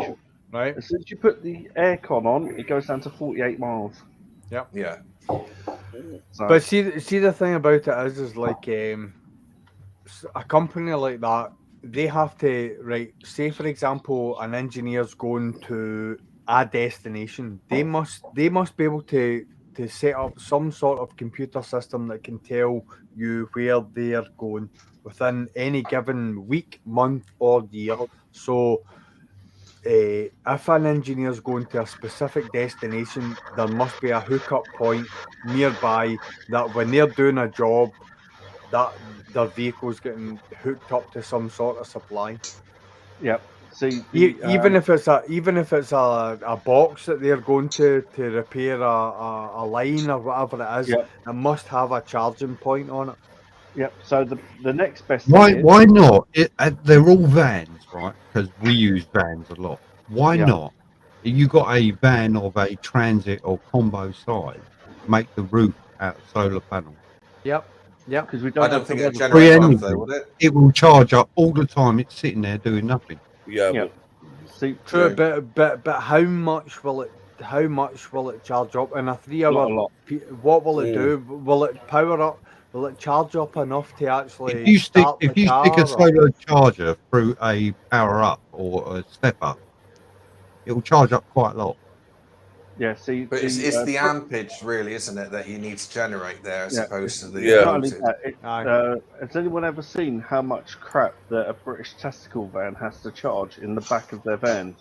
Right. As soon as you put the aircon on, it goes down to 48 miles. Yep. Yeah. So, but see, the thing about it is like a company like that, they have to say for example, an engineer's going to a destination. They must be able to set up some sort of computer system that can tell you where they're going within any given week, month, or year. So if an engineer's going to a specific destination, there must be a hookup point nearby that when they're doing a job, that their vehicle's getting hooked up to some sort of supply. Yep. See, even if it's a box that they're going to repair a line or whatever it is, it must have a charging point on it. Yep. So the next best Why thing is, why not? They're all vans, right? Because we use vans a lot. Why not? You got a van of a transit or combo size. Make the roof out of solar panel. Yep. Because we I don't don't think it Free generates enough, energy. though, would it? It will charge up all the time. It's sitting there doing nothing. Yeah. See, true, but how much will it charge up in a 3 hour? What will it do? Will it power up? Will it charge up enough to actually If you stick a car, solar charger through a power up or a step up, it will charge up quite a lot. Yeah, see, but it's the ampage, really, isn't it, that you need to generate there as opposed to the Not only that, has anyone ever seen how much crap that a British testicle van has to charge in the back of their van?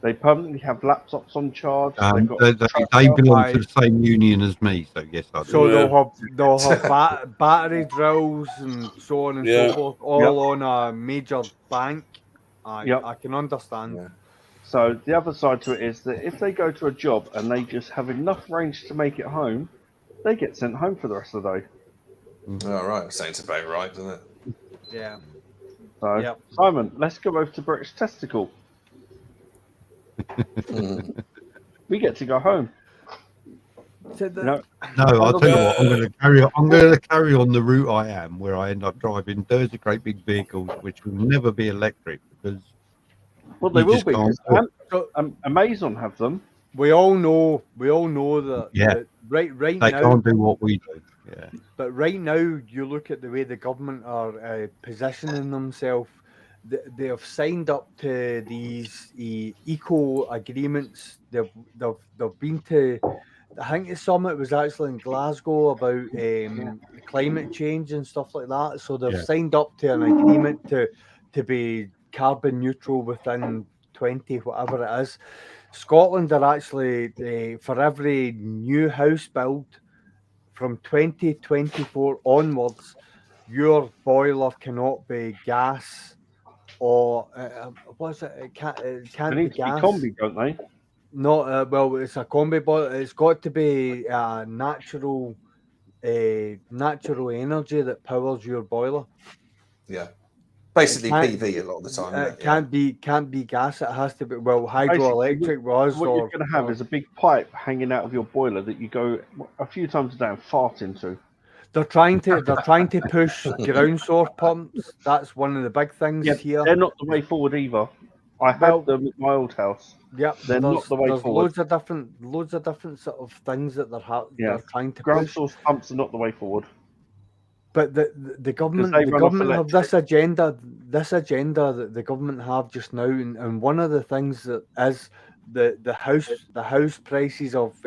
They permanently have laptops on charge. They belong to the same union as me, so yes, I do. So they'll have battery drills and so on and so forth, all on a major bank. I can understand. Yeah. So the other side to it is that if they go to a job and they just have enough range to make it home, they get sent home for the rest of the day. All right, sounds about right, doesn't it? Yeah. So Simon, let's go over to British Testicle. We get to go home. No, I'll tell you what. I'm going to carry on. I'm going to carry on the route I am, where I end up driving dirty, great big vehicles, which will never be electric because. Well, they will be. Amazon have them. We all know that. Yeah. That right they now. They can't do what we do. Yeah. But right now, you look at the way the government are positioning themselves. They have signed up to these eco agreements. They've been to. I think the summit was actually in Glasgow about climate change and stuff like that. So they've signed up to an agreement to be carbon neutral within 20 whatever it is. Scotland are actually for every new house build from 2024 onwards, your boiler cannot be gas or what's it? It can't be gas. Combi, don't they? No, well, it's a combi boiler. It's got to be natural energy that powers your boiler. Yeah, basically PV a lot of the time. It can't be gas. It has to be hydroelectric. What you're going to have is a big pipe hanging out of your boiler that you go a few times a day and fart into. They're trying to push ground source pumps. That's one of the big things here. They're not the way forward either. I had them at my old house. Yep, they're not the way forward. Loads of different sort of things that they're trying to ground push. source pumps are not the way forward. But the government have this agenda that the government have just now, and one of the things that is the house prices of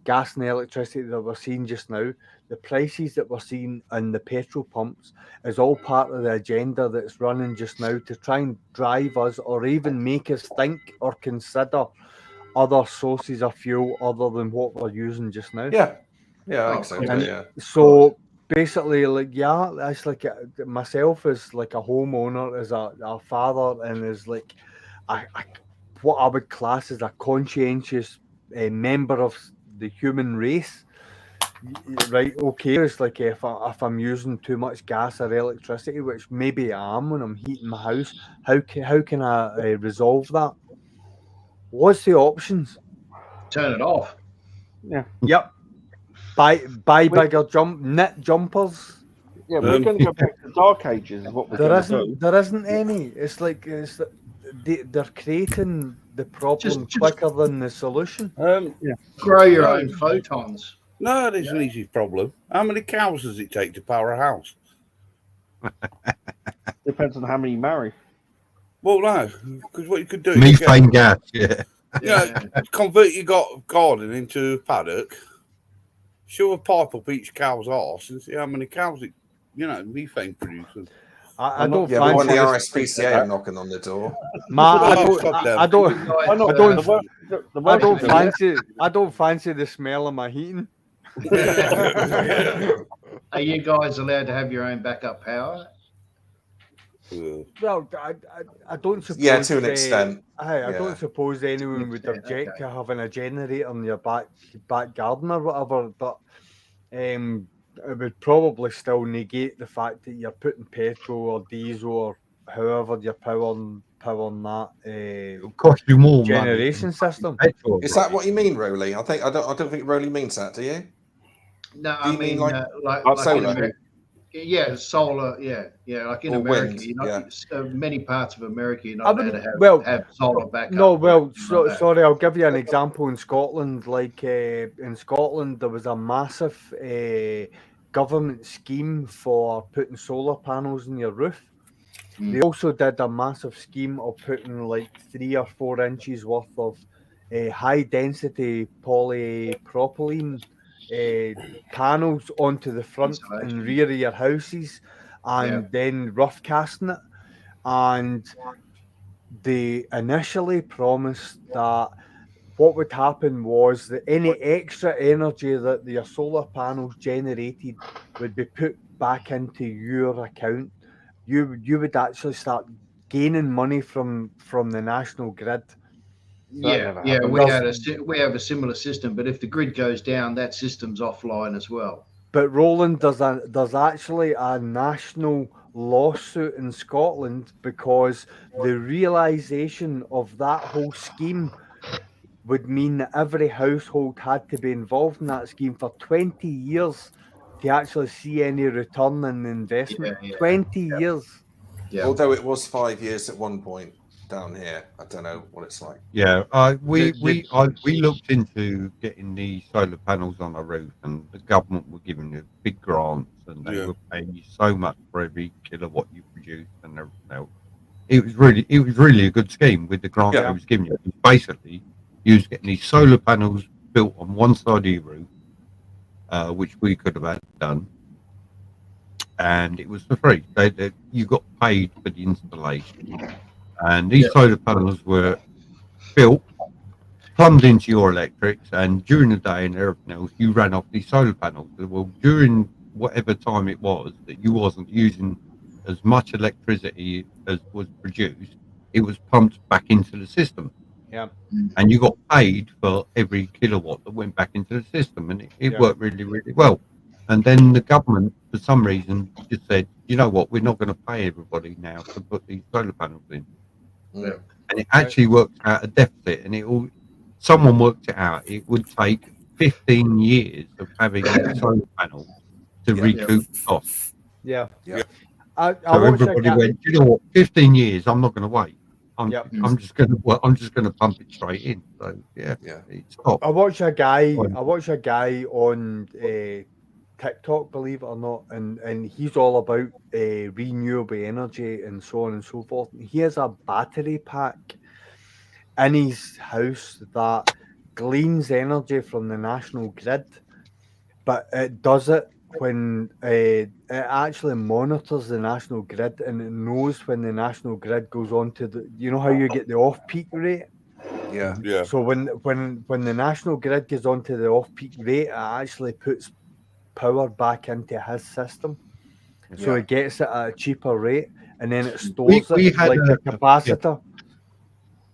gas and electricity that we're seeing just now, the prices that we're seeing in the petrol pumps is all part of the agenda that's running just now to try and drive us or even make us think or consider other sources of fuel other than what we're using just now. I think so. So basically, that's like myself as like a homeowner, as a father, and as like what I would class as a conscientious member of the human race. Right, okay, it's like if I'm using too much gas or electricity, which maybe I am when I'm heating my house, how can I resolve that? What's the options? Turn it off. Yeah. Yep. Buy bigger knit jumpers. Yeah, we're going to go back to the Dark Ages. Is what we're going to do. There isn't any. It's like they're creating the problem Just quicker than the solution. Grow your own photons. No, there's an easy problem. How many cows does it take to power a house? Depends on how many you marry. Well, no, because what you could do methane gas, convert your garden into a paddock, shove a pipe up each cow's arse, and see how many cows it, methane produces. I don't fancy when the RSPCA are knocking on the door. I don't fancy the smell of my heating. Are you guys allowed to have your own backup power? Well, I don't suppose. Yeah, to an extent. I don't suppose anyone would object to having a generator in your back garden or whatever, but it would probably still negate the fact that you're putting petrol or diesel or however you're powering that. It'll cost you more generation system. Petrol, is that what you mean, Rowley? I don't think Rowley means that. Do you? No, do you mean like solar? Yeah, solar. Yeah, like in America, wind, many parts of America, you're not allowed to have solar backup. No, sorry, I'll give you an example in Scotland. Like in Scotland, there was a massive government scheme for putting solar panels in your roof. They also did a massive scheme of putting like 3 or 4 inches worth of high density polypropylene panels onto the front and rear of your houses, and then rough casting it. And they initially promised that what would happen was that any extra energy that your solar panels generated would be put back into your account. You would actually start gaining money from the national grid. We have a similar system, but if the grid goes down, that system's offline as well. But Roland, there's actually a national lawsuit in Scotland because the realization of that whole scheme would mean that every household had to be involved in that scheme for 20 years to actually see any return in the investment. 20 years. Yeah. Although it was 5 years at one point down here. I don't know what it's like. Yeah, we looked into getting the solar panels on our roof, and the government were giving you big grants, and they were paying you so much for every kilowatt you produced, and everything else. It was really a good scheme with the grant they was giving you. Basically, you was getting these solar panels built on one side of your roof, which we could have done, and it was for free. You got paid for the installation. And these solar panels were built, plumbed into your electrics, and during the day and everything else, you ran off these solar panels. Well, during whatever time it was that you wasn't using as much electricity as was produced, it was pumped back into the system. Yeah. And you got paid for every kilowatt that went back into the system, and it worked really, really well. And then the government, for some reason, just said, you know what, we're not going to pay everybody now to put these solar panels in. Yeah. And it actually worked out a deficit, and someone worked it out. It would take 15 years of having solar panels to recoup costs. Yeah. So everybody went, you know what, 15 years, I'm not going to wait. I'm just going to pump it straight in. So it's top. I watch a guy on TikTok, believe it or not, and he's all about renewable energy and so on and so forth. He has a battery pack in his house that gleans energy from the national grid, but it does it when it actually monitors the national grid, and it knows when the national grid goes on to the, you know how you get the off-peak rate? Yeah. So when the national grid goes on to the off-peak rate, it actually puts power back into his system, so it gets it at a cheaper rate, and then it stores it like a capacitor.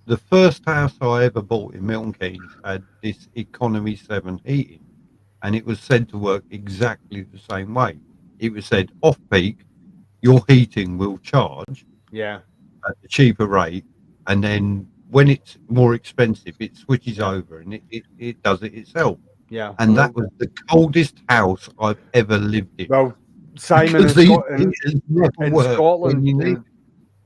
The first house I ever bought in Milton Keynes had this Economy 7 heating, and it was said to work exactly the same way. It was said off peak, your heating will charge at a cheaper rate, and then when it's more expensive, it switches over and it does it itself. Yeah. And that was the coldest house I've ever lived in. Well, Simon,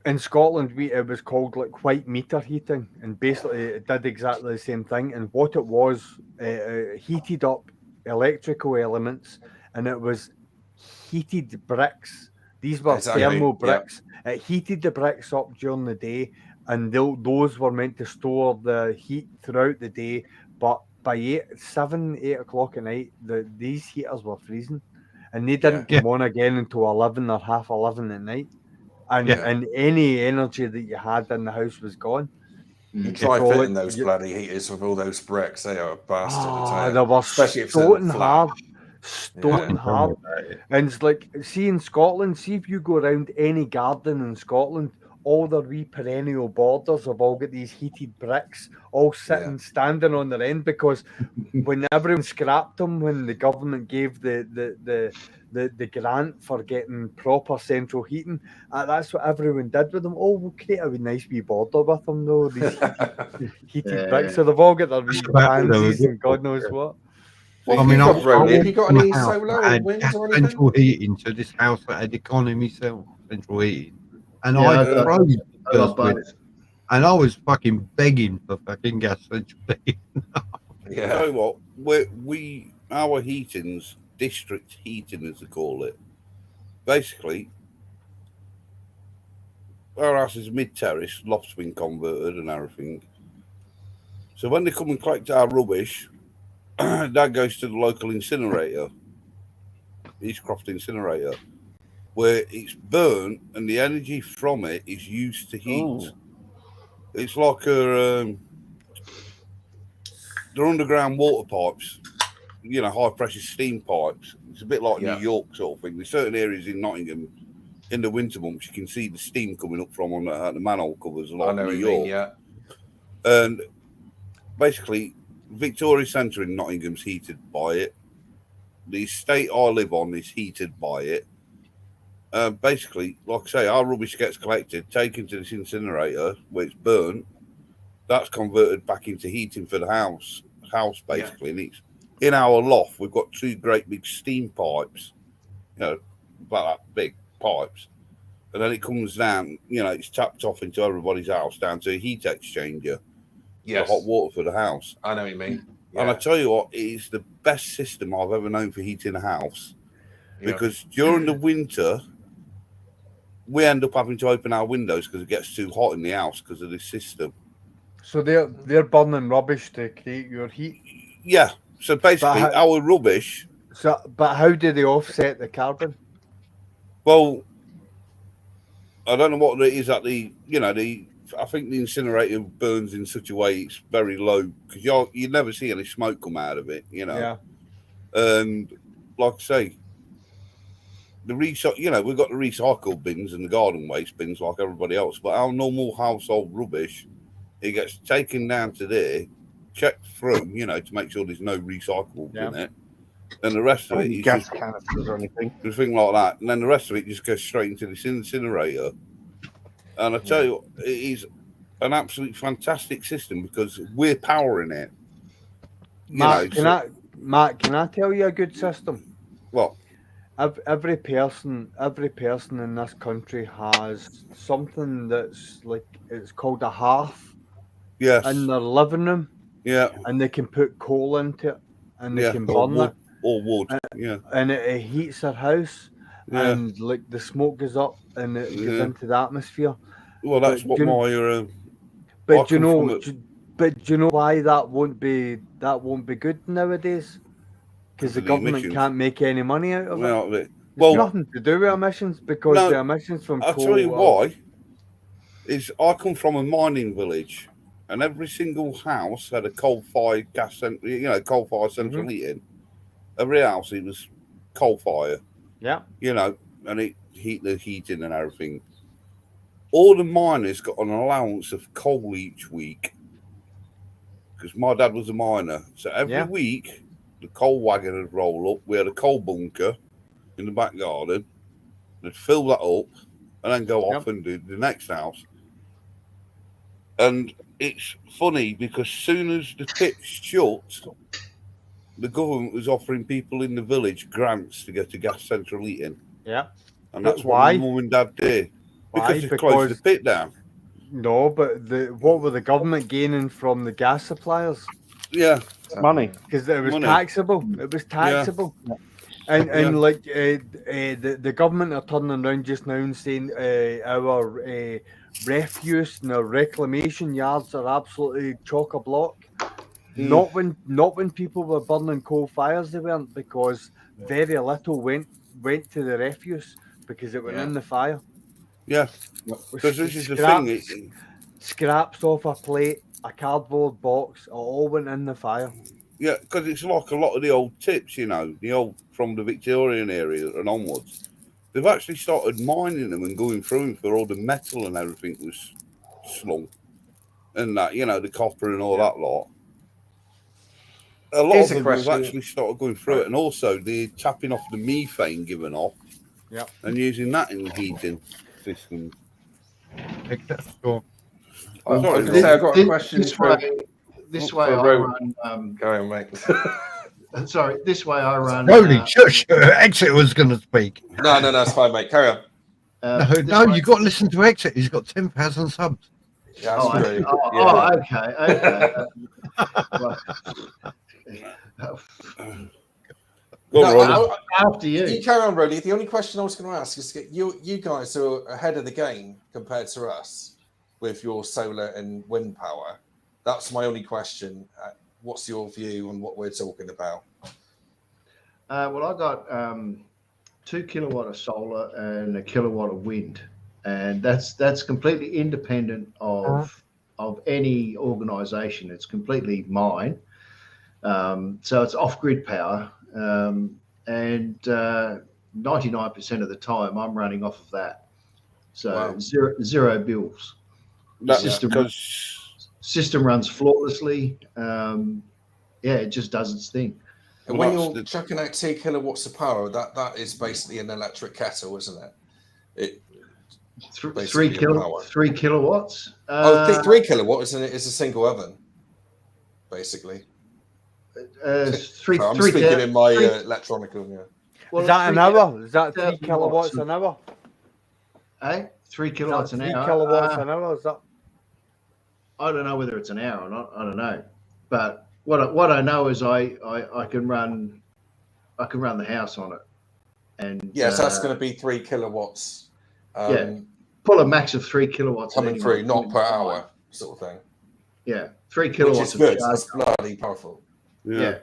in Scotland, it was called like white meter heating, and basically it did exactly the same thing. And what it was, heated up electrical elements, and it was heated bricks. These were thermal bricks. Yeah. It heated the bricks up during the day, and those were meant to store the heat throughout the day. But by 7, 8 o'clock at night, these heaters were freezing, and they didn't come on again until 11 or half 11 at night. And any energy that you had in the house was gone. You try fitting those bloody heaters with all those bricks, they are a bastard. They were stoting hard. Stoting hard. And it's like, see in Scotland, see if you go around any garden in Scotland, all the wee perennial borders have all got these heated bricks all sitting, standing on their end, because when everyone scrapped them, when the government gave the grant for getting proper central heating, that's what everyone did with them. Oh, we'll create a nice wee border with them, though. These heated bricks. So they've all got their wee pansies and God knows what. Well, I mean, have you got any solar or wind or anything? Central heating to this house that had economy central heating. And I froze first with it. And I was fucking begging for fucking gas central heating. Yeah. Tell you what, our heating's district heating, as they call it. Basically, our house is mid-terrace, loft's been converted and everything. So when they come and collect our rubbish, that goes to the local incinerator, Eastcroft incinerator, where it's burnt and the energy from it is used to heat. Oh. It's like they're underground water pipes, high pressure steam pipes. It's a bit like New York sort of thing. There's certain areas in Nottingham in the winter months you can see the steam coming up from on the manhole covers, like New York. And basically, Victoria Centre in Nottingham's heated by it. The estate I live on is heated by it. Basically, like I say, our rubbish gets collected, taken to this incinerator where it's burnt. That's converted back into heating for the house basically. And it's in our loft. We've got 2 great big steam pipes, about that big pipes, and then it comes down. It's tapped off into everybody's house down to a heat exchanger. For hot water for the house. I know what you mean. Yeah. And I tell you what, it is the best system I've ever known for heating a house. Because during the winter, we end up having to open our windows because it gets too hot in the house because of this system. So they're burning rubbish to create your heat? Yeah. So basically, our rubbish. But how do they offset the carbon? Well, I don't know what it is at I think the incinerator burns in such a way it's very low because you never see any smoke come out of it, Yeah. And like I say, we've got the recycle bins and the garden waste bins like everybody else, but our normal household rubbish, it gets taken down to there, checked through, to make sure there's no recyclables in it. And the rest of it is gas canisters or anything like that. And then the rest of it just goes straight into this incinerator. And I tell you, it is an absolute fantastic system because we're powering it. Matt, can I tell you a good system? What? Every person in this country has something that's like, it's called a hearth. Yes. In their living room. Yeah. And they can put coal into it and they can burn it. Or wood. And it heats their house. Yeah. And like the smoke goes up and it goes into the atmosphere. Well, that's what my. But do you know why that won't be good nowadays? Because the government can't make any money out of it. Well, it's nothing to do with emissions because the emissions from coal. I'll tell you why. Is I come from a mining village, and every single house had a coal-fired coal-fired central heating. Every house it was coal-fired. Yeah. And it heating and everything. All the miners got an allowance of coal each week because my dad was a miner. So every week, the coal wagon would roll up. We had a coal bunker in the back garden. They'd fill that up and then go off and do the next house. And it's funny because as soon as the pit's shut, the government was offering people in the village grants to get to gas central heating. Yeah. And that's what Why? my mum and dad did. Why? Because they closed the pit down. No, but what were the government gaining from the gas suppliers? Yeah. Money. Because it was Money. taxable. It was taxable. Yeah. And like the government are turning around just now and saying our refuse and our reclamation yards are absolutely chock a block. Not when people were burning coal fires, they weren't, because very little went to the refuse because it went in the fire. Yeah, because this is the thing. Scraps off a plate, a cardboard box, it all went in the fire. Yeah, because it's like a lot of the old tips, the old from the Victorian area and onwards. They've actually started mining them and going through them for all the metal and everything was slung. And that, the copper and all that lot. A lot of them have actually started going through it, and also the tapping off the methane given off, and using that in the heating system. I've got a question. This way I run. Go on, mate. Sorry, this way I run. Holy shush! Exit was going to speak. No, it's fine, mate. Carry on. No, you've got to listen to Exit. He's got 10,000 subs. Yeah, that's true. Okay. After you. You carry on, Roddy. The only question I was going to ask is, you guys are ahead of the game compared to us with your solar and wind power. That's my only question. What's your view on what we're talking about? Well, I got 2 kilowatt of solar and a kilowatt of wind, and that's completely independent of any organisation. It's completely mine. So it's off-grid power, and 99% of the time I'm running off of that. So zero bills. The system runs flawlessly. It just does its thing. And when you're chucking out 2 kilowatts of power, that is basically an electric kettle, isn't it? 3 kilowatts. 3 kilowatts is a single oven, basically. I'm speaking in my electronic oven. Yeah. Well, is that an hour? Is that 3 kilowatts an hour? 3 kilowatts an hour. 3 kilowatts an hour. Is that? I don't know whether it's an hour or not. I don't know, but what I know is I can run the house on it, and so that's going to be 3 kilowatts. Pull a max of 3 kilowatts coming through, not per hour, sort of thing. Yeah, 3 kilowatts. Which is good. That's bloody powerful. Yeah.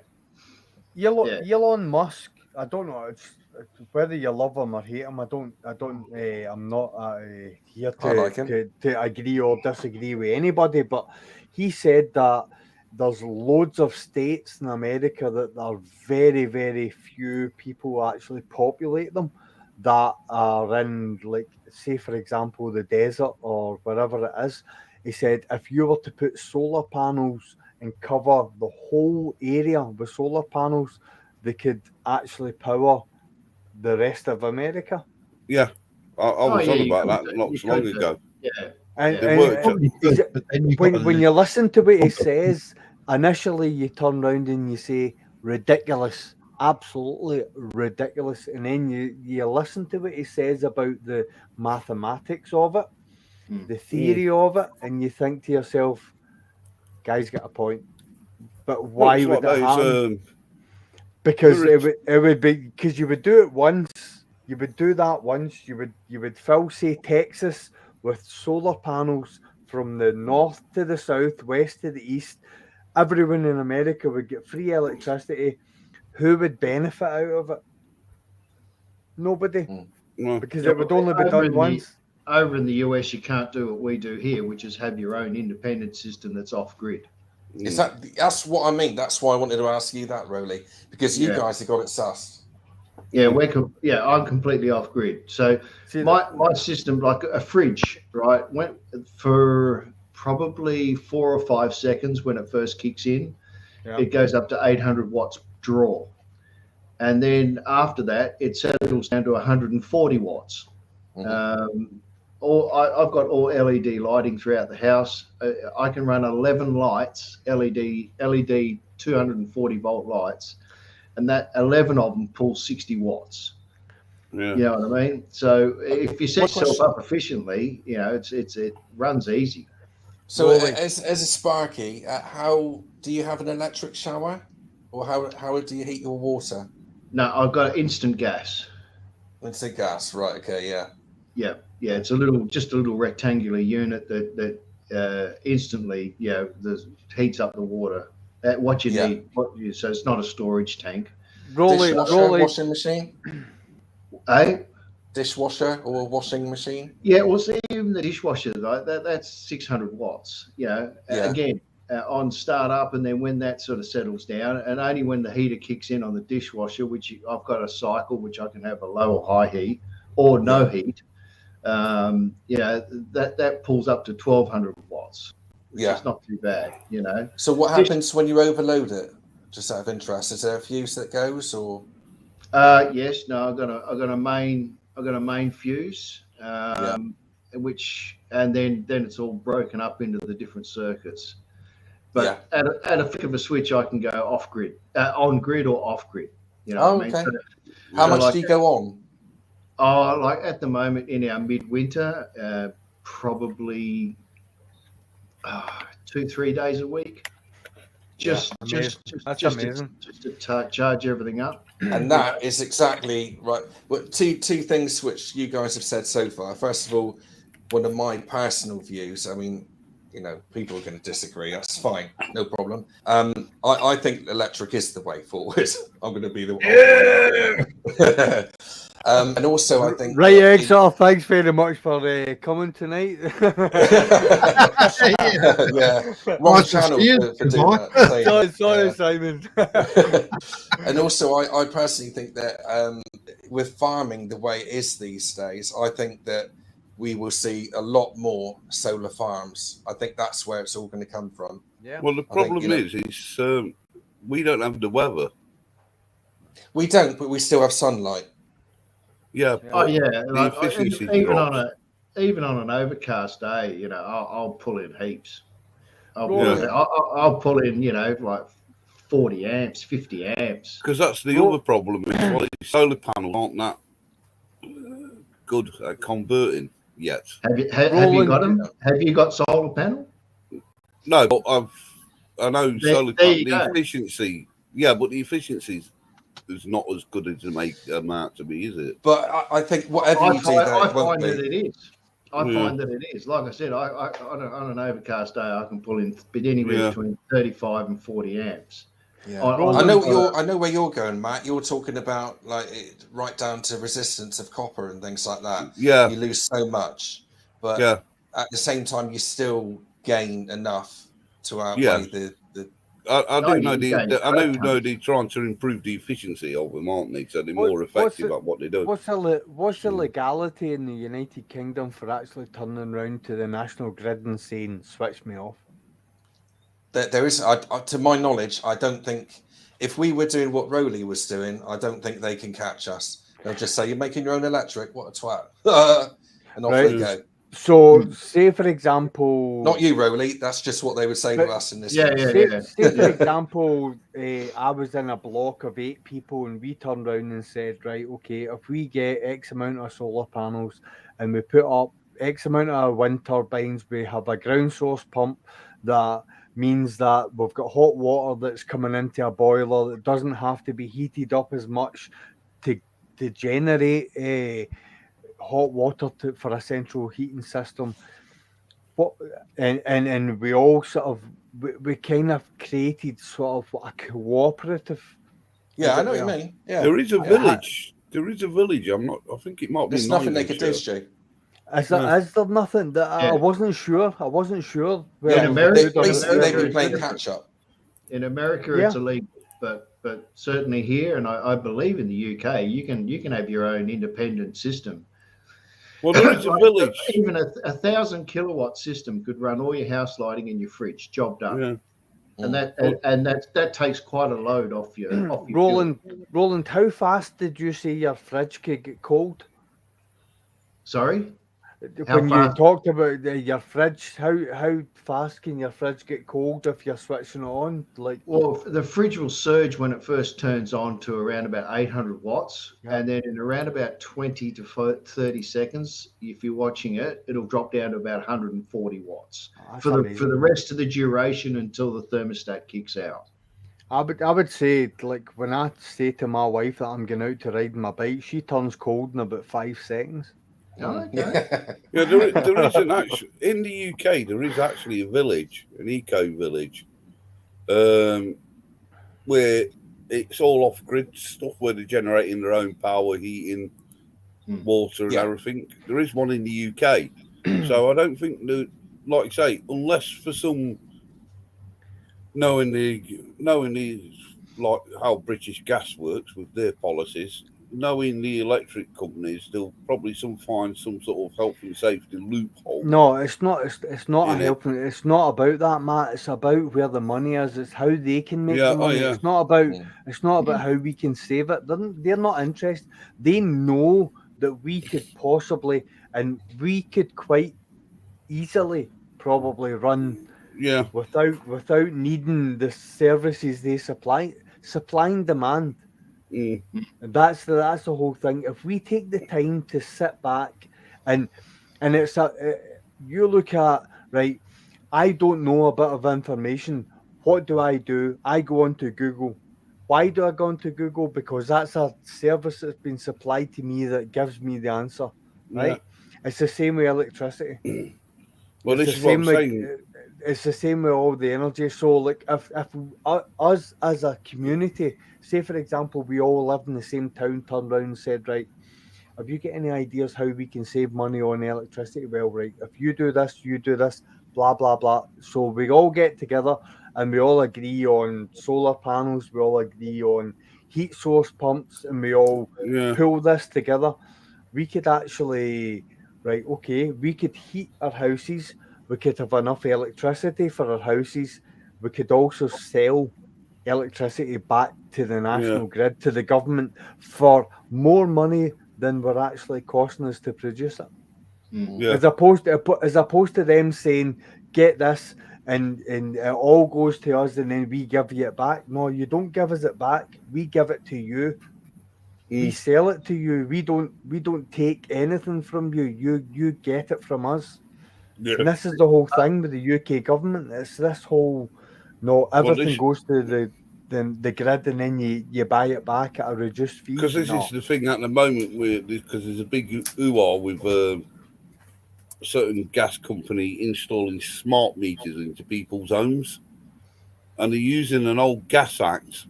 Elon Musk. I don't know. It's whether you love him or hate him. I'm not here to agree or disagree with anybody. But he said that there's loads of states in America that are very, very few people actually populate them, that are in, like, say for example, the desert or wherever it is. He said if you were to put solar panels and cover the whole area with solar panels, they could actually power the rest of America. Yeah, I was on about that not so long ago. Yeah. And when you listen to what he says, initially you turn around and you say ridiculous, absolutely ridiculous, and then you listen to what he says about the mathematics of it, the theory of it, and you think to yourself, guy's got a point. But why would it happen? Because it would be because you would do it once. You would do that once. You would fill, say, Texas with solar panels from the north to the south, west to the east. Everyone in America would get free electricity. Who would benefit out of it? Nobody. Because it would only be done once. Over in the US, you can't do what we do here, which is have your own independent system that's off grid. That's what I mean. That's why I wanted to ask you that, Rowley, because you guys have got it sussed. Yeah, I'm completely off grid. So my system, like a fridge, right, went for probably 4 or 5 seconds when it first kicks in. Yeah. It goes up to 800 watts draw. And then after that, it settles down to 140 watts. Mm-hmm. I've got all LED lighting throughout the house. I can run 11 lights, LED 240 volt lights. and that 11 of them pull 60 watts. Yeah. You know what I mean? So if you set yourself up efficiently, you know, it runs easy. So as a Sparky, how do you have an electric shower, or how do you heat your water? No, I've got instant gas. Instant gas, right? Okay, yeah. Yeah. It's just a little rectangular unit that instantly, heats up the water. What you need. So it's not a storage tank. Washing machine. Dishwasher or washing machine? Yeah, well, see, even the dishwasher, that's 600 watts. Again, on startup, and then when that sort of settles down, and only when the heater kicks in on the dishwasher, which I've got a cycle which I can have a low or high heat or no heat. That pulls up to 1200 watts. It's not too bad, So what happens when you overload it? Just out of interest, is there a fuse that goes, or? Yes, no, I've got a main fuse, which, and then it's all broken up into the different circuits. But at a flick of a switch, I can go off grid, on grid or off grid. You know what I mean? So, how much do you go on? Oh, like at the moment in our midwinter, probably 2-3 days a week. Just to charge everything up. And that is exactly right. But two things which you guys have said so far. First of all, one of my personal views. I mean, people are going to disagree. That's fine, no problem. I think electric is the way forward. I'm going to be the one. And also, I think Exar, thanks very much for coming tonight. Wrong channel for doing that. Sorry, Simon. And also, I personally think that with farming the way it is these days, I think that we will see a lot more solar farms. I think that's where it's all going to come from. Yeah. Well, the problem is we don't have the weather. We don't, but we still have sunlight. Yeah. Oh yeah. The efficiency even on an overcast day, I'll pull in heaps. I'll pull in, like 40 amps, 50 amps. Because that's the other problem. Is solar panels aren't that good at converting yet. Have you got them? Have you got solar panel? No, but I know solar panel. The efficiency. Yeah, but the efficiency is not as good as it make them out to be, is it? But I think whatever you do, I find that it is. I find that it is. Like I said, on an overcast day, I can pull in anywhere between 35 and 40 amps. Yeah. I know where you're going, Matt. You're talking about right down to resistance of copper and things like that. Yeah, you lose so much, but at the same time, you still gain enough to outweigh the. I do know they're trying to improve the efficiency of them, aren't they? So they're more effective at what they do. What's the legality in the United Kingdom for actually turning around to the national grid and saying switch me off? There is, to my knowledge, I don't think if we were doing what Rowley was doing, I don't think they can catch us. They'll just say, "You're making your own electric. What a twat!" And off they go. So, say for example, not you, Rowley. That's just what they would say to us in this. Say for example, I was in a block of 8 people, and we turned around and said, "Right, okay, if we get X amount of solar panels and we put up X amount of wind turbines, we have a ground source pump that means that we've got hot water that's coming into a boiler that doesn't have to be heated up as much to generate hot water for a central heating system." And we all sort of we kind of created sort of a cooperative. Yeah, I know what you mean. Yeah, there is a village. There is a village. I think it might be. There's nothing they could do, Stu. Is there nothing that I wasn't sure? I wasn't sure. In America, they were playing catch up. In America, it's illegal, but certainly here, and I believe in the UK, you can have your own independent system. Well, there is a village. Even a 1,000 kilowatt system could run all your house lighting in your fridge. Job done. Yeah. And that takes quite a load off your. Roland, how fast did you say your fridge could get cold? Sorry. when you talked about your fridge, how fast can your fridge get cold if you're switching it on? Like, well, the fridge will surge when it first turns on to around about 800 watts, and then in around about 20 to 30 seconds, if you're watching it, it'll drop down to about 140 watts for the rest of the duration until the thermostat kicks out. I would say, like, when I say to my wife that I'm going out to ride my bike, she turns cold in about 5 seconds. Oh, okay. Yeah, there is an actual in the UK. There is actually a village, an eco village, where it's all off grid stuff, where they're generating their own power, heating, water, and everything. There is one in the UK, so I don't think that, like I say, unless for some knowing the like how British Gas works with their policies. Knowing the electric companies, they'll probably find some sort of health and safety loophole. No, it's not. It's not a helping. It's not about that, Matt. It's about where the money is. It's how they can make the money. It's not about. It's not about how we can save it. They're not interested. They know that we could possibly, and we could quite easily probably run. Yeah. Without needing the services they supply and demand. And that's the whole thing. If we take the time to sit back and it's you look at, right, I don't know a bit of information. What do? I go onto Google. Why do I go onto Google? Because that's a service that's been supplied to me that gives me the answer, right? It's the same with electricity. Well, this is what I'm saying. It's the same with all the energy. So, like, if us as a community, say for example, we all live in the same town, turned around and said, right, have you got any ideas how we can save money on electricity? Well, right, if you do this, blah blah blah. So we all get together and we all agree on solar panels. We all agree on heat source pumps, and we all pull this together. We could actually, right, okay, we could heat our houses. We could have enough electricity for our houses. We could also sell electricity back to the national grid, to the government, for more money than we're actually costing us to produce it. As opposed to them saying, get this and it all goes to us and then we give you it back. No, you don't give us it back. We give it to you. We sell it to you. We don't take anything from you. You get it from us. Yeah. And this is the whole thing with the UK government. It's this whole everything goes to the grid and then you buy it back at a reduced fee. Because this is the thing at the moment, because there's a big hoo-ha with a certain gas company installing smart meters into people's homes, and they're using an old gas act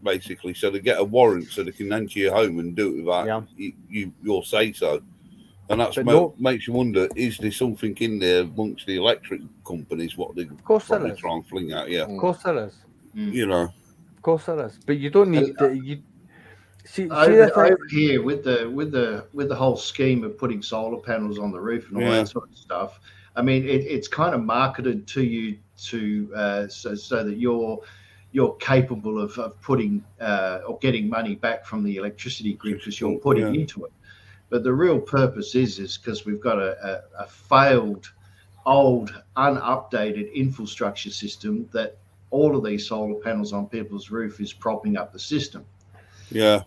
basically, so they get a warrant so they can enter your home and do it without your say so. And that's makes you wonder, is there something in there amongst the electric companies what they probably try and fling out? Yeah. Of course there is. You know. Of course there is. But you don't need to over here with the whole scheme of putting solar panels on the roof and all that sort of stuff. I mean, it's kind of marketed to you to so that you're capable of putting or getting money back from the electricity grid because you're putting into it. But the real purpose is because we've got a failed, old, unupdated infrastructure system that all of these solar panels on people's roof is propping up the system. Yeah.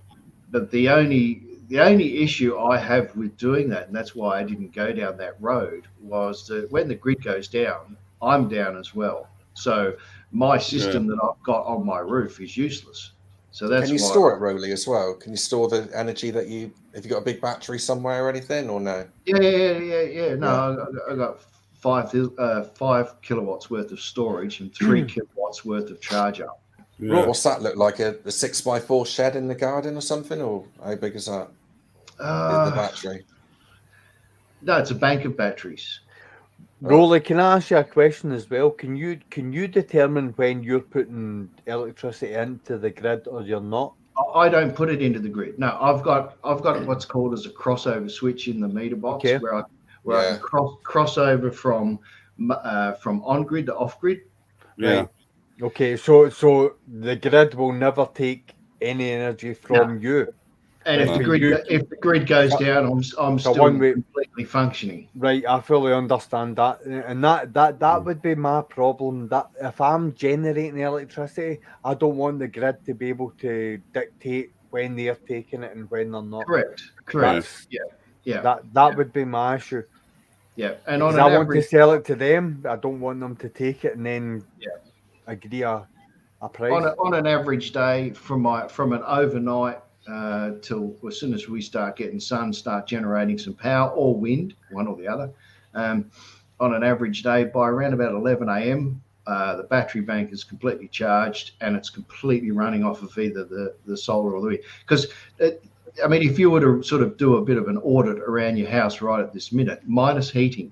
But the only issue I have with doing that, and that's why I didn't go down that road, was that when the grid goes down, I'm down as well. So my system that I've got on my roof is useless. So that's Can you store it, Rowley, as well? Can you store the energy that have you got a big battery somewhere or anything, or no? Yeah. No, I got 5 kilowatts worth of storage and 3 kilowatts worth of charger. Yeah. What's that look like? A 6x4 shed in the garden or something, or how big is that? The battery? No, it's a bank of batteries. Rolly, can I ask you a question as well? Can you determine when you're putting electricity into the grid or you're not? I don't put it into the grid. No, I've got what's called as a crossover switch in the meter box where I can cross over from on grid to off grid. Yeah. Right. Okay, so the grid will never take any energy from you. And if the grid goes down, I'm still completely functioning. Right, I fully understand that, and that would be my problem. That if I'm generating electricity, I don't want the grid to be able to dictate when they're taking it and when they're not. Correct. That's, Yeah. That would be my issue. Yeah, and because on I an want to average, sell it to them. I don't want them to take it and then agree a price. on an average day, from an overnight till as soon as we start getting sun, start generating some power or wind, one or the other. On an average day, by around about 11 a.m., the battery bank is completely charged and it's completely running off of either the solar or the wind. Because, I mean, if you were to sort of do a bit of an audit around your house right at this minute, minus heating,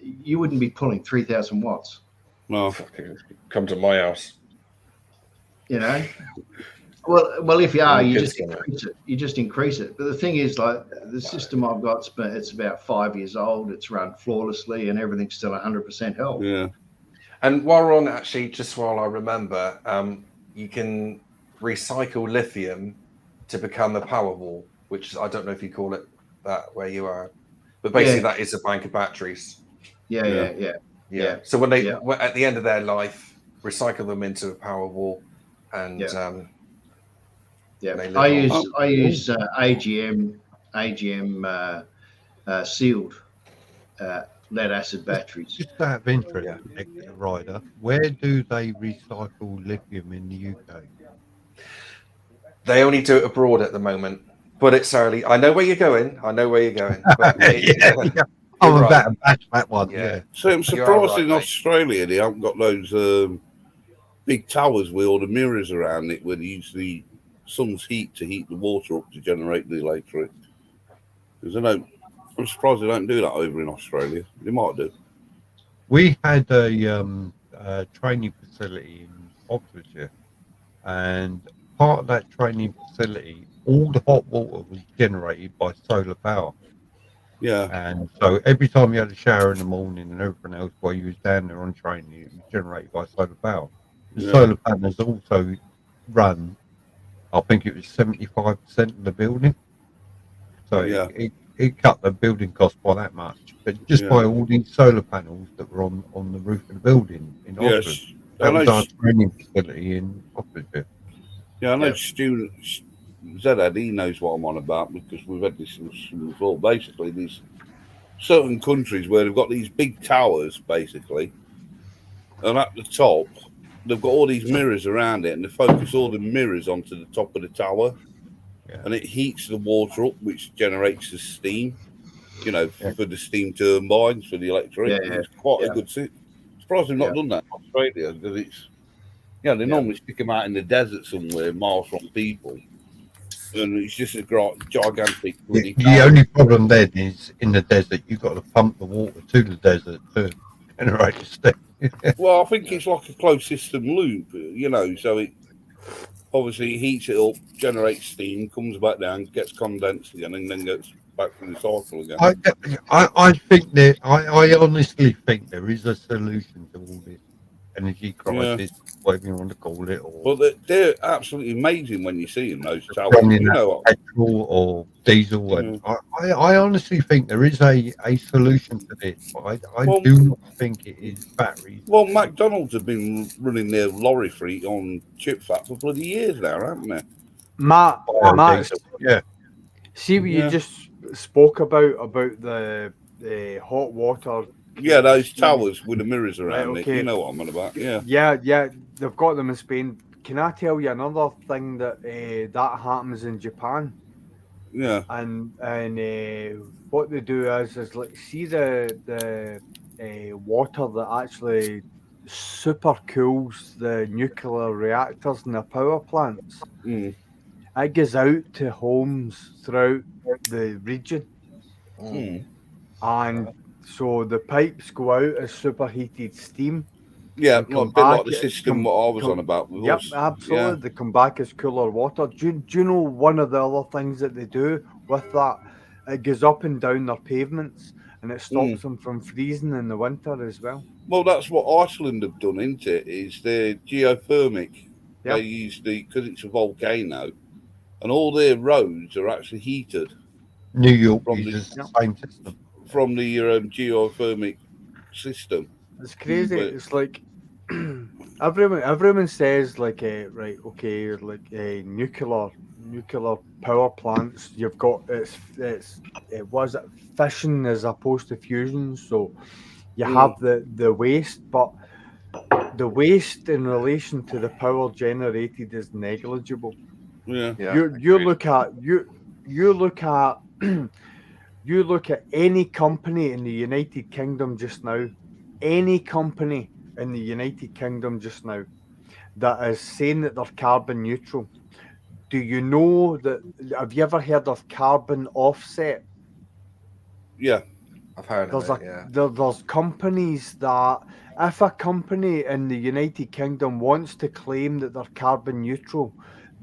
you wouldn't be pulling 3,000 watts. No. Come to my house. You know? Well, if you are, you just increase it. You just increase it. But the thing is, like, the system I've got, it's about 5 years old. It's run flawlessly, and everything's still 100% health. Yeah. And while we're on, actually, just while I remember, you can recycle lithium to become a power wall, which I don't know if you call it that where you are, but basically that is a bank of batteries. Yeah. So when they at the end of their life, recycle them into a power wall, and I use AGM sealed lead acid batteries. Just out of interest, Ryder, where do they recycle lithium in the UK? They only do it abroad at the moment, but it's early. I know where you're going. But I'm about to bash that one. Yeah. So I'm surprised in Australia they haven't got those big towers with all the mirrors around it, where they use the sun's heat to heat the water up to generate the electric. Because I'm surprised they don't do that over in Australia. They might do. We had a training facility in Oxfordshire, and part of that training facility, all the hot water was generated by solar power. Yeah. And so every time you had a shower in the morning and everything else while you was down there on training, it was generated by solar power. The solar panels also run, I think it was 75% of the building. So it cut the building cost by that much. But just by all these solar panels that were on the roof of the building in Oxford. That was our training facility in Oxfordshire. Yeah, I know students, Zed, he knows what I'm on about because we've had this before. Basically, there's certain countries where they've got these big towers, basically, and at the top, they've got all these mirrors around it, and they focus all the mirrors onto the top of the tower, and it heats the water up, which generates the steam, for the steam turbines, for the electric. It's quite a good system. Surprised they've not done that in Australia, because it's, they normally stick them out in the desert somewhere, miles from people. And it's just a gigantic. The only problem then is in the desert, you've got to pump the water to the desert to generate the steam. Well, I think it's like a closed system loop, so it obviously heats it up, generates steam, comes back down, gets condensed again, and then gets back to the cycle again. I think I honestly think there is a solution to all this energy crisis, whatever you want to call it. Well, they're absolutely amazing when you see them, those towers. Petrol or diesel. And I honestly think there is a solution to this, but I do not think it is batteries. Well, McDonald's have been running their lorry fleet on chip fat for bloody years now, haven't they? Matt, yeah. See what you just spoke about the hot water. Yeah, those towers with the mirrors around it. You know what I'm on about. Yeah, they've got them in Spain. Can I tell you another thing that happens in Japan? Yeah. And what they do is like, see the water that actually super cools the nuclear reactors in the power plants. It goes out to homes throughout the region. And so the pipes go out as superheated steam. Yeah, like a bit like the system what I was on about with us. Absolutely. Yeah. They come back as cooler water. Do you know one of the other things that they do with that? It goes up and down their pavements and it stops them from freezing in the winter as well. Well, that's what Iceland have done, isn't it? Is the geothermic. They use because it's a volcano, and all their roads are actually heated. New York uses the same system. From the geothermic system. It's crazy. It's like everyone says like right, okay, like nuclear power plants. You've got it was it fission as opposed to fusion. So you have the waste, but the waste in relation to the power generated is negligible. Yeah. You look at you look at you look at any company in the United Kingdom just now, any company in the United Kingdom just now that is saying that they're carbon neutral. Do you know that? Have you ever heard of carbon offset? Yeah, I've heard of it. Yeah, there's companies that if a company in the United Kingdom wants to claim that they're carbon neutral,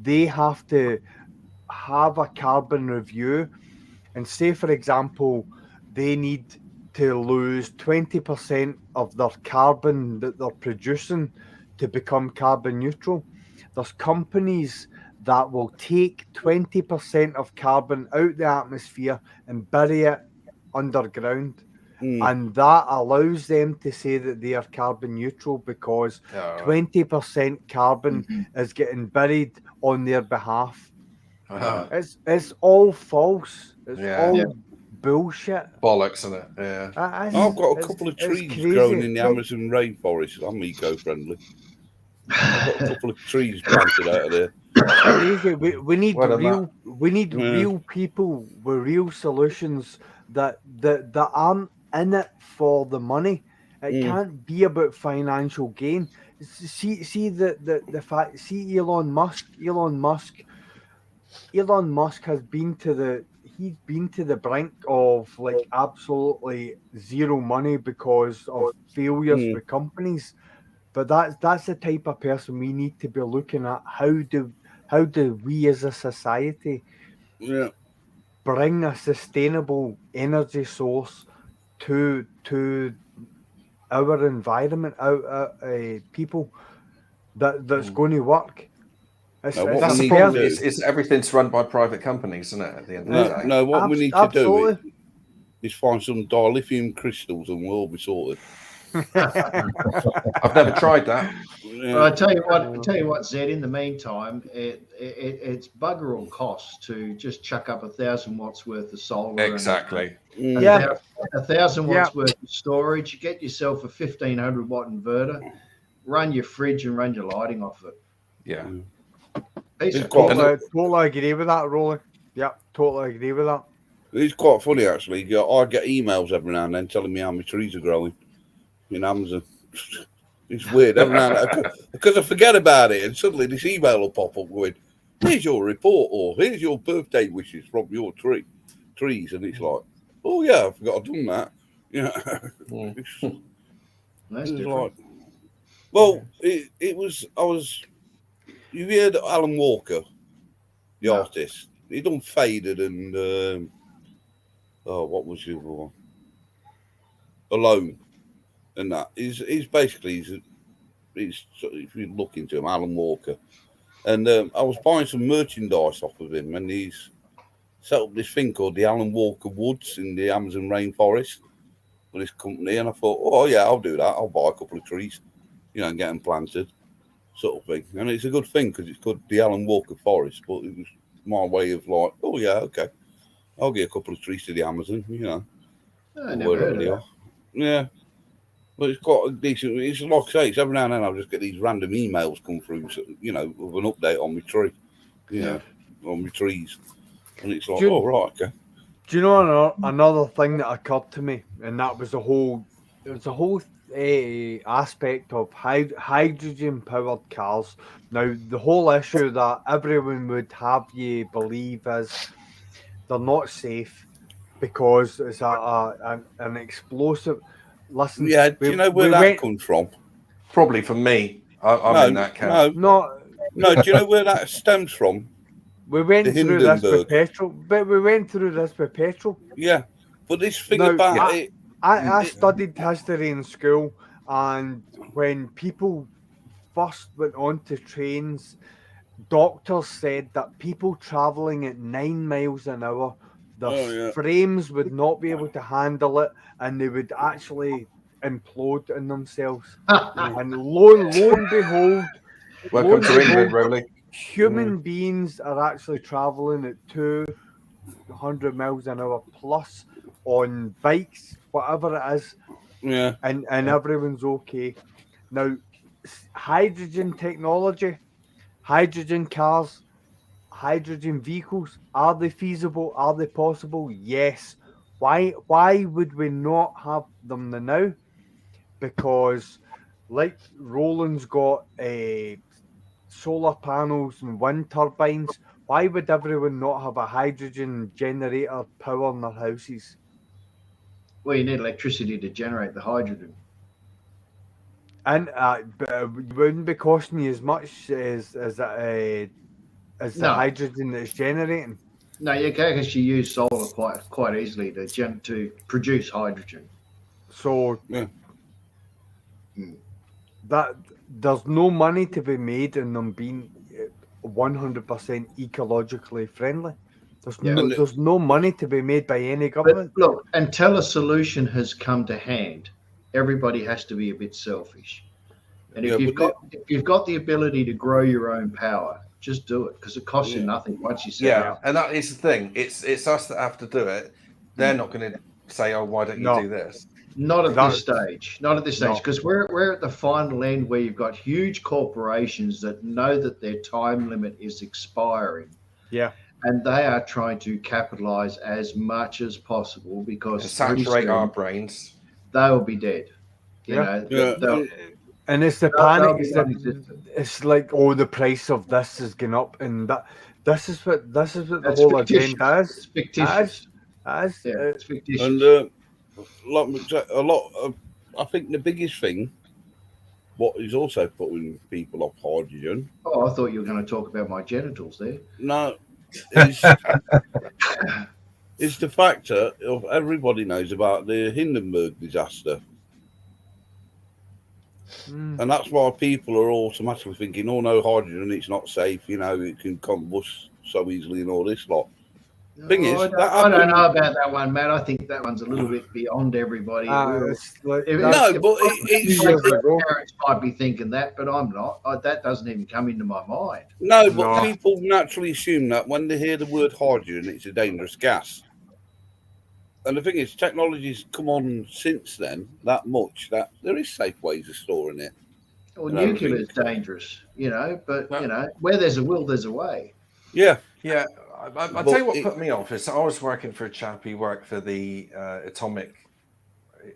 they have to have a carbon review and say, for example, they need to lose 20% of their carbon that they're producing to become carbon neutral. There's companies that will take 20% of carbon out the atmosphere and bury it underground. And that allows them to say that they are carbon neutral because 20% carbon is getting buried on their behalf. It's all false. It's all bullshit. Bollocks, isn't it? Yeah. I've got a couple of trees growing in the Amazon rainforest. I'm eco-friendly. I've got a couple of trees planted out of there. Crazy. We need real people with real solutions that aren't in it for the money. It can't be about financial gain. See the fact. See Elon Musk has been to the brink of like absolutely zero money because of failures with companies. But that's the type of person we need to be looking at. How do we as a society bring a sustainable energy source to our environment, people that's going to work? That's the problem. It's everything's run by private companies, isn't it? At the end of the day. No, what we need to do is find some dilithium crystals, and we'll all be sorted. I've never tried that. Well, I tell you what, Zed. In the meantime, it's bugger all costs to just chuck up 1,000 watts worth of solar. Exactly. And 1,000 watts worth of storage. You get yourself a 1,500 watt inverter. Run your fridge and run your lighting off it. Yeah. Totally agree with that, Rolly. Yeah, totally agree with that. It's quite funny actually. I get emails every now and then telling me how my trees are growing in Amazon. It's weird every now and then because I forget about it, and suddenly this email will pop up going, "Here's your report," or "Here's your birthday wishes from your trees," and it's like, "Oh yeah, I forgot I'd done that." You know, That's different. like, well, it was. I was. You heard Alan Walker, the artist? He done Faded and what was the other one? Alone, and that. He's basically if you look into him, Alan Walker, and I was buying some merchandise off of him, and he's set up this thing called the Alan Walker Woods in the Amazon rainforest for this company, and I thought, oh yeah, I'll do that. I'll buy a couple of trees, and get them planted. Sort of thing, and it's a good thing because it's called the Alan Walker Forest. But it was my way of like, oh yeah, okay, I'll get a couple of trees to the Amazon, I never heard of that. Yeah, but it's quite a decent. It's like I say, it's every now and then I'll just get these random emails come through, with an update on my tree, on my trees, and it's like, oh right, okay. Do you know another thing that occurred to me, and that was the whole aspect of hydrogen powered cars. Now the whole issue that everyone would have you believe is they're not safe because it's an explosive. Listen, do you know where that comes from? Probably from me. I'm in that camp. No. Do you know where that stems from? We went through this with petrol. Yeah, but this thing about it. I studied history in school, and when people first went onto trains, doctors said that people travelling at 9 miles an hour frames would not be able to handle it, and they would actually implode in themselves. And lo and behold, welcome to England, Rowley. Human beings are actually traveling at 200 miles an hour plus on bikes, whatever it is. Yeah. And everyone's okay. Now, hydrogen technology, hydrogen cars, hydrogen vehicles, are they feasible? Are they possible? Yes. Why would we not have them now? Because like Roland's got solar panels and wind turbines, why would everyone not have a hydrogen generator powering their houses? Well, you need electricity to generate the hydrogen. And but it wouldn't be costing you as much as the hydrogen that's generating. No, you can actually use solar quite easily to produce hydrogen. So that there's no money to be made in them being 100% ecologically friendly. There's no money to be made by any government. But look, until a solution has come to hand, everybody has to be a bit selfish. And if you've got the ability to grow your own power, just do it, because it costs you nothing once you set it up. And that is the thing. It's us that have to do it. They're not going to say, "Oh, why don't you do this?" Not at this stage. Not at this stage, because we're at the final end where you've got huge corporations that know that their time limit is expiring. Yeah. And they are trying to capitalize as much as possible because saturate our brains. They will be dead. You know. And it's the panic. It's like, oh, the price of this is going up, and that. This is what the whole agenda is. It's fictitious. It's fictitious. And I think the biggest thing, what is also putting people off hydrogen. Oh, I thought you were going to talk about my genitals there. No, it's the factor of everybody knows about the Hindenburg disaster. And that's why people are automatically thinking, oh no, hydrogen, it's not safe, you know, it can combust so easily and all this lot. I don't know about that one, Matt. I think that one's a little bit beyond everybody. Parents might be thinking that, but I'm not. That doesn't even come into my mind. No, but people naturally assume that when they hear the word hydrogen, it's a dangerous gas. And the thing is, technology's come on since then that much that there is safe ways of storing it. Well, nuclear is dangerous, but where there's a will, there's a way. Yeah. Yeah. I'll tell you what put me off is I was working for a chap who worked for the atomic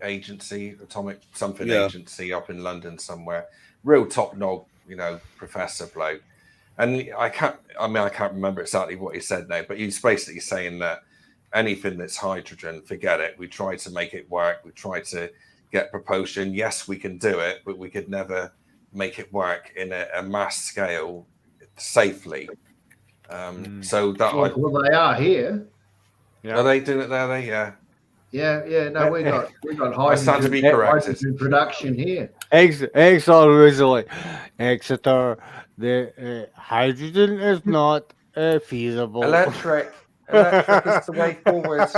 agency up in London somewhere. Real top nog, professor bloke. And I can't remember exactly what he said now, but he's basically saying that anything that's hydrogen, forget it. We tried to make it work. We tried to get propulsion. Yes, we can do it, but we could never make it work in a mass scale safely. So that well, they are here. Yeah. Are they doing it there? Yeah. No, we got hydrogen. I stand to be corrected. Production here. Exeter originally. Exeter. The hydrogen is not feasible. Electric is the way forward.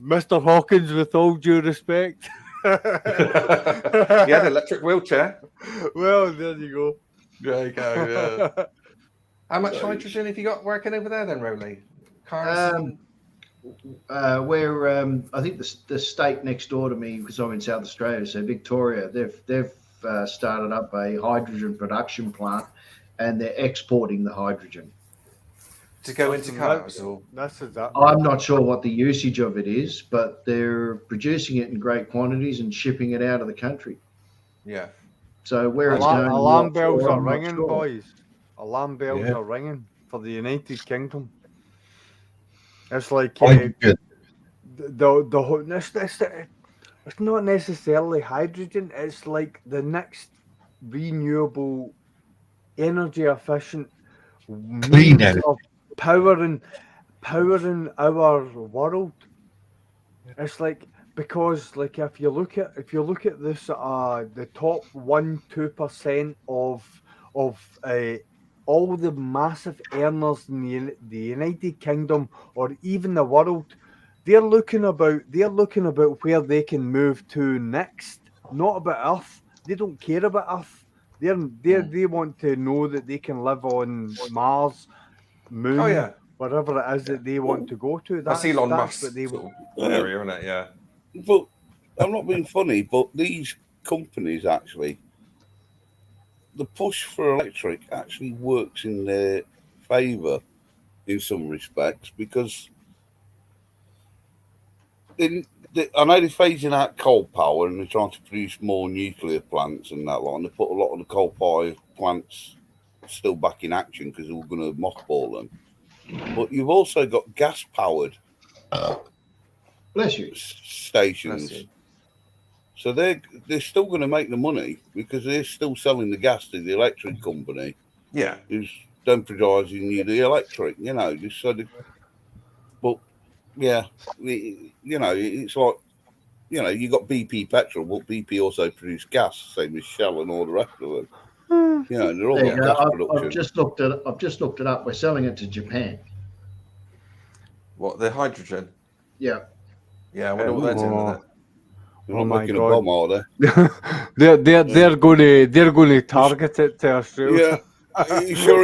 Mr. Hawkins, with all due respect. He had an electric wheelchair. Well, there you go. There you go. Yeah. How much hydrogen have you got working over there then, Rowley? Cars? Where I think the state next door to me, because I'm in South Australia, so Victoria, they've started up a hydrogen production plant, and they're exporting the hydrogen to go into cars. I'm not sure what the usage of it is, but they're producing it in great quantities and shipping it out of the country. Yeah. So where alarm bells are ringing, boys. Alarm bells are ringing for the United Kingdom. It's like it's not necessarily hydrogen. It's like the next renewable, energy efficient means of powering our world. It's like. Because, like, if you look at this, the top 1-2% of all the massive earners in the United Kingdom or even the world, they're looking about where they can move to next, not about Earth. They don't care about Earth. They want to know that they can live on Mars, Moon, Oh yeah, whatever it is that they want to go to. that's Elon Musk's sort of area, isn't it? Yeah. But I'm not being funny, but these companies actually, the push for electric actually works in their favour in some respects because I know they're phasing out coal power and they're trying to produce more nuclear plants and that lot, and they put a lot of the coal-fired plants still back in action because they were going to mothball them. But you've also got gas-powered stations. Bless you. So they're still going to make the money because they're still selling the gas to the electric company. Yeah. Who's then providing you the electric, just so but yeah, it's like, you got BP petrol, but BP also produce gas, same as Shell and all the rest of them. They're all got gas production. I've just looked it up. We're selling it to Japan. What, the hydrogen? Yeah. Yeah, I wonder what they're doing with it. They're not making a bomb, are they? They're going to target it to Australia. Yeah. Are you sure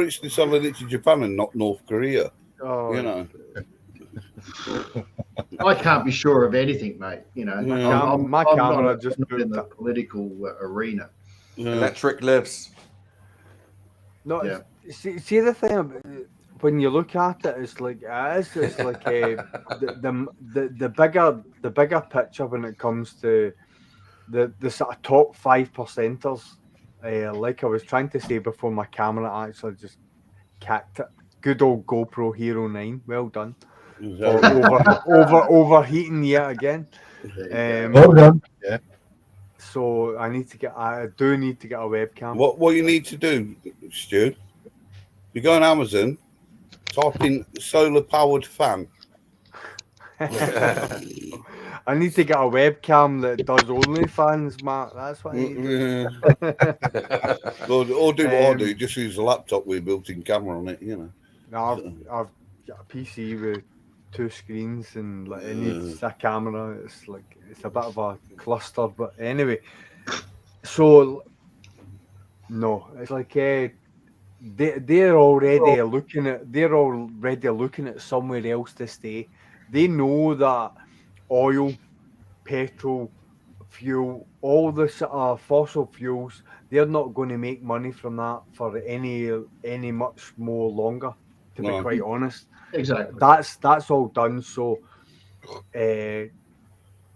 it's selling it to Japan and not North Korea? Oh. I can't be sure of anything, mate. My camera just not in the political arena. Electric lives. No, yeah. See the thing. When you look at it, it's like the bigger picture when it comes to the sort of top 5%ers. Like I was trying to say before my camera actually just kicked it. Good old GoPro Hero 9. Well done. Overheating yet again. Well done. Yeah. So I do need to get a webcam. What you need to do, Stu? You go on Amazon. Type in solar powered fan. I need to get a webcam that does OnlyFans, Matt. That's what I need. Or do what I do. Just use a laptop with a built-in camera on it. I've got a PC with 2 screens and it needs a camera. It's a bit of a cluster, but anyway. So no, it's like they're already looking at somewhere else to stay. They know that oil, petrol, fuel, all the fossil fuels, they're not going to make money from that for any much more longer. To be quite honest, exactly. That's all done. So,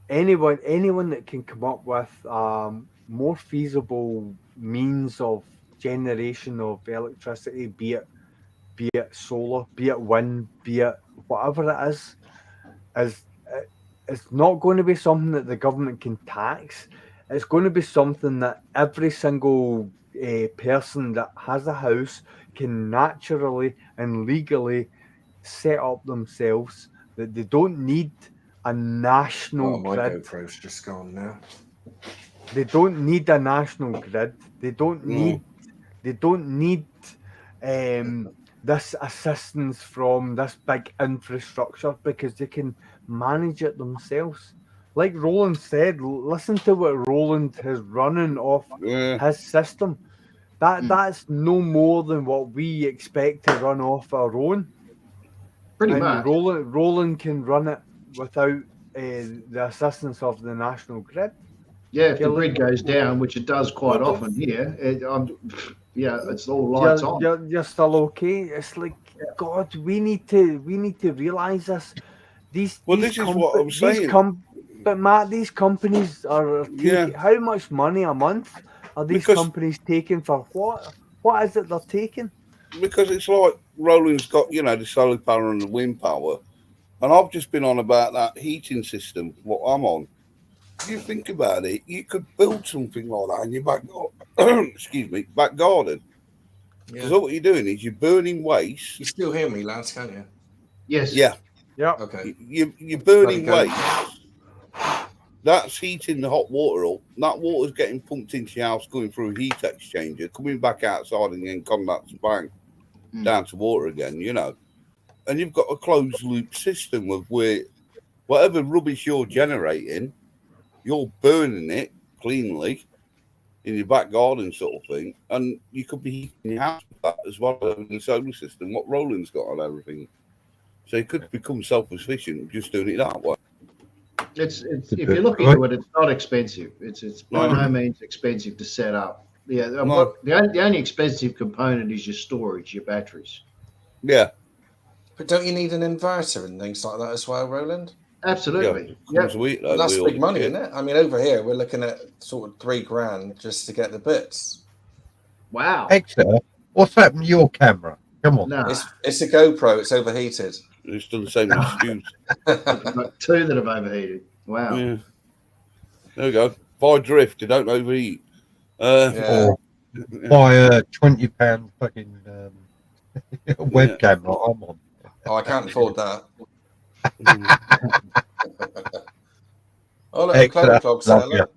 anyone that can come up with more feasible means of generation of electricity, be it solar, be it wind, be it whatever it is it's not going to be something that the government can tax. It's going to be something that every single person that has a house can naturally and legally set up themselves. That they don't need a national grid. My GoPro's just gone now. They don't need a national grid. They don't need this assistance from this big infrastructure because they can manage it themselves. Like Roland said, listen to what Roland is running off his system. That's no more than what we expect to run off our own. Pretty much. Roland can run it without the assistance of the national grid. Yeah, if the grid goes down, which it does quite often here, it's all lights on. You're still okay. It's like, God, we need to realize this. This is what I'm saying. But Matt, these companies are taking how much money a month are these companies taking for what? What is it they're taking? Because it's like Roland's got, the solar power and the wind power, and I've just been on about that heating system. What I'm on. If you think about it, you could build something like that in your back garden. Because all you're doing is you're burning waste. You still hear me, lads, can't you? Yes. Yeah. Yeah. Okay. You're burning waste. that's heating the hot water up. That water's getting pumped into your house, going through a heat exchanger, coming back outside and then contacts bang down to water again, you know. And you've got a closed loop system of where whatever rubbish you're generating, you're burning it cleanly in your back garden sort of thing. And you could be heating your house with that as well as the solar system, what Roland's got on everything. So you could become self-sufficient just doing it that way. It's if you look into it, it's not expensive. It's by no means expensive to set up. Yeah, the only expensive component is your storage, your batteries. Yeah. But don't you need an inverter and things like that as well, Roland? Absolutely. Yeah. Well, that's big money, isn't it? I mean, over here we're looking at sort of $3,000 just to get the bits. Wow. Exeter, what's happened to your camera? Come on. No. It's a GoPro. It's overheated. It's done the same as Stu's. I've got two that have overheated. Wow. Yeah. There we go. Buy drift. They don't overheat. Or buy a £20 fucking webcam like I'm on. Oh, I can't afford that. Oh, look, clog's there.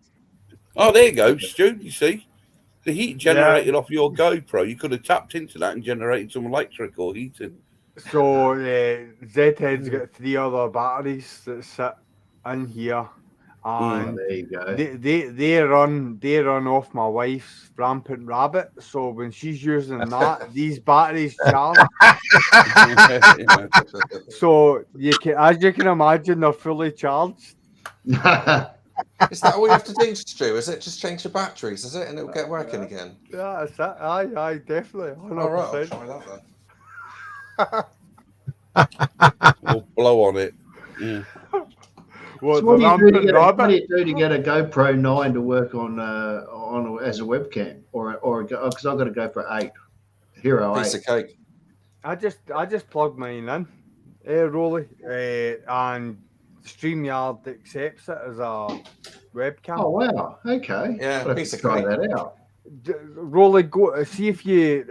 Oh, there you go, Stu. You see, the heat generated off your GoPro. You could have tapped into that and generated some electric or heating. So Z-Head's got 3 other batteries that sit in here, and there you go. They run off my wife's rampant rabbit. So when she's using that, these batteries charge. So as you can imagine, they're fully charged. Is that all you have to do, Stu? Is it just change the batteries? Is it, and it'll get working again? Yeah, that's it. Aye, definitely. 100%. All right, I'll try that then. Or blow on it. Yeah. What do you do to get a GoPro 9 to work on as a webcam, or because I've got a GoPro 8, Hero 8. Piece of cake. I just plug mine in, Rolly, and StreamYard accepts it as a webcam. Oh wow! Okay. Yeah, piece of try cake. that out. Rolly, go see if you've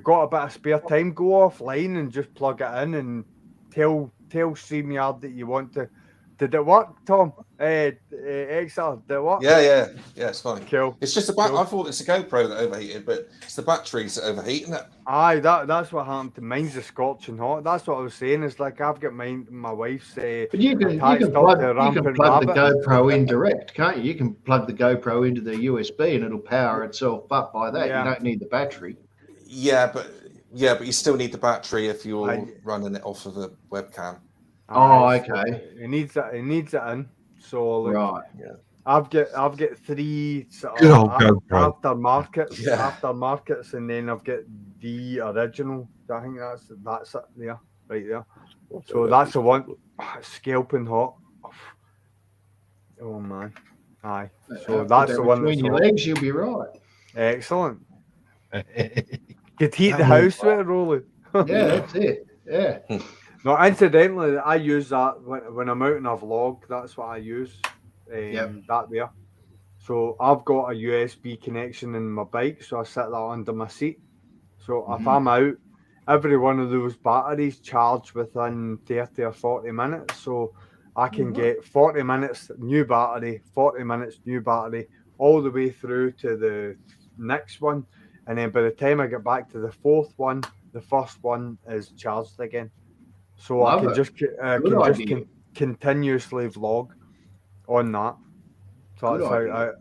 got a bit of spare time. Go offline and just plug it in and tell StreamYard that you want to. Did it work, Tom? Exeter, did it work? Yeah, it's fine. Cool. It's just I thought it's a GoPro that overheated, but it's the batteries that overheat, isn't it? Aye, that's what happened to mine's a scorching hot. That's what I was saying. It's like I've got my wife's. But you can plug the GoPro in direct, can't you? You can plug the GoPro into the USB and it'll power itself up by that. You don't need the battery. Yeah, but you still need the battery if you're running it off of a webcam. Oh, okay. It needs it in. So like, right, yeah. I've got 3 aftermarkets, and then I've got the original. I think that's it there, right there. So that's the one. Scalping hot. Oh man, aye. So that's the one. Between your legs, you'll be right. Excellent. Could heat the house with it, Rolly. Yeah, that's it. Yeah. No, incidentally, I use that when I'm out in a vlog. That's what I use. That there. So I've got a USB connection in my bike, so I set that under my seat. So if I'm out, every one of those batteries charge within 30 or 40 minutes. So I can get 40 minutes new battery, 40 minutes new battery, all the way through to the next one. And then by the time I get back to the 4th one, the first one is charged again. So I can just continuously vlog on that. So that's how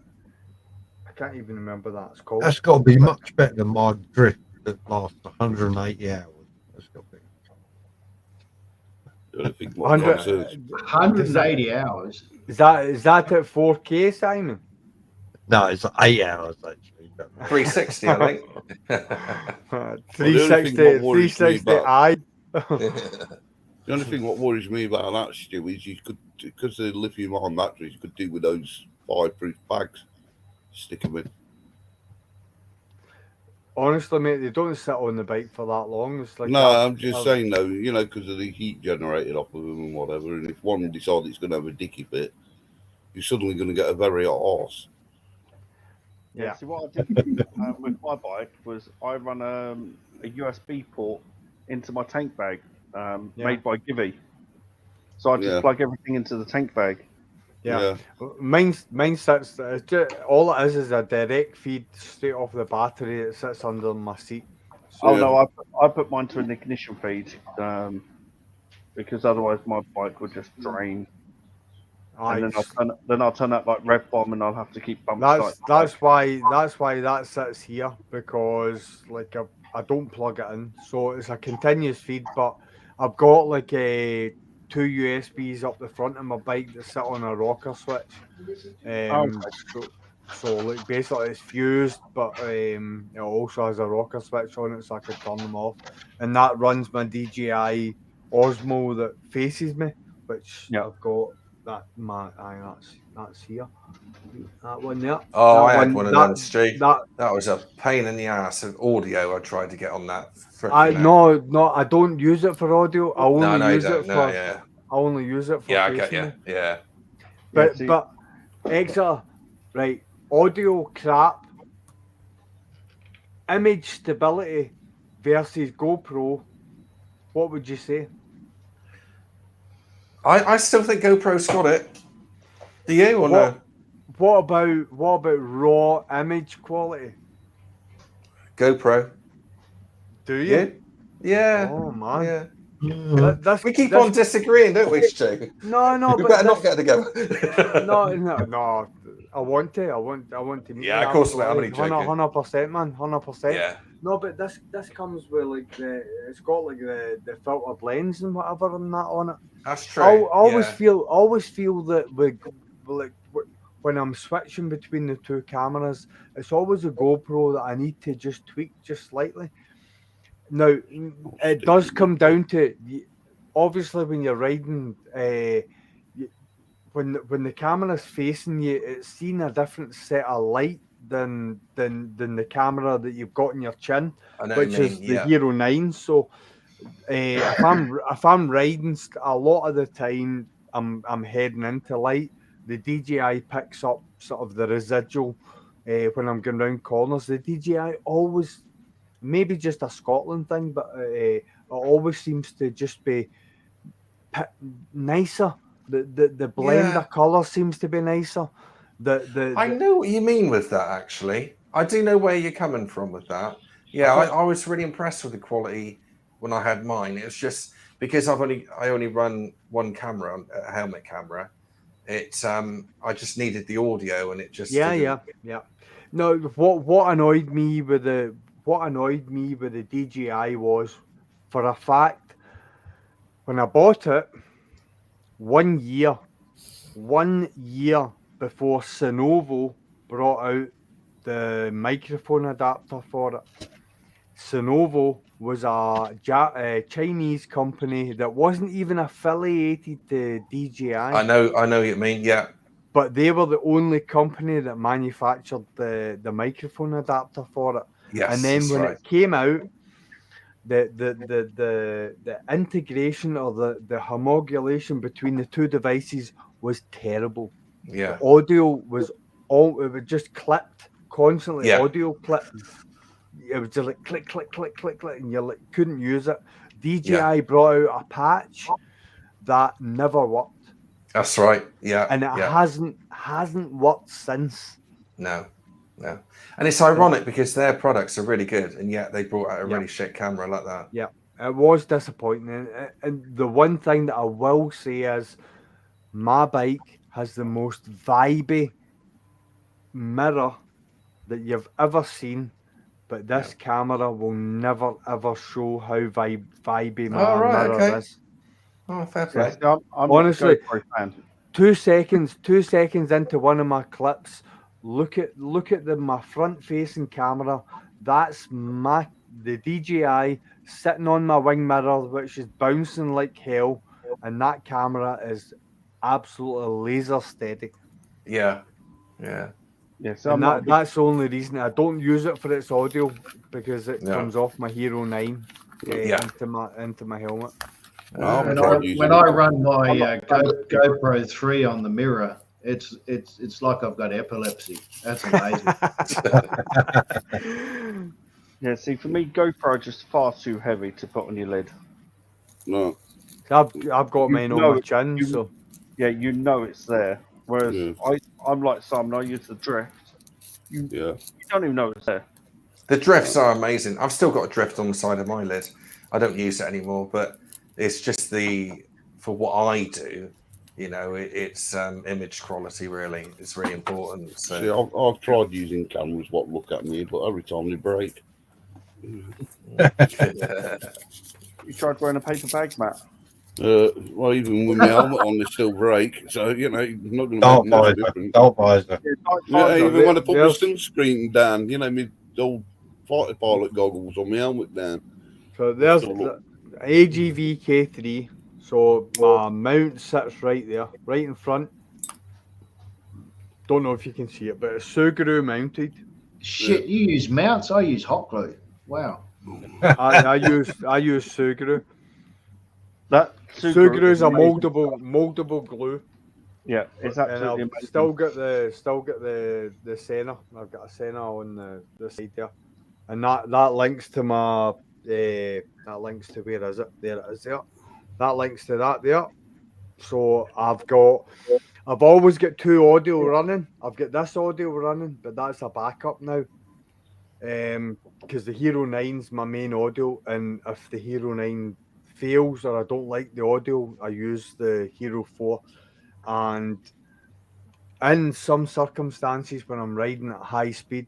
I can't even remember that. It's called. That's got to be much better than my drift that lasts 180 hours. That's got to be. 180 hours. Is that at 4K, Simon? No, it's 8 hours actually. 360, I think. 360. Aye. The only thing what worries me about that, Stu, is you could, because of the lithium-ion batteries, you could do with those fireproof bags. Stick them in. Honestly, mate, they don't sit on the bike for that long. It's like I'm just saying though, because of the heat generated off of them and whatever. And if one decides it's going to have a dicky bit, you're suddenly going to get a very hot horse. Yeah. See, what I did with my bike was I run a USB port into my tank bag. Made by Givey. So I just plug everything into the tank bag. Yeah. Mine sits. All it is a direct feed straight off the battery. It sits under my seat. So, no, I put mine to an ignition feed because otherwise my bike would just drain. And then I'll turn up like rev bomb, and I'll have to keep bumping. That's why that sits here, because like I don't plug it in, so it's a continuous feed. But I've got like two USBs up the front of my bike that sit on a rocker switch. So like basically it's fused, but it also has a rocker switch on it, so I can turn them off, and that runs my DJI Osmo that faces me, which I've got. That's here. That one there. Oh, I had one of them, Stu. That was a pain in the ass of audio. I tried to get on that. No, I don't use it for audio. I only use it for. I only use it for. Yeah, I get you. Yeah. But Exeter, right? Audio crap. Image stability versus GoPro. What would you say? I still think GoPro's got it. Do you or no? What about raw image quality? GoPro. Do you? Yeah. Oh man. Yeah. We keep on disagreeing, don't we, Stu? No. We better not get together. No. I want to meet. Yeah, of course. I'm only joking. 100%, man. 100%. Yeah. No, but this comes with like it's got like the filtered lens and whatever and that on it. That's true. I always feel that when I'm switching between the two cameras, it's always a GoPro that I need to just tweak just slightly. Now, it does come down to, obviously, when you're riding, when the camera's facing you, it's seeing a different set of light than the camera that you've got in your chin, which is the Hero 9. So, if I'm riding, a lot of the time I'm heading into light. The DJI picks up sort of the residual when I'm going around corners. The DJI always, maybe just a Scotland thing, but it always seems to just be nicer. The blend of colour seems to be nicer. I know what you mean with that, actually. I do know where you're coming from with that. Yeah, I was really impressed with the quality when I had mine. It's just because I only run one camera, a helmet camera. I just needed the audio, and it just yeah. No, what annoyed me with the DJI was, for a fact, when I bought it, 1 year before Lenovo brought out the microphone adapter for it. Lenovo was a Chinese company that wasn't even affiliated to DJI. I know what you mean, yeah. But they were the only company that manufactured the microphone adapter for it. Yes, and then when it came out, the integration or the homologation between the two devices was terrible. Yeah. The audio was it was just clipped constantly. Yeah. Audio clipped. It was just like click, click, click, click, click, and you couldn't use it. DJI brought out a patch that never worked. That's right. Yeah. And it hasn't worked since. No. And it's ironic because their products are really good, and yet they brought out a really shit camera like that. Yeah, it was disappointing. And the one thing that I will say is, my bike has the most vibey mirror that you've ever seen, but this camera will never ever show how vibey my mirror is. Oh, fair play. I'm honestly, a fan. 2 seconds into one of my clips, look at my front facing camera. That's the DJI sitting on my wing mirror, which is bouncing like hell, and that camera is absolutely laser steady. Yeah. So that's the only reason I don't use it for its audio, because it comes off my Hero 9 into my helmet. When I run my GoPro 3 on the mirror, it's like I've got epilepsy. That's amazing. Yeah, see, for me, GoPro is just far too heavy to put on your lid. No. I've got mine on my chin, so yeah, you know it's there. Whereas I'm like Simon, I use the drift. You don't even know it's there. The drifts are amazing. I've still got a drift on the side of my lid. I don't use it anymore, but it's just for what I do, you know, it's image quality really. It's really important. So see, I've tried using cameras what look at me, but every time they break. You tried wearing a paper bag, Matt? Well, even with my helmet on, they still break. So, you know, not going to make much difference. Dark visor. Yeah, even when I put my sunscreen down, you know, my old fighter pilot goggles on my helmet down. So there's the AGV K3. So my mount sits right there, right in front. Don't know if you can see it, but it's Subaru mounted. Shit, you use mounts? I use hot glue. Wow. I use Subaru. That Subaru is a moldable glue. Yeah, it's absolutely amazing. Still got the Senna. I've got a Senna on the side there, and that links to my that links to where is it? There it is there. That links to that there. So I've always got two audio running. I've got this audio running, but that's a backup now. Because the Hero 9's my main audio, and if the Hero 9 fails or I don't like the audio, I use the Hero 4. And in some circumstances, when I'm riding at high speed,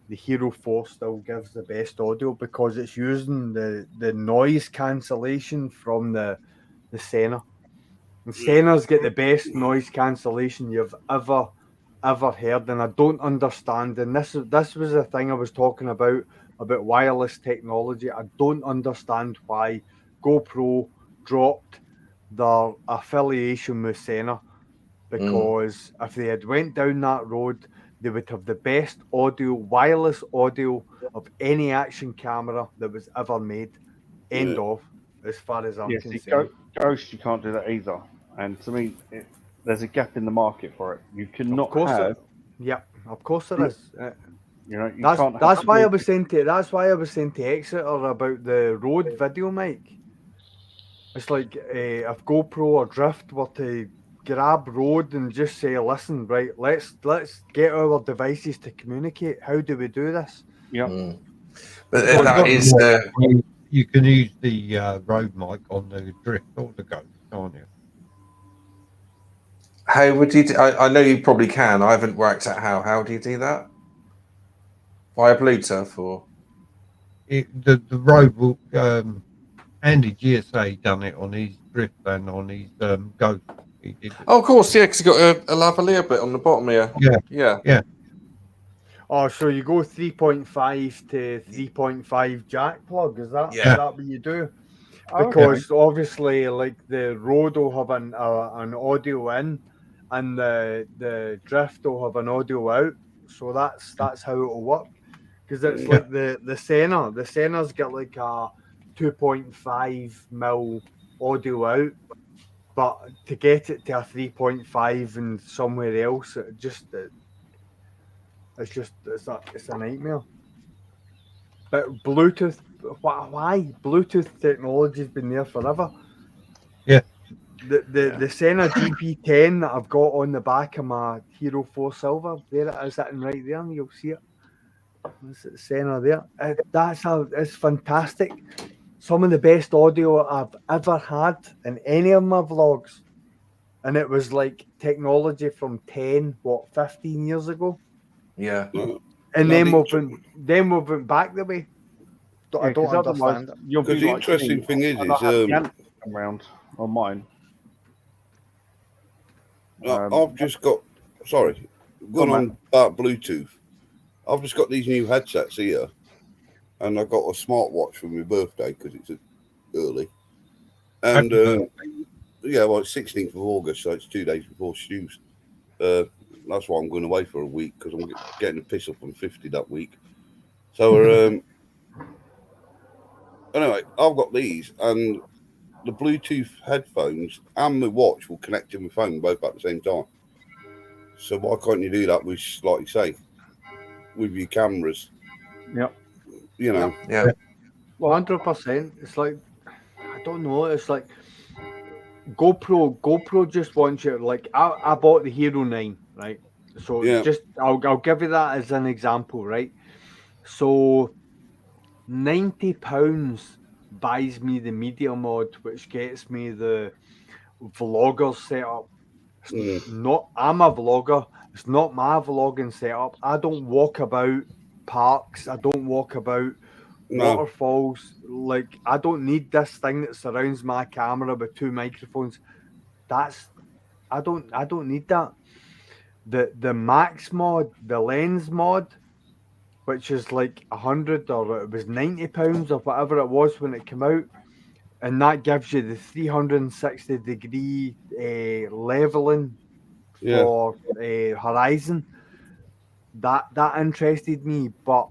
the Hero 4 still gives the best audio because it's using the noise cancellation from the Senna. And Senna's get the best noise cancellation you've ever heard, and I don't understand. And this was the thing I was talking about wireless technology. I don't understand why GoPro dropped their affiliation with Senna, because if they had went down that road, they would have the best wireless audio of any action camera that was ever made. End of, as far as I'm concerned. Ghost, you can't do that either. And to me, there's a gap in the market for it. You cannot have. Yeah, of course there is. You know, that's why I was saying to Exeter about the Rode video mic. It's like if GoPro or Drift were to grab Rode and just say, "Listen, right, let's get our devices to communicate. How do we do this?" Yeah, but that is. You can use the Rode mic on the Drift or the Ghost, can't you? How would you? I know you probably can. I haven't worked out how. How do you do that? Via Bluetooth or? The Rode will. Andy GSA done it on his Drift and on his Ghost. He did it. Oh, of course, yeah, because he's got a lavalier bit on the bottom here. Yeah. Oh, so you go 3.5 to 3.5 jack plug? Is that what you do? Because obviously, like the Rode will have an audio in, and the Drift will have an audio out. So that's how it'll work. Because it's like the Senna. The Senna's got like a 2.5 mil audio out, but to get it to a 3.5 and somewhere else, it's a nightmare. But Bluetooth, why? Bluetooth technology's been there forever. Yeah. The Senna GP10 that I've got on the back of my Hero 4 Silver, there it is, sitting right there, and you'll see it. It's Senna there. It's fantastic. Some of the best audio I've ever had in any of my vlogs, and it was like technology from 15 years ago. Yeah. And then we've been back the way. I don't understand. Because the interesting thing is around on mine. I've just got going on about Bluetooth. I've just got these new headsets here, and I got a smartwatch for my birthday because it's early. And it's 16th of August, so it's 2 days before Stu's. That's why I'm going away for a week, because I'm getting a piss up on 50 that week. So anyway, I've got these, and the Bluetooth headphones and my watch will connect to my phone both at the same time. So why can't you do that with, like you say, with your cameras? Yep. You know. Yeah. 100%. It's like, I don't know. It's like GoPro just wants you, like, I bought the Hero 9, right? So just I'll give you that as an example, right? So £90 buys me the media mod, which gets me the vlogger setup. I'm a vlogger. It's not my vlogging setup. I don't walk about parks. I don't walk about waterfalls. Like, I don't need this thing that surrounds my camera with 2 microphones. I don't need that. The Max mod, the lens mod, which is like 100, or it was £90 or whatever it was when it came out, and that gives you the 360-degree leveling for horizon. That interested me, but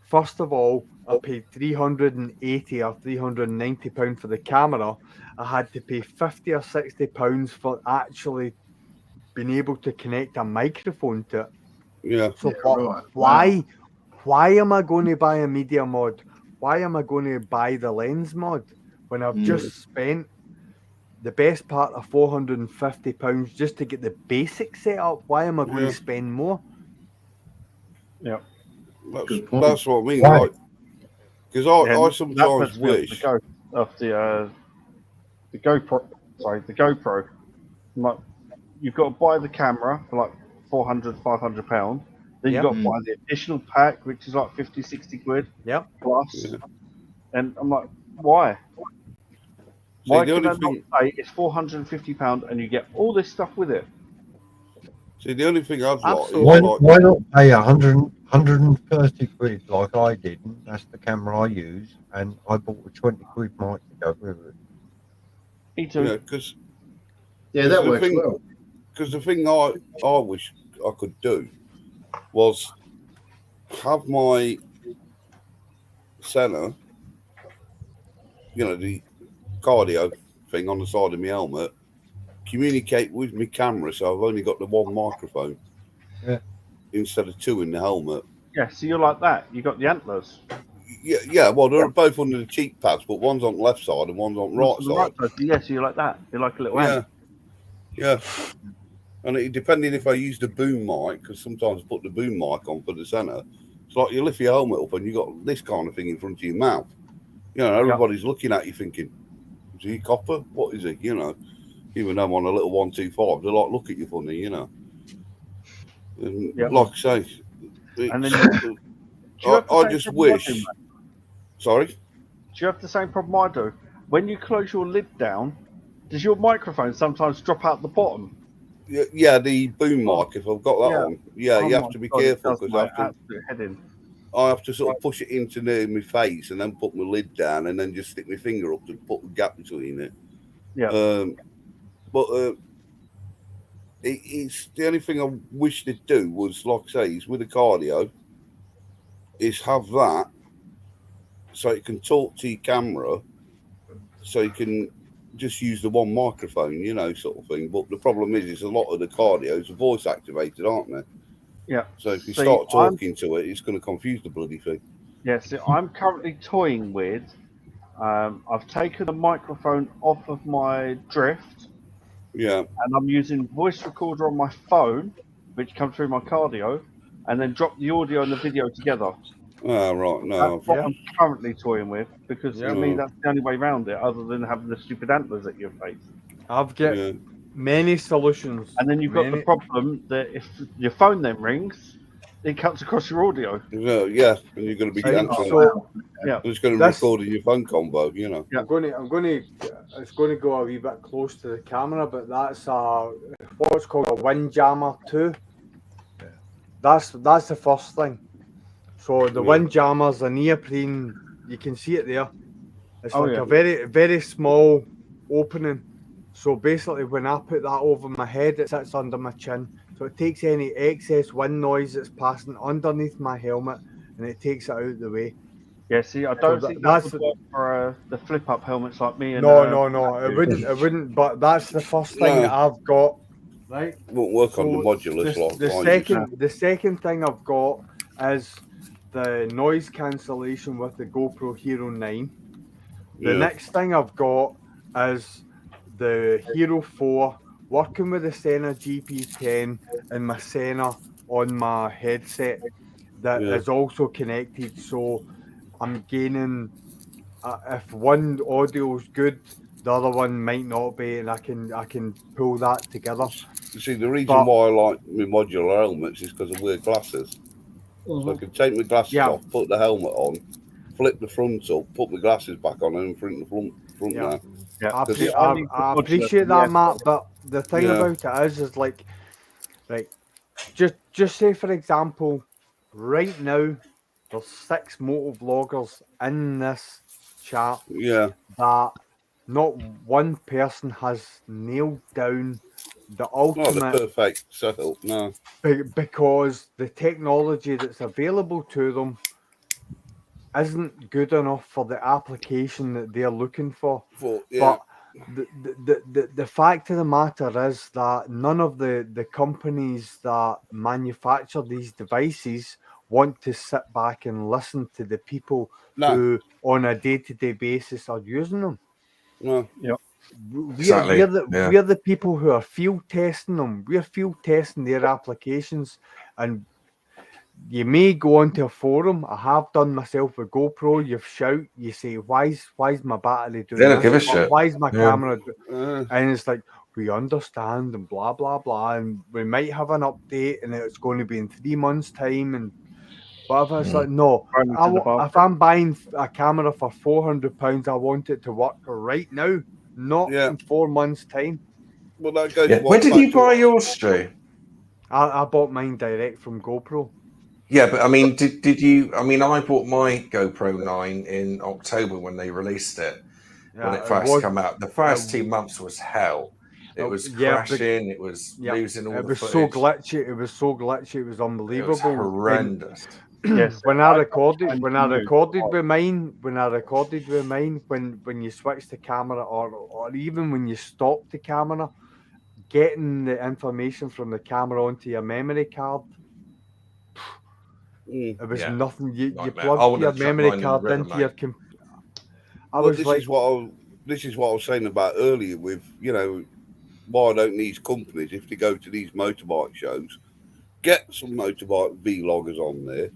first of all, I paid £380 or £390 for the camera. I had to pay £50 or £60 for actually being able to connect a microphone to it. Yeah. So why am I going to buy a media mod? Why am I going to buy the lens mod when I've just spent the best part of £450 just to get the basic setup? Why am I going to spend more? Yeah, that's what I mean. Like, because I sometimes wish the GoPro. Sorry, the GoPro. Like, you've got to buy the camera for like £400-500. Then you've got to buy the additional pack, which is like 50-60 quid. Yep. Plus, and I'm like, why? Why can I not say it's £450 and you get all this stuff with it? See, the only thing I'd like is why not pay 130 quid like I did? That's the camera I use, and I bought a 20 quid mic to go with it. Me too. That works well. Because the thing I wish I could do was have my center, the cardio thing on the side of my helmet, communicate with my camera, so I've only got the one microphone instead of 2 in the helmet. Yeah, so you're like that. You got the antlers. Yeah. Well, they're both under the cheek pads, but one's on the left side and one's on the right side. Yeah, so you're like that. You're like a little ant. Yeah. And depending if I use the boom mic, because sometimes I put the boom mic on for the center, it's like you lift your helmet up and you got this kind of thing in front of your mouth. Everybody's looking at you thinking, is he copper? What is he? Even though I'm on a little 125, they like look at you funny, And like I say, and then I just wish. Sorry? Do you have the same problem I do? When you close your lid down, does your microphone sometimes drop out the bottom? Yeah, the boom mic, if I've got that on. Yeah, you have to be careful because I have to sort of push it into my face and then put my lid down and then just stick my finger up to put the gap between it. Yeah. But it's the only thing I wish they'd do was, like I say, is with the cardio, is have that so you can talk to your camera, so you can just use the one microphone, sort of thing. But the problem is a lot of the cardios are voice activated, aren't they? Yeah. So if you start talking to it, it's going to confuse the bloody thing. Yeah, so I'm currently toying with, I've taken the microphone off of my drift. Yeah. And I'm using voice recorder on my phone, which comes through my cardio, and then drop the audio and the video together. Oh, right. No. That's what I'm currently toying with, because to me, that's the only way around it, other than having the stupid antlers at your face. I've got many solutions. And then you've got the problem that if your phone then rings, it cuts across your audio. Yeah, and you're going to be dancing. It's going to record in your phone combo, Yeah. I'm going to. It's going to go a wee bit close to the camera, but that's what's called a Windjammer 2. That's the first thing. So the Windjammer's a neoprene. You can see it there. It's a very, very small opening. So basically, when I put that over my head, it sits under my chin. So it takes any excess wind noise that's passing underneath my helmet, and it takes it out of the way. Yeah, see, I don't think that would work for the flip-up helmets like me. And, no, it wouldn't. But that's the first thing that I've got. Right. Won't work on the modulus. The second thing I've got is the noise cancellation with the GoPro Hero 9. The next thing I've got is the Hero 4, working with the Senna GP10 and my Senna on my headset that is also connected. So I'm gaining, if one audio's good, the other one might not be, and I can pull that together. You see, the reason why I like my modular helmets is because I wear glasses. So I can take my glasses off, put the helmet on, flip the front up, put my glasses back on, and print the front now. Yeah. I appreciate that, Matt. But the thing about it is like, right, just say for example, right now there's 6 motovloggers in this chat. Yeah. That not one person has nailed down the ultimate. Not the perfect setup, no. Because the technology that's available to them isn't good enough for the application that they're looking for. But the fact of the matter is that none of the companies that manufacture these devices want to sit back and listen to the people who on a day-to-day basis are using them. No. Yep. We're the people who are field testing them. We're field testing their applications, and you may go onto a forum. I have done myself with GoPro. You shout, you say, "Why's my battery doing They don't give a this? shit. Why's my camera?" And it's like, we understand and blah blah blah, and we might have an update, and it's going to be in 3 months' time, and whatever. It's like, no, if I'm buying a camera for £400, I want it to work right now, not in 4 months' time. Well, that goes. When did you buy yours, Stu? I bought mine direct from GoPro. Yeah, but I mean, did you? I mean, I bought my GoPro 9 in October when they released it. When it first came out, the first 2 months was hell. It was crashing. It was losing all the footage. So glitchy. It was so glitchy. It was unbelievable. It was horrendous. Yes, when I recorded with mine, when you switch the camera or even when you stop the camera, getting the information from the camera onto your memory card, it was nothing. You plug your memory card into your computer. This is what I was saying about earlier with, why don't these companies, if they go to these motorbike shows, get some motorbike vloggers on there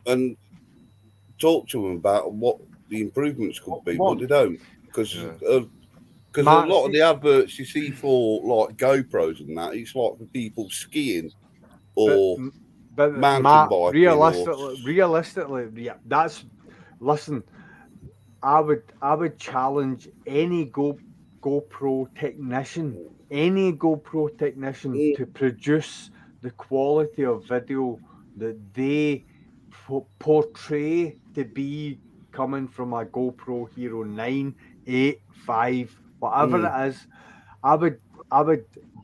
and talk to them about what the improvements could be, but they don't, because a lot of the adverts you see for like GoPros and that, it's like for people skiing or mountain biking. Realistically, that's. Listen, I would challenge any GoPro technician, to produce the quality of video that they portray to be coming from a GoPro Hero 9, 8, 5, whatever it is. I would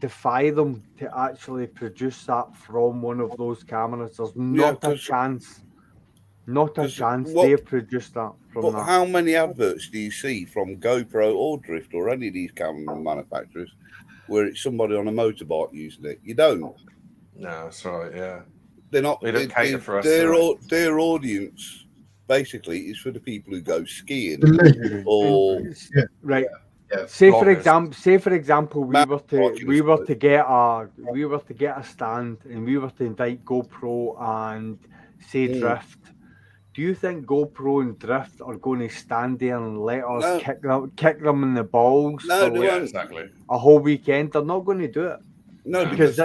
defy them to actually produce that from one of those cameras. There's not a chance. Not a chance they've produced that from that. How many adverts do you see from GoPro or Drift or any of these camera manufacturers where it's somebody on a motorbike using it? You don't. No, that's right. Yeah, they're not. They don't cater for us. Their audience basically is for the people who go skiing or right. Say for example, we were to get a stand and we were to invite GoPro and say Drift. Do you think GoPro and Drift are going to stand there and let us kick them in the balls for a whole weekend? They're not going to do it. No, because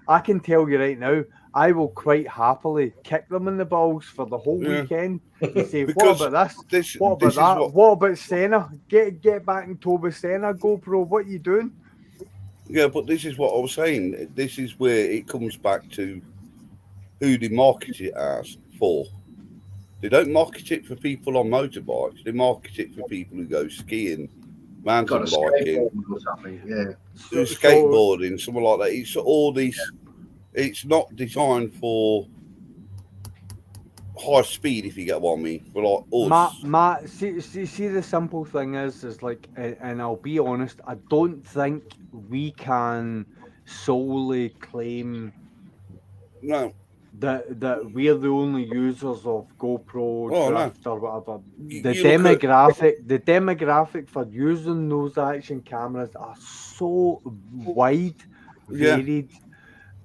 I can tell you right now, I will quite happily kick them in the balls for the whole weekend. You say, what about this? What about that? What about Senna? Get back in tow with Senna, GoPro. What are you doing? Yeah, but this is what I was saying. This is where it comes back to who they market it as for. They don't market it for people on motorbikes. They market it for people who go skiing, mountain biking, skateboarding, something like that. It's all these. It's not designed for high speed, if you get what I mean. For like us. Matt, see, the simple thing is like, and I'll be honest, I don't think we can solely claim. No. that we're the only users of GoPro, Drift, or whatever. The demographic for using those action cameras are so wide, varied,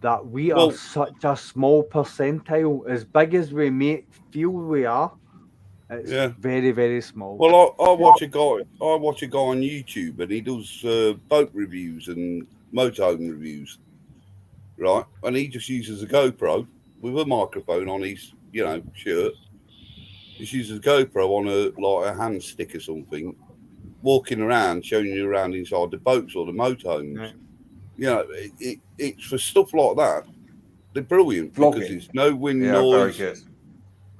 that we are such a small percentile. As big as we may feel we are, it's very, very small. Well, I watch a guy on YouTube, and he does boat reviews and motorhome reviews, right? And he just uses a GoPro with a microphone on his, shirt. He uses a GoPro on a hand stick or something, walking around, showing you around inside the boats or the motorhomes. Right. It's for stuff like that. They're brilliant because there's no wind noise. Very good.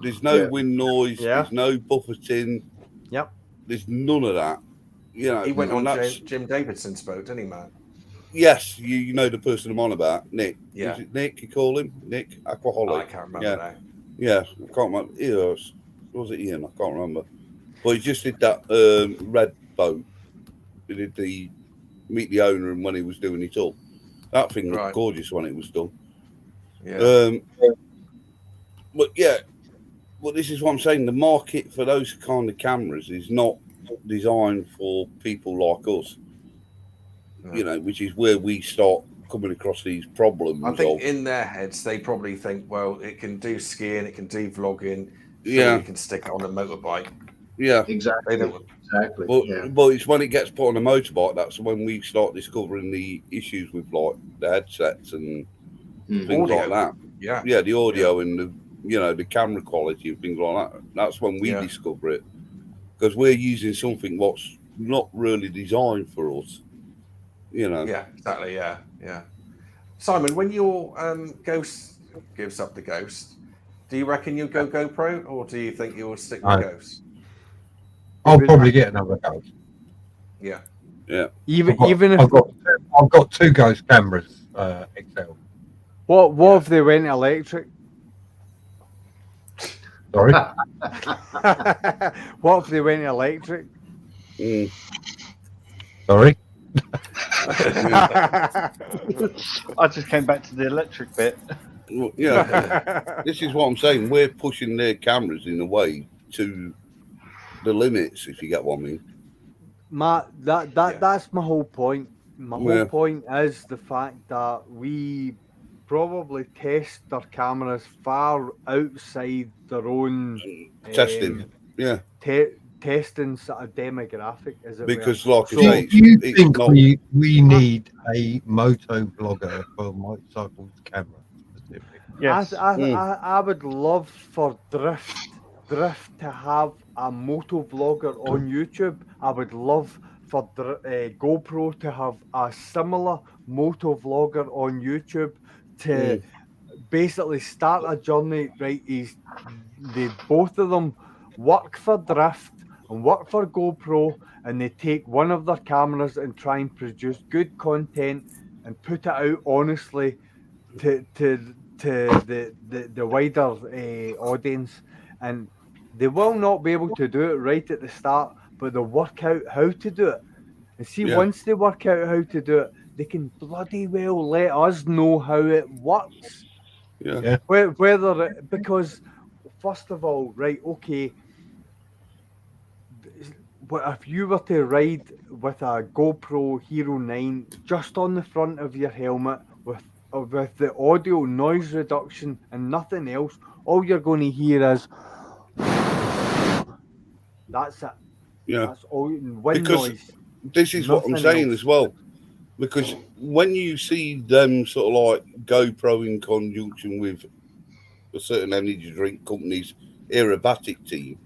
There's no wind noise. Yeah. There's no buffeting. Yep. There's none of that. He went on Jim Davidson's boat, didn't he, man? Yes, you know the person I'm on about, Nick. Yeah. Is it Nick? You call him Nick Aquaholic. Oh, I can't remember now. Yeah, I can't remember. Was it Ian? I can't remember. But he just did that red boat. He did the meet the owner, and when he was doing it all, that thing looked gorgeous when it was done. Yeah. But this is what I'm saying. The market for those kind of cameras is not designed for people like us. No. Which is where we start coming across these problems. I think in their heads, they probably think, well, it can do skiing, it can do vlogging, you can stick it on a motorbike. Yeah, exactly. But it's when it gets put on a motorbike that's when we start discovering the issues with like the headsets and things like that. Yeah, the audio and the camera quality and things like that. That's when we discover it, because we're using something what's not really designed for us. Yeah, exactly. Yeah. Simon, when your Ghost gives up the Ghost, do you reckon you'll go GoPro, or do you think you'll stick with Ghost? I'll probably get another Ghost. Yeah. Even if I've got two Ghost cameras, XL. What if they went electric? Sorry. What if they went electric? Sorry. I just came back to the electric bit. Well, this is what I'm saying. We're pushing their cameras in a way to the limits, if you get what I mean. Matt, that's my whole point. My whole point is the fact that we probably test their cameras far outside their own testing. Testing sort of demographic, is it? Because, like do you think we need a moto blogger for motorcycles camera? Yes. I would love for Drift to have a moto vlogger on YouTube. I would love for GoPro to have a similar moto vlogger on YouTube to basically start a journey. Right, they both of them work for Drift and work for GoPro, and they take one of their cameras and try and produce good content and put it out honestly to the wider audience. And they will not be able to do it right at the start, but they'll work out how to do it. And see, once they work out how to do it, they can bloody well let us know how it works. Because first of all, right, okay, but if you were to ride with a GoPro Hero 9 just on the front of your helmet with the audio noise reduction and nothing else, all you're going to hear is that's it. Yeah. That's all. Wind noise. This is what I'm saying as well. Because when you see them sort of like GoPro in conjunction with a certain energy drink company's aerobatic team,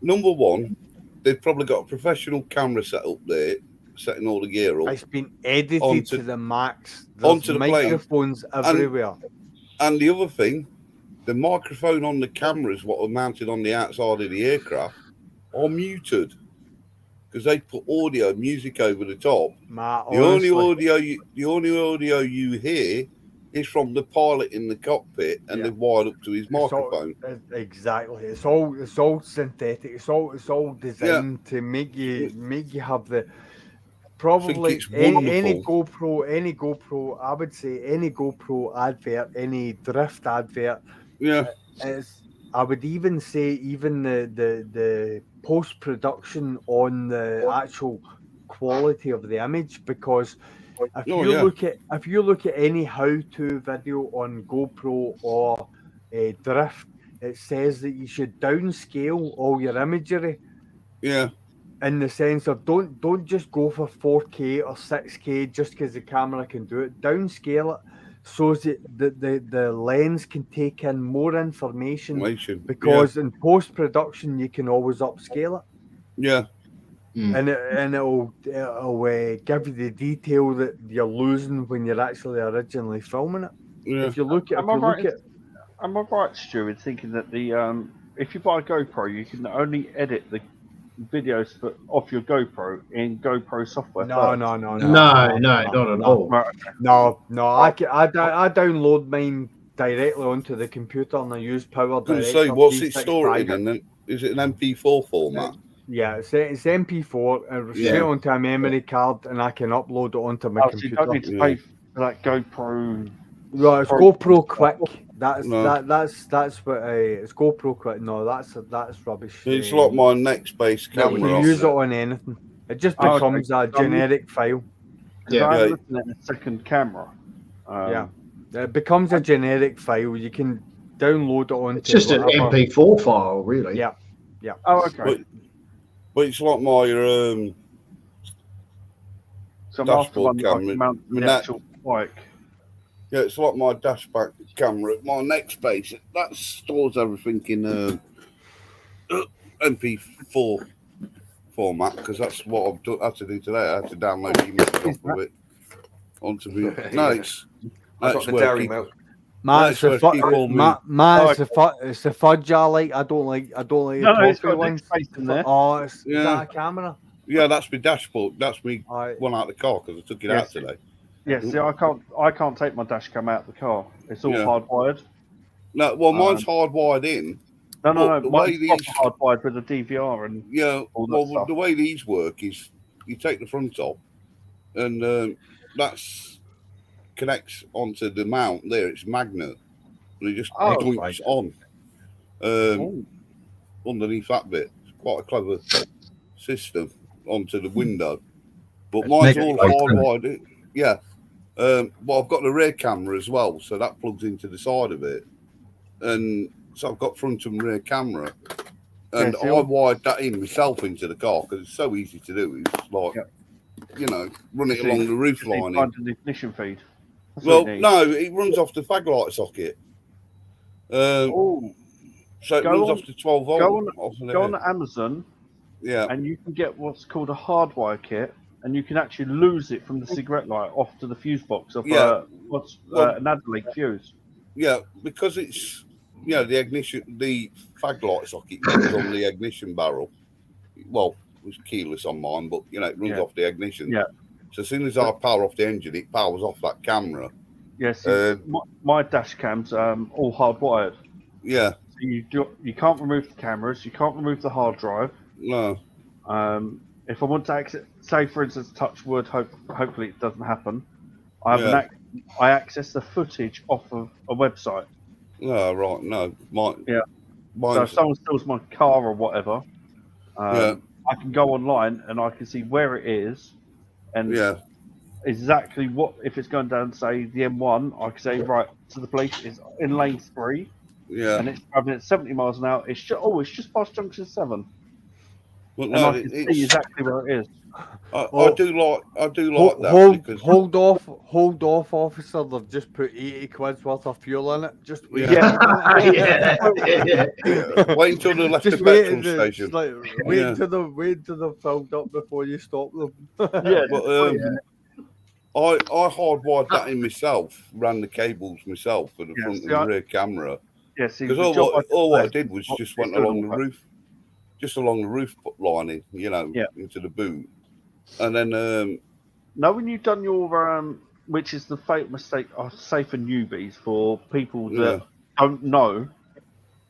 number one, they've probably got a professional camera set up there, setting all the gear up. It's been edited to the max. There's microphones everywhere. And the other thing, the microphone on the cameras, what are mounted on the outside of the aircraft, are muted because they put music over the top. The only audio you hear is from the pilot in the cockpit, and they've wired up to his microphone. Exactly. It's all synthetic. It's all designed to make you have the. Probably it's any wonderful. GoPro, I would say any GoPro advert, any drift advert. Yeah. I would even say even the post production on the actual quality of the image, because if you look at any how-to video on GoPro or drift, it says that you should downscale all your imagery. Yeah. In the sense of don't just go for 4K or 6K just because the camera can do it. Downscale it so that the lens can take in more information, because in post production you can always upscale it. Yeah. And it'll give you the detail that you're losing when you're actually originally filming it. Yeah. If you look at am I right, Stu, in thinking that the if you buy a GoPro, you can only edit the videos off your GoPro in GoPro software? No, not at all. No. I download mine directly onto the computer and I use Power Director. So what's it stored in? Is it an MP4 format? Yeah, it's MP4 and straight onto a memory card, and I can upload it onto my computer. So you don't need to pay for that GoPro. No, it's GoPro Quick. That's what it's GoPro Quick. No, that's rubbish. It's like my next-based camera. You can use it on anything. It just becomes a generic file. Yeah, I'm looking at the second camera. It becomes a generic file. You can download it onto. It's just an MP4 file, really. Yeah. Oh, okay. But it's like my dashboard camera. The actual bike. Yeah, it's like my dashback camera. My next base, that stores everything in MP4 format, because that's what I've had to do today. I had to download images off of it onto me. No, it's the dairy milk. It's the fudge I like. I don't like it's got one space in there. Oh, is that a camera? Yeah, that's my dashboard. That's me one out of the car because I took it out today. Yeah, see, I can't take my dash cam out of the car. It's all hardwired. No, well, mine's hardwired in. No. The way these hardwired with a DVR and the way these work is you take the front off, and that's connects onto the mount there. It's magnet, and it just points on underneath that bit. It's quite a clever system onto the window, but mine's all hardwired. Yeah. But I've got the rear camera as well, so that plugs into the side of it, and so I've got front and rear camera, and I wired that in myself into the car because it's so easy to do. It's like run it along the roof line. Find an ignition feed. Well, no, it runs off the fag light socket. So it runs off the 12 volt. Go on Amazon, and you can get what's called a hardwire kit. And you can actually lose it from the cigarette light off to the fuse box of an Adelaide fuse. Yeah, because it's the ignition, the fag light socket runs on the ignition barrel. Well, it was keyless on mine, but it runs off the ignition. Yeah. So as soon as I power off the engine, it powers off that camera. Yes. My dash cam's all hardwired. Yeah. So you can't remove the cameras. You can't remove the hard drive. No. If I want to say, for instance, touch wood, hopefully it doesn't happen. I access the footage off of a website. Oh, right. No. So if someone steals my car or whatever, I can go online and I can see where it is and exactly if it's going down, say, the M1, I can say, right, to the police is in lane 3. Yeah. And it's driving at 70 miles an hour. It's just past junction 7. Well, and I can see exactly where it is. I do like that. Hold off, officer. They've just put 80 quid's worth of fuel in it. Just wait. Wait until they left the petrol station. Wait until they're filled up before you stop them. I hardwired that in myself. Ran the cables myself for the front and the rear camera. Yeah, because all what I did was just went along the roof. Just along the roof lining, into the boot. And then... now, when you've done your... which is the fatal mistake, I say for newbies, for people that don't know,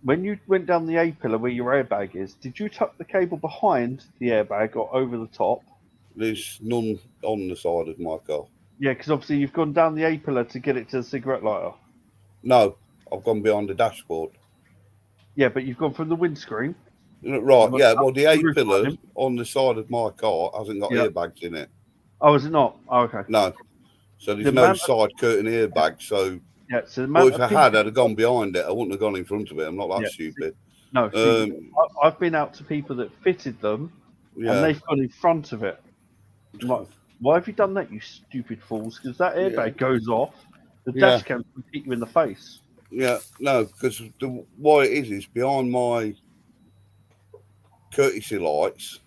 when you went down the A-pillar where your airbag is, did you tuck the cable behind the airbag or over the top? There's none on the side of my car. Yeah, because obviously you've gone down the A pillar to get it to the cigarette lighter. No, I've gone behind the dashboard. Yeah, but you've gone from the windscreen. Right, yeah. Well, the A pillar line. on the side of my car hasn't got airbags in it. Oh, is it not? Oh, okay. No. So there's no side curtain airbag. So, yeah, so if I had, I'd have gone behind it. I wouldn't have gone in front of it. I'm not that stupid. No, I've been out to people that fitted them, and they've gone in front of it. I'm like, why have you done that, you stupid fools? Because that airbag goes off, the dash cam can hit you in the face. Yeah, no, because why it is behind my courtesy lights,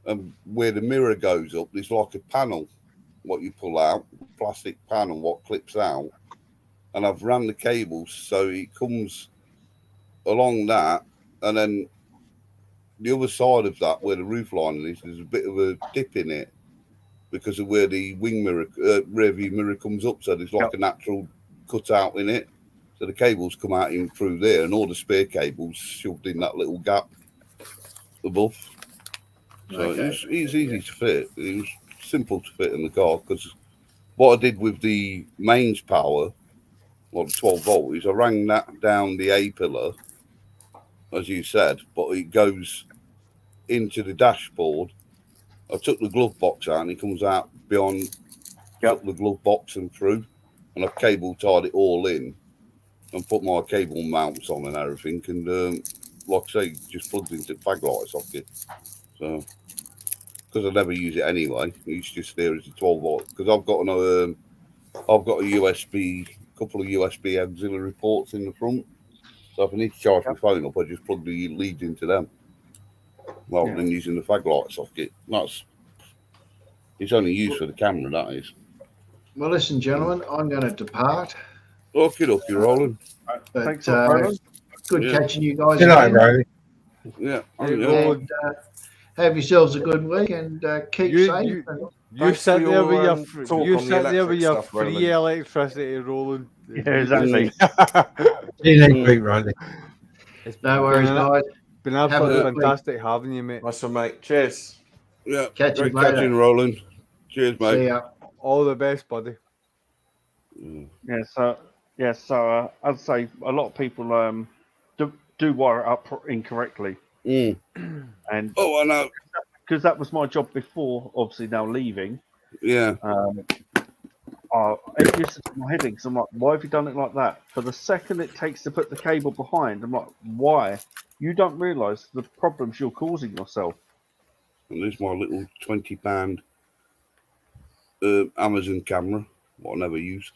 and where the mirror goes up, there's like a panel, what you pull out, plastic panel, what clips out, and I've ran the cables so it comes along that, and then the other side of that, where the roof lining is, there's a bit of a dip in it because of where the wing mirror, rear view mirror comes up, so there's like a natural cutout in it. So the cables come out in through there, and all the spare cables shoved in that little gap above. So it's easy to fit. It was simple to fit in the car, because what I did with the mains power, well, the 12 volt, is I rang that down the A pillar, as you said, but it goes into the dashboard. I took the glove box out, and it comes out beyond the glove box and through, and I've cable tied it all in and put my cable mounts on and everything, and like I say, just plugged into the fag light socket. So, because I never use it anyway, it's just there as a 12 volt. Because I've got a USB, couple of USB auxiliary ports in the front. So if I need to charge my phone up, I just plug the leads into them, rather than using the fag light socket. It's only used for the camera, that is. Well, listen, gentlemen, I'm going to depart. Okay, Roland. Thanks, good catching you guys. Good night, Riley. Yeah. And, have yourselves a good week, and keep safe. You sit there with your free electricity, Roland. Yeah, exactly. See you next week, Riley. No worries, guys. Been absolutely fantastic having you, mate. Nice one, mate. Cheers. Yeah, catch you later. Catching, Roland. Cheers, mate. See ya. All the best, buddy. Yeah, so I'd say a lot of people do wire it up incorrectly. And I know, because that was my job before, obviously now leaving. Yeah. It used to do my head in, because I'm like, why have you done it like that? For the second it takes to put the cable behind, I'm like, why? You don't realise the problems you're causing yourself. And there's my little £20 Amazon camera, what I never use.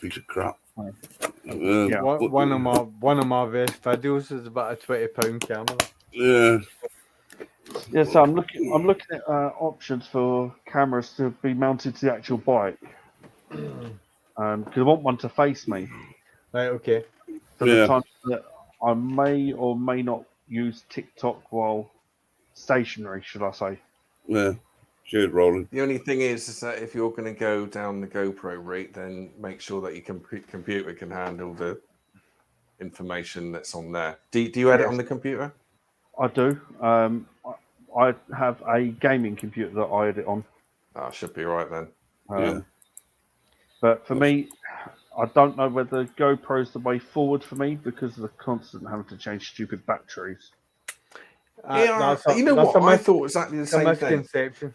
Piece of crap. One of my best videos is about a £20 camera. Yeah. Yeah, so I'm looking at options for cameras to be mounted to the actual bike. Because I want one to face me. Right. Okay. So the time that I may or may not use TikTok while stationary, should I say? Yeah. Cheers, Roland. The only thing is that if you're going to go down the GoPro route, then make sure that your computer can handle the information that's on there. Do you edit on the computer? I do. I have a gaming computer that I edit on. Oh, should be right then. But for me, I don't know whether GoPro's the way forward for me because of the constant having to change stupid batteries. You know what? I thought exactly the same thing. Misconception.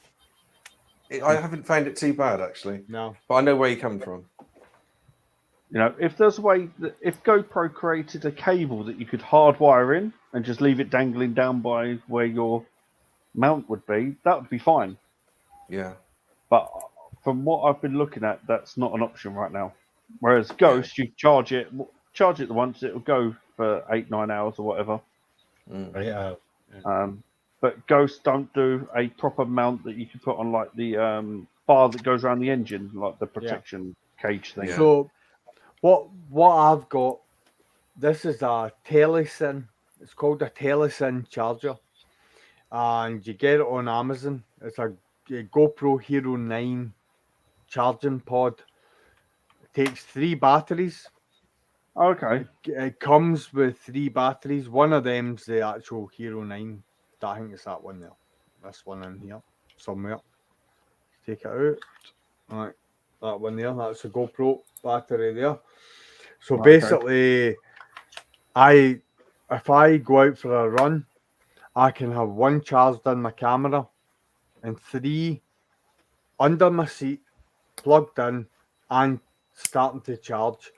I haven't found it too bad, actually. No. But I know where you're coming from. You know, if there's a way that if GoPro created a cable that you could hardwire in and just leave it dangling down by where your mount would be, that would be fine. Yeah. But from what I've been looking at, that's not an option right now. Whereas Ghost, you charge it once, it'll go for 8-9 hours or whatever. Yeah. But Ghost don't do a proper mount that you can put on like the bar that goes around the engine, like the protection cage thing. Yeah. So what I've got, this is a Telesyn. It's called a Telesyn charger, and you get it on Amazon. It's a GoPro Hero 9 charging pod. It takes 3 batteries. Okay. It comes with 3 batteries. One of them's the actual Hero 9. I think it's that one there. this one in here somewhere. Take it out. Right, that one there. That's a GoPro battery there. So basically, if I go out for a run, I can have one charged in my camera and 3 under my seat, plugged in and starting to charge.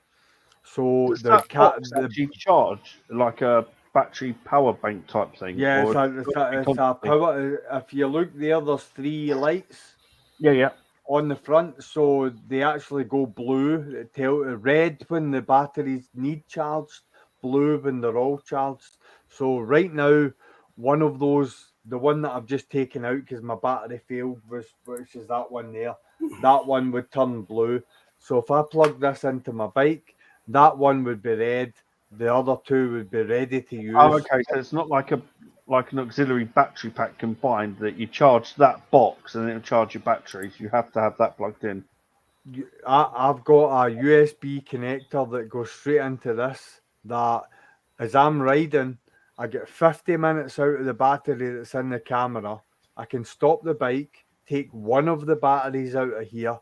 So Does that box actually charge like a battery power bank type thing? Yeah, it's a power. If you look there, there's 3 lights. Yeah. On the front, so they actually go blue. Red when the batteries need charged, blue when they're all charged. So right now, one of those, the one that I've just taken out because my battery failed, which is that one there. That one would turn blue. So if I plug this into my bike, that one would be red. The other 2 would be ready to use. Oh, okay. So it's not like an auxiliary battery pack combined that you charge that box and it'll charge your batteries. You have to have that plugged in. I've got a USB connector that goes straight into this. That as I'm riding, I get 50 minutes out of the battery that's in the camera. I can stop the bike, take one of the batteries out of here,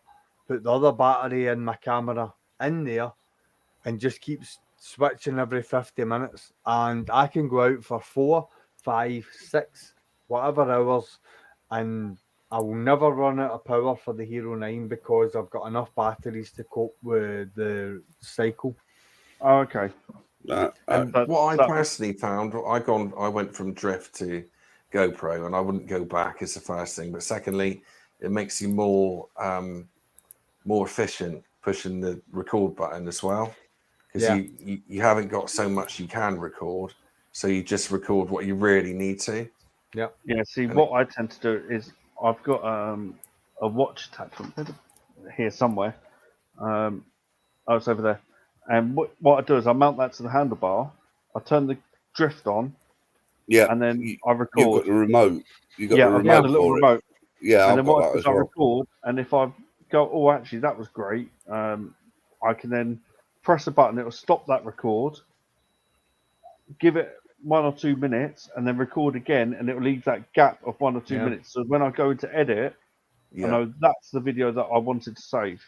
put the other battery in my camera in there, and just keep switching every 50 minutes. And I can go out for 4, 5, 6, whatever hours, and I will never run out of power for the Hero 9 because I've got enough batteries to cope with the cycle. Oh, okay. And what I personally found, I went from drift to GoPro, and I wouldn't go back is the first thing. But secondly, it makes you more efficient pushing the record button as well, because you haven't got so much you can record, so you just record what you really need to. Yeah. See, what I tend to do is I've got a watch attachment here somewhere. It's over there. And what I do is I mount that to the handlebar. I turn the drift on. Yeah. And then I record. You've got the remote. You've got the remote. I've got a little remote. Yeah, and then what I do is I record. And if I go, oh, actually, that was great, I can then press a button. It will stop that record. Give it 1 or 2 minutes, and then record again, and it will leave that gap of 1 or 2 minutes. So when I go into edit, I know that's the video that I wanted to save.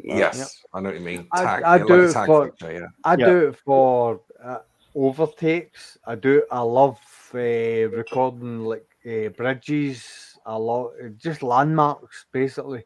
Yes, I know what you mean. I do it for overtakes. I love recording like bridges. I love just landmarks basically.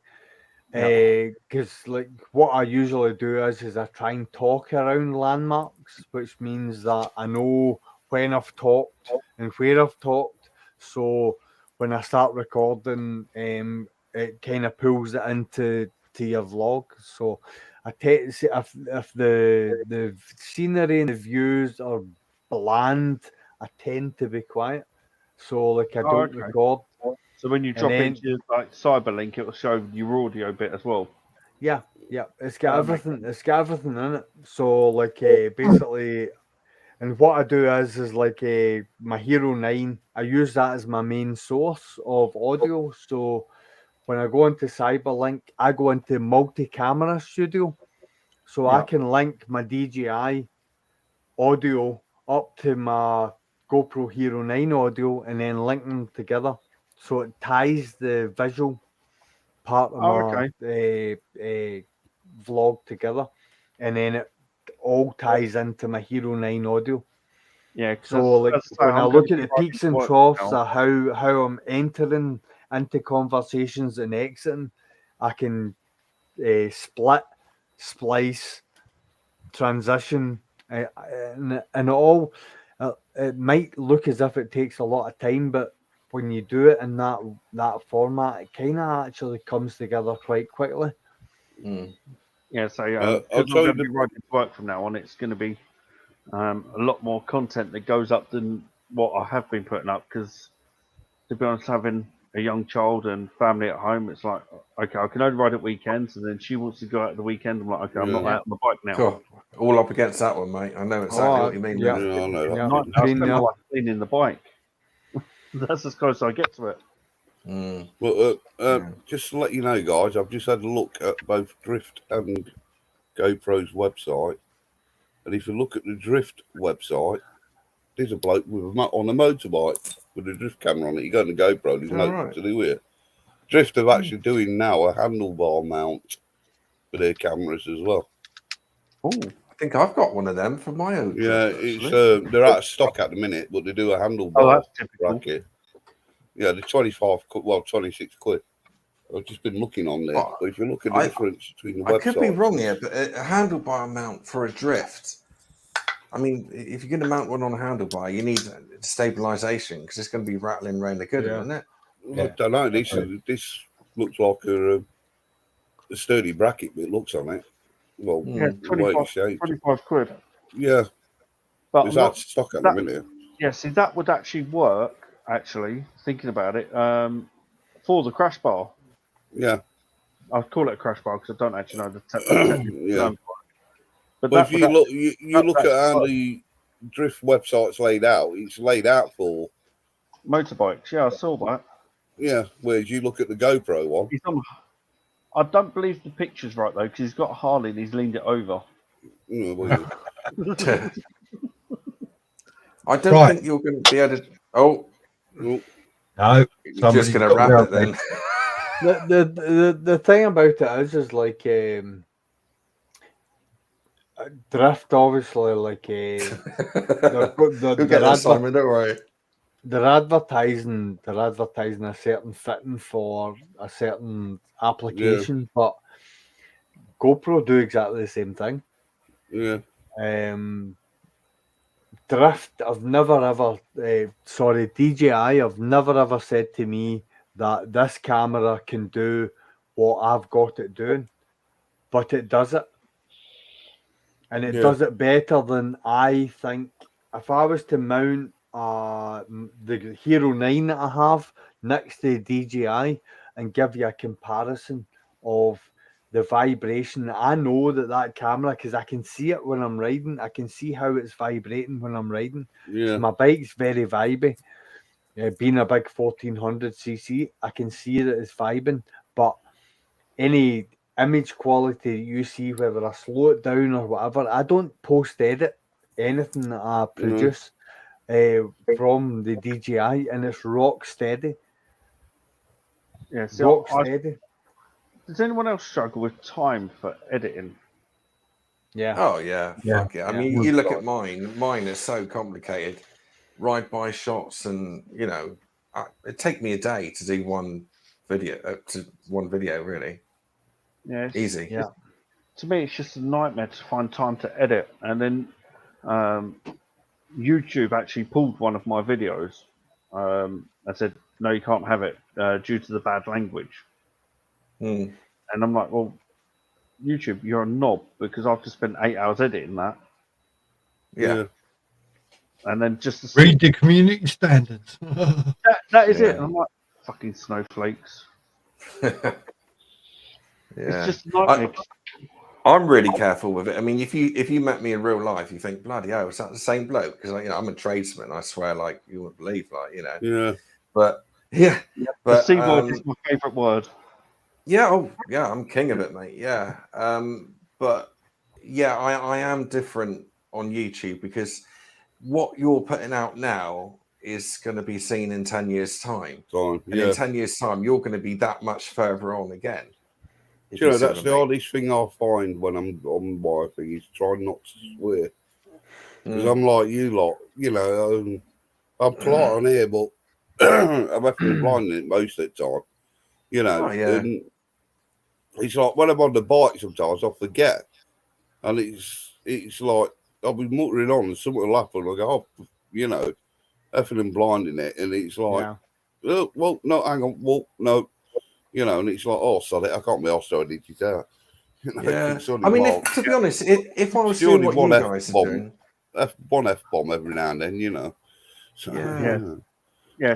Because like what I usually do is I try and talk around landmarks, which means that I know when I've talked and where I've talked. So when I start recording, it kind of pulls it into your vlog. So I tend to see if the scenery and the views are bland, I tend to be quiet. So like I don't record. So when you drop into like Cyberlink, it will show your audio bit as well. Yeah, it's got everything. It's got everything in it. So like basically, and what I do is like my Hero 9. I use that as my main source of audio. So when I go into Cyberlink, I go into multi-camera studio, so I can link my DJI audio up to my GoPro Hero 9 audio, and then link them together. So it ties the visual part of my vlog together, and then it all ties into my Hero 9 audio. Yeah. So like when I look at the peaks and troughs of how I'm entering into conversations and exiting, I can split, splice, transition, and all. It might look as if it takes a lot of time, but when you do it in that format, it kind of actually comes together quite quickly. Yeah, so I'm going to be writing to work from now on. It's going to be a lot more content that goes up than what I have been putting up, because to be honest, having a young child and family at home, it's like, okay, I can only ride at weekends, and then she wants to go out at the weekend. I'm like, okay, I'm not out on the bike now. Cool. All up against that one, mate. I know exactly what you mean. Yeah, I know. I spend my life cleaning the bike. That's as close as I get to it. Well, just to let you know, guys, I've just had a look at both Drift and GoPro's website, and if you look at the Drift website, there's a bloke on a motorbike. with a drift camera on it. You go on the GoPro, there's nothing to do with it. Drift are actually doing now a handlebar mount for their cameras as well. Oh, I think I've got one of them for my own. Yeah, drift, it's they're out of stock at the minute, but they do a handlebar bracket. Yeah, they're 26 quid. I've just been looking on there. But if you look at the difference between the websites... I could be wrong here, but a handlebar mount for a drift, I mean, if you're going to mount one on a handlebar, you need stabilization because it's going to be rattling around the good, isn't it? I don't know. This looks like a sturdy bracket, but it looks on it. Well, yeah, 25 quid. Yeah. But it's out of stock at the minute. Yeah, see, that would actually work, thinking about it, for the crash bar. Yeah. I'd call it a crash bar because I don't actually know the technical term. But if you look, you look at how the drift website's laid out, it's laid out for motorbikes. Yeah, I saw that. Yeah, whereas you look at the GoPro one. I don't believe the picture's right though, because he's got a Harley and he's leaned it over. I don't think you're going to be able to. Oh, no! You're just going to wrap it then. The thing about it is like drift, obviously, like Simon, don't worry. They're advertising a certain fitting for a certain application, but GoPro do exactly the same thing. Yeah. Drift, I've never ever, DJI have never ever said to me that this camera can do what I've got it doing, but it does it. And it does it better than I think. If I was to mount the Hero 9 that I have next to DJI and give you a comparison of the vibration, I know that camera, because I can see it when I'm riding. I can see how it's vibrating when I'm riding. Yeah. So my bike's very vibey. Being a big 1400cc, I can see that it's vibing. But any image quality you see, whether I slow it down or whatever, I don't post edit anything that I produce from the DJI, and it's rock steady. Yeah, rock steady. Does anyone else struggle with time for editing? Yeah. Oh yeah. Fuck yeah. I mean, you look at mine. Mine is so complicated. Ride-by shots, and it take me a day to do one video. Really. Yeah. Easy. Yeah. To me, it's just a nightmare to find time to edit, and then YouTube actually pulled one of my videos. I said, no, you can't have it due to the bad language. And I'm like, well, YouTube, you're a knob, because I've just spent 8 hours editing that. Yeah. And then just to read the community standards. that is it. And I'm like, fucking snowflakes. It's just nightmare. I'm really careful with it. I mean, if you met me in real life, you think, bloody hell, is that the same bloke? Because I'm a tradesman. I swear, like, you wouldn't believe, Yeah. But yeah. But the C word is my favourite word. Yeah. Oh, yeah. I'm king of it, mate. Yeah. But yeah, I am different on YouTube, because what you're putting out now is going to be seen in 10 years' time. And in 10 years' time, you're going to be that much further on again. That's the hardest thing I find when I'm on my thing, is trying not to swear. Because I'm like you lot, I'm polite on here, but I'm effing blind in it most of the time. And it's like when I'm on the bike sometimes I forget. And it's like I'll be muttering on and something will happen. I go, effing and blind in it. And it's like, oh, well, no, hang on, well, no. And it's like, oh, sorry, I can't be asked to edit it out. Yeah. I mean, to be honest, if I was doing what you guys are doing, one F-bomb every now and then, So, I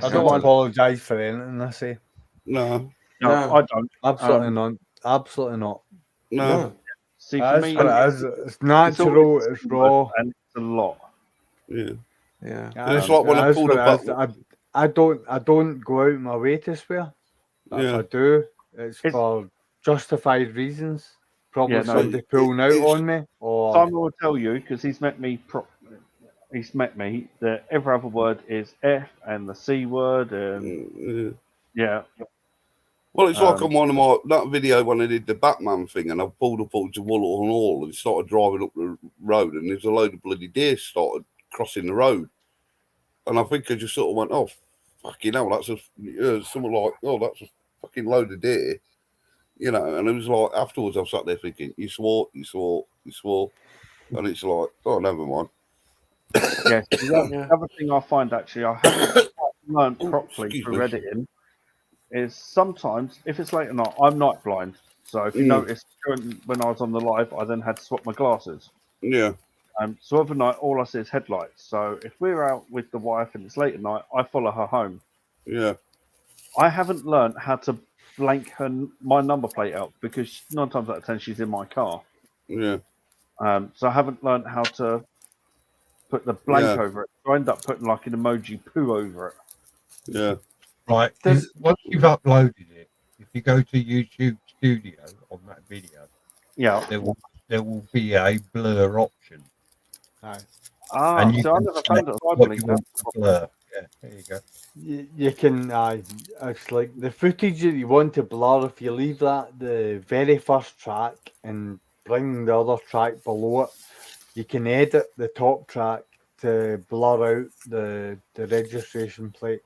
don't apologise for anything I say. No, I don't. Absolutely not. Absolutely not. No. See, for me, it's natural, it's raw, and it's a lot. Yeah. Yeah. It's like when I pulled I don't go out my way to swear. If I do, it's for justified reasons. Probably somebody pulling out on me. Or Simon will tell you, because he's met me he's met me, the every other word is F and the C word, and yeah. Well, it's like on one of that video when I did the Batman thing, and I pulled up onto Woolwell and Hall and started driving up the road, and there's a load of bloody deer started crossing the road, and I think I just sort of went, "Oh, fucking hell, that's something like, oh, that's a fucking load of deer," you know. And it was like afterwards, I sat there thinking, "You swore, you swore, you swore," and it's like, "Oh, never mind." Yes, the other thing I find actually I haven't quite learned properly through editing is sometimes if it's late at night, I'm night blind. So if you notice, when I was on the live, I then had to swap my glasses. Yeah. So overnight, all I see is headlights. So if we're out with the wife and it's late at night, I follow her home. Yeah. I haven't learned how to blank my number plate out because 9 times out of 10 she's in my car. Yeah. So I haven't learned how to put the blank over it. So I end up putting like an emoji poo over it. Yeah. Right. Once you've uploaded it, if you go to YouTube Studio on that video, there will be a blur option. And you can never found it. What you want to blur. Yeah, there you go. You can. It's like the footage that you want to blur. If you leave that the very first track and bring the other track below it, you can edit the top track to blur out the registration plate.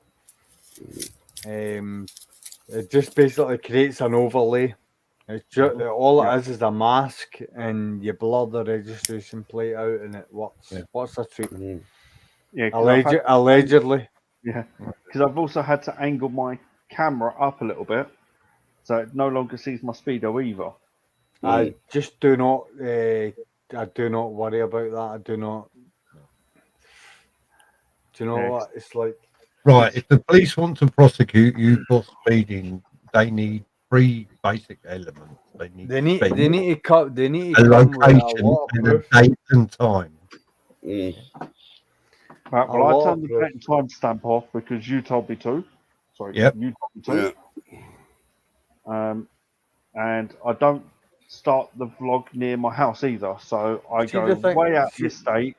It just basically creates an overlay. It's just, all it is a mask, and you blur the registration plate out, and it works. What's the treat? Yeah, allegedly. Yeah, because I've also had to angle my camera up a little bit, so it no longer sees my speedo either. I just do not. I do not worry about that. I do not. Do you know what it's like? Right. If the police want to prosecute you for speeding, they need 3 basic elements. They need They need to cut. They need a to come with location a lot of and a proof. date and time. Right, well, I turned the date and time stamp off because you told me to. Sorry, you told me to. And I don't start the vlog near my house either, so I go way out the estate,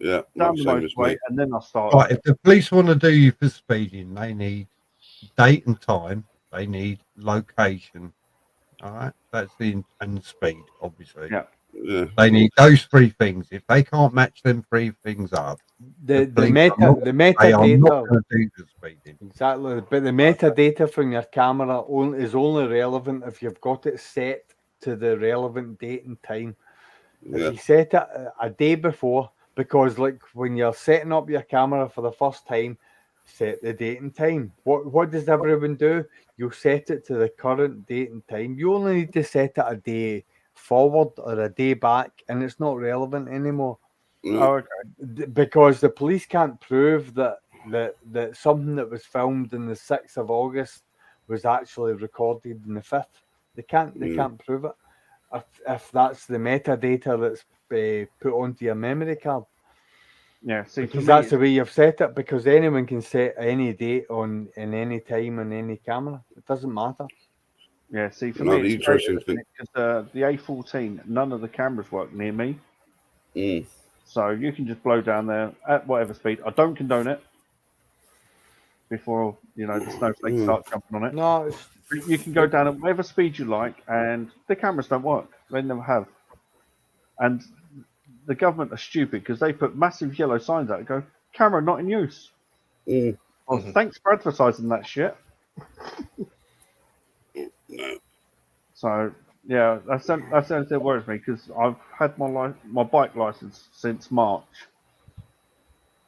down the motorway, and then I start. Right, if the police want to do you for speeding, they need date and time. They need location. All right, that's and speed, obviously. Yeah. They need those 3 things. If they can't match them 3 things up, the metadata exactly. But the metadata from your camera is only relevant if you've got it set to the relevant date and time. If you set it a day before, because like when you're setting up your camera for the first time, set the date and time. What does everyone do? You set it to the current date and time. You only need to set it a day forward or a day back, and it's not relevant anymore. Because the police can't prove that something that was filmed in the 6th of August was actually recorded in the 5th. They can't prove it if that's the metadata that's put onto your memory card. Yeah, see, because that's the way you've set it. Because anyone can set any date in any time on any camera. It doesn't matter. Yeah, see, for me, it's interesting because the A14, none of the cameras work near me. So you can just blow down there at whatever speed. I don't condone it before the snowflakes start jumping on it. No, you can go down at whatever speed you like, and the cameras don't work. They never have. And the government are stupid because they put massive yellow signs out that go, "Camera not in use." Well, thanks for advertising that shit. So yeah, that's the only thing that worries me because I've had my bike license since March,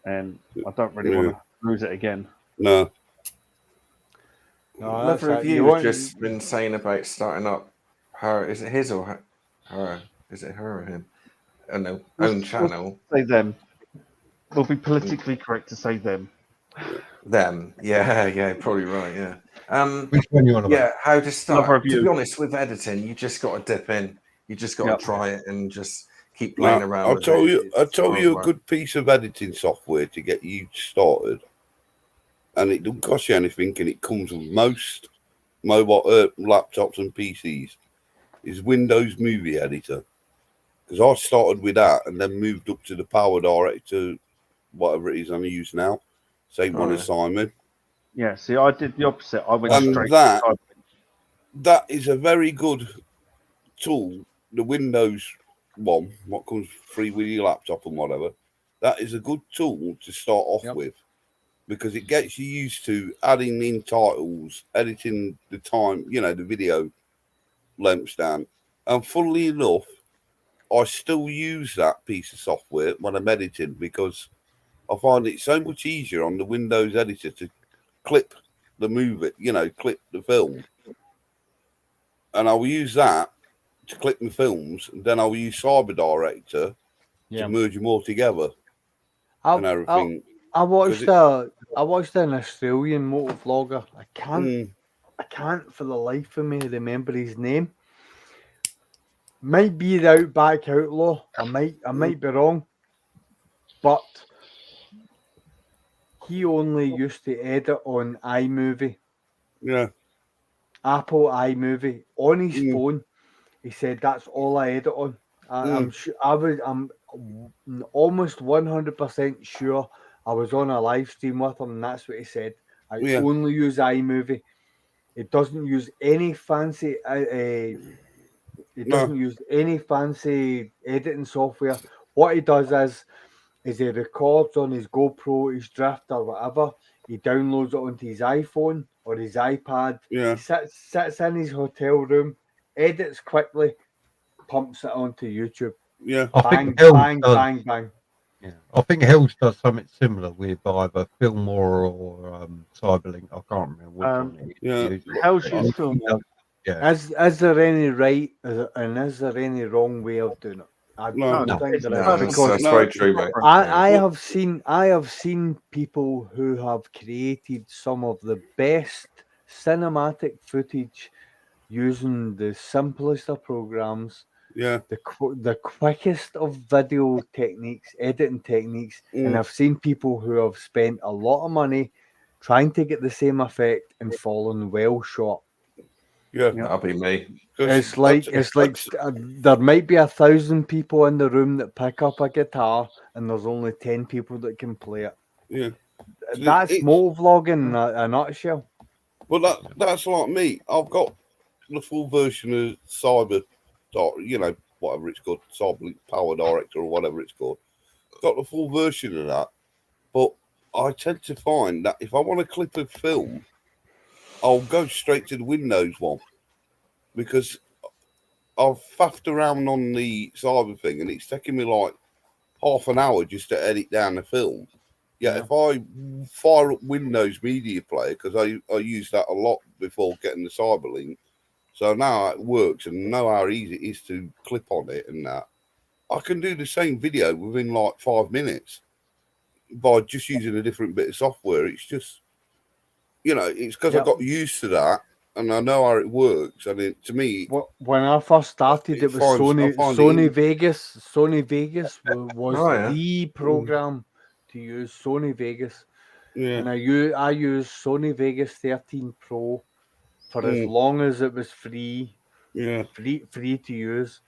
and I don't really want to lose it again. No. Another review has just been saying about starting up her. Is it his or her? Is it her or him? I know, own channel. Say them. It'll be politically correct to say them. Them. Yeah, probably right. Yeah. Which one you want about? Yeah, how to start. To be honest, with editing, you just got to dip in. You just got to try it and just keep playing around. I'll tell you a good piece of editing software to get you started, and it doesn't cost you anything, and it comes with most mobile laptops and PCs. Is Windows Movie Editor, because I started with that and then moved up to the Power Director whatever it is I'm using now. Same one as Simon. Yeah, see, I did the opposite. I went And straight that is a very good tool. The Windows one, what comes free with your laptop and whatever, that is a good tool to start off with, because it gets you used to adding in titles, editing the time, the video lengths down. And funnily enough, I still use that piece of software when I'm editing, because I find it so much easier on the Windows editor to clip the movie, clip the film. And I'll use that to clip my films, and then I'll use Cyber Director to merge them all together and everything. I watched an Australian motor vlogger. I can't for the life of me remember his name. Might be the Outback Outlaw. I might be wrong, but he only used to edit on iMovie. Yeah. Apple iMovie on his phone. He said that's all I edit on. I'm sure I'm almost 100% sure I was on a live stream with him, and that's what he said. I only use iMovie. It doesn't use any fancy. It doesn't use any fancy editing software. What he does is he records on his GoPro, his Drift, or whatever. He downloads it onto his iPhone or his iPad. Yeah. He sits in his hotel room, edits quickly, pumps it onto YouTube. Yeah. Bang, bang, bang, bang. Yeah, I think Hills does something similar with either Fillmore or Cyberlink. I can't remember which one. How's your Fillmore? Yeah. Is there any right and is there any wrong way of doing it? I don't think there is, because that's very true, mate. I have seen people who have created some of the best cinematic footage using the simplest of programs. Yeah. The quickest of video techniques, editing techniques, and I've seen people who have spent a lot of money trying to get the same effect and fallen well short. Yeah, that'll be me. It's like there might be 1,000 people in the room that pick up a guitar, and there's only 10 people that can play it. Yeah, that's motovlogging in a nutshell. Well, that's like me. I've got the full version of Cyber, whatever it's called, Cyber Power Director or whatever it's called. Got the full version of that, but I tend to find that if I want to clip a film, I'll go straight to the Windows one, because I've faffed around on the Cyber thing and it's taking me like half an hour just to edit down the film. Yeah, if I fire up Windows Media Player, because I use that a lot before getting the Cyberlink, so now it works and know how easy it is to clip on it and that. I can do the same video within like 5 minutes by just using a different bit of software. It's just, it's because I got used to that and I know how it works. And to me, when I first started, it was Sony Vegas. Sony Vegas was the program to use. Sony Vegas, and I used Sony Vegas 13 Pro for as long as it was free. Free to use.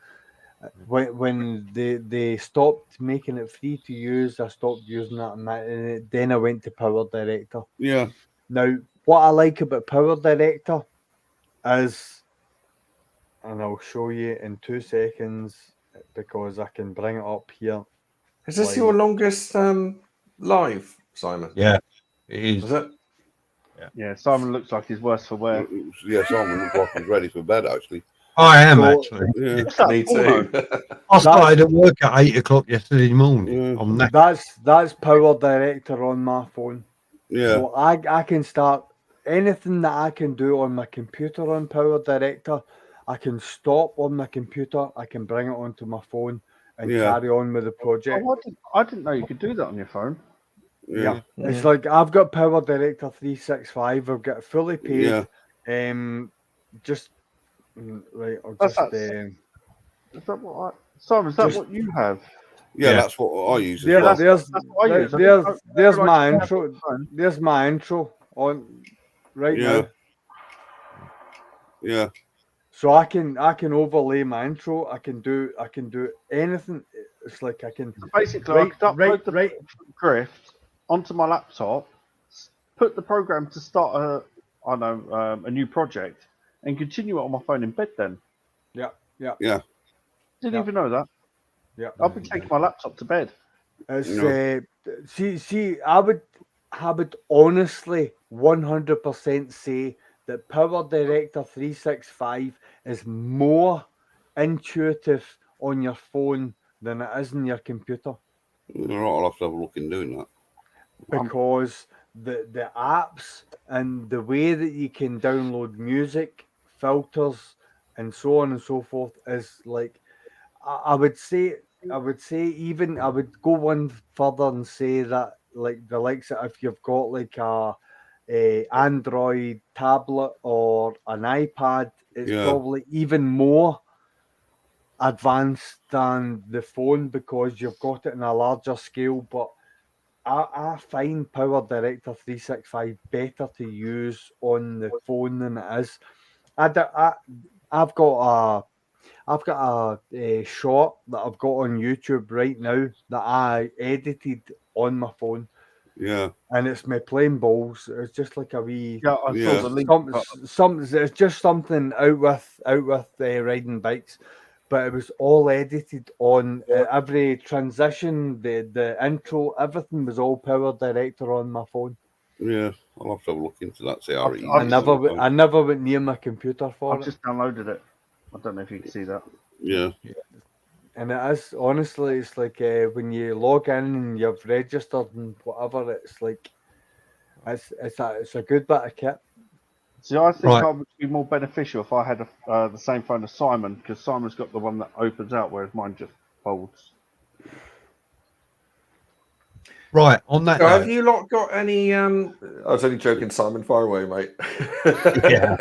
When they stopped making it free to use, I stopped using that, and then I went to Power Director. Yeah. Now, what I like about Power Director is, and I'll show you in 2 seconds because I can bring it up here. Is this your longest live, Simon? Yeah, it is. Is it? Yeah, Simon looks like he's worse for wear. Yeah, Simon looks like he's ready for bed, actually. I am actually. Yeah. Me too. I started at work at 8 o'clock yesterday morning. That's Power Director on my phone. Yeah. So I can start anything that I can do on my computer on Power Director. I can stop on my computer. I can bring it onto my phone and carry on with the project. Oh, I didn't know you could do that on your phone. Yeah. It's like I've got Power Director 365. I've got it fully paid. Yeah. Just right. I'll That's just. Is that what Simon? Is that what you have? Yeah, that's what I use. There's my intro. There's my intro on right now. Yeah. So I can overlay my intro. I can do anything. It's like I can basically I could upload the Grift onto my laptop, put the program to start a new project, and continue it on my phone in bed. Then. Yeah. Didn't even know that. Yeah. I've been taking my laptop to bed. It's see, I would honestly 100% say that Power Director 365 is more intuitive on your phone than it is in your computer. Right, I'll have to have a look in doing that. Because the apps and the way that you can download music, filters, and so on and so forth is like I would say even I would go one further and say that like the likes of if you've got like a Android tablet or an iPad, it's probably even more advanced than the phone because you've got it in a larger scale. But I find Power Director 365 better to use on the phone than it is. I've got a short that I've got on YouTube right now that I edited on my phone. Yeah. And it's me playing balls. It's just like a wee. Yeah, I saw the link. It's just something out with riding bikes, but it was all edited on every transition, the intro, everything was all Power Director on my phone. Yeah, I'll have to have a look into that. See how I never went near my computer for I've just downloaded it. I don't know if you can see that. Yeah. And it is honestly, it's like when you log in and you've registered and whatever, it's like it's a good bit of kit. See, I think I would be more beneficial if I had the same phone as Simon, because Simon's got the one that opens out, whereas mine just folds. Right, on that note, have you lot got any I was only joking, Simon, far away, mate. Yeah.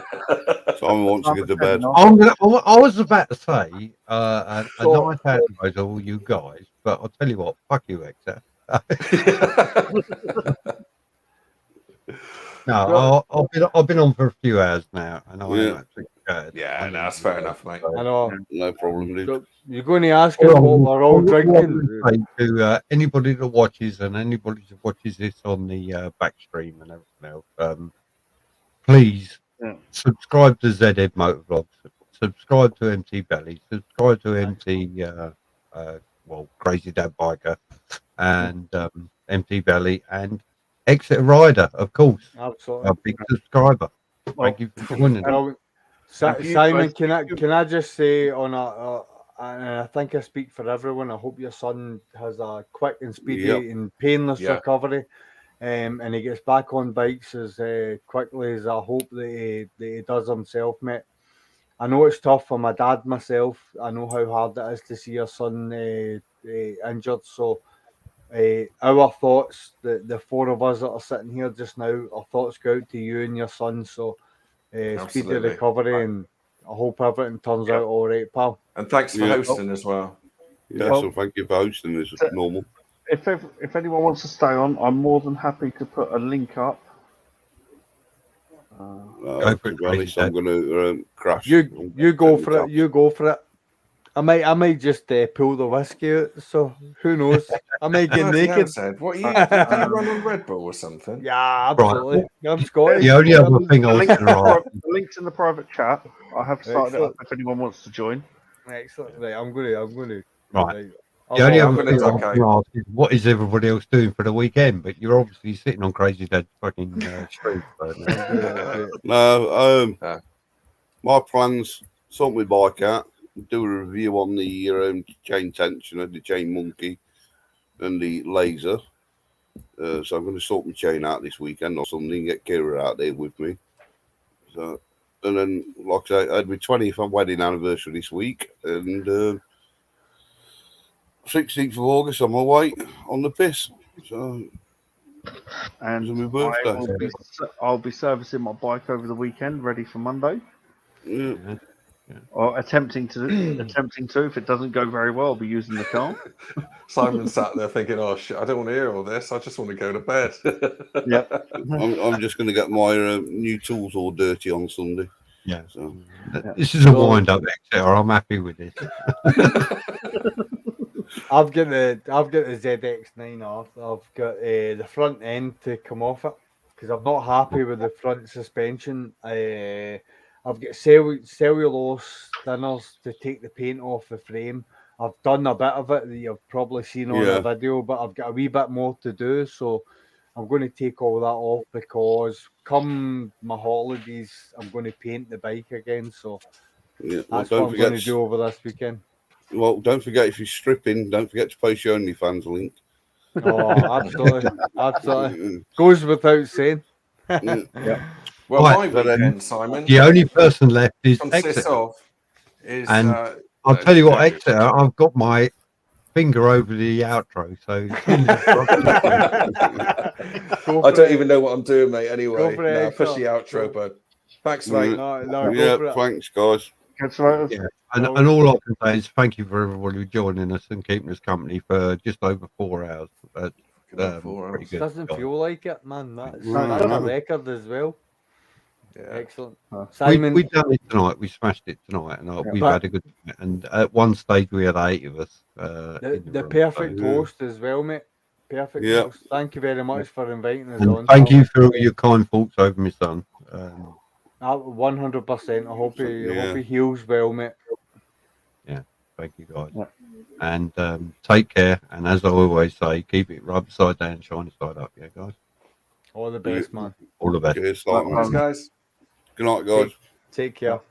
Simon wants to get to bed. I was about to say a nice advice to all you guys, but I'll tell you what, fuck you, Exeter. No, I've been on for a few hours now, and I'm actually scared. Yeah, no, that's fair enough, mate. I know. No problem, dude. You're going to ask us what we're all drinking. To anybody that watches and anybody that watches this on the back stream and everything else, please subscribe to ZD Motovlogs, subscribe to MT Belly, subscribe to MT Crazy Dad Biker, and MT Belly, and Exeter Rider, of course. Absolutely. A big subscriber. Thank you for joining. Simon, can I just say on and I think I speak for everyone, I hope your son has a quick and speedy and painless recovery, and he gets back on bikes as quickly as I hope that he does himself, mate. I know it's tough for my dad myself. I know how hard it is to see your son injured, so our thoughts, the four of us that are sitting here just now, our thoughts go out to you and your son. So speedy recovery, and I hope everything turns out all right, pal. And thanks for hosting as well. Yeah, so thank you for hosting as normal. If anyone wants to stay on, I'm more than happy to put a link up. To be honest, I'm going to crash. You go for it. You go for it. I might just pull the whiskey out. So who knows? I might get naked. What you run on Red Bull or something? Yeah, absolutely. Right. I'm Scottish. The only other thing I was going to ask. The link's in the private chat. I have started it up if anyone wants to join. Excellent. Right, I'm going to. Right. The only other thing I was going to ask is what is everybody else doing for the weekend? But you're obviously sitting on Crazy Dad fucking street. No, my plans, sort my bike out, do a review on the chain tensioner, the chain monkey, and the laser. So I'm going to sort my chain out this weekend or something, get Kira out there with me. So, and then, like I say, I had my 20th wedding anniversary this week, and 16th of August on my way on the piss. So, and my birthday. I'll be servicing my bike over the weekend, ready for Monday. Yeah. Or attempting to. If it doesn't go very well, I'll be using the car. Simon sat there thinking, "Oh shit, I don't want to hear all this. I just want to go to bed." Yeah, I'm just going to get my new tools all dirty on Sunday. Yeah. So, This is a wind up, Exeter. I'm happy with this. I've got the ZX9R. I've got the front end to come off it because I'm not happy with the front suspension. I've got cellulose thinners to take the paint off the frame. I've done a bit of it that you've probably seen on a video, but I've got a wee bit more to do. So I'm going to take all that off because come my holidays, I'm going to paint the bike again. So that's what I'm going to do over this weekend. Well, don't forget, if you're stripping, don't forget to post your OnlyFans link. Oh, absolutely. Absolutely. Goes without saying. Yeah. Well, my weekend, Simon. The only person left is Exeter. And I'll tell you what, Exeter, I've got my finger over the outro. So I don't even know what I'm doing, mate. Anyway, push the outro, bud. Thanks, mate. Thanks, guys. Yeah. And all I can say is thank you for everybody joining us and keeping us company for just over 4 hours. Pretty good. Doesn't feel like it, man. That's a record as well. Yeah. Excellent. Simon, we've done it tonight. We smashed it tonight, and we've had a good time. And at one stage, we had 8 of us. The perfect host as well, mate. Perfect host. Thank you very much for inviting us on. Thank you for all your kind thoughts over my son. 100%. I hope he heals well, mate. Yeah, thank you, guys. Yeah. And take care. And as I always say, keep it rub side down, shiny side up. Yeah, guys. All the best, man. All the best. Cheers, guys. Good night, guys. Take care.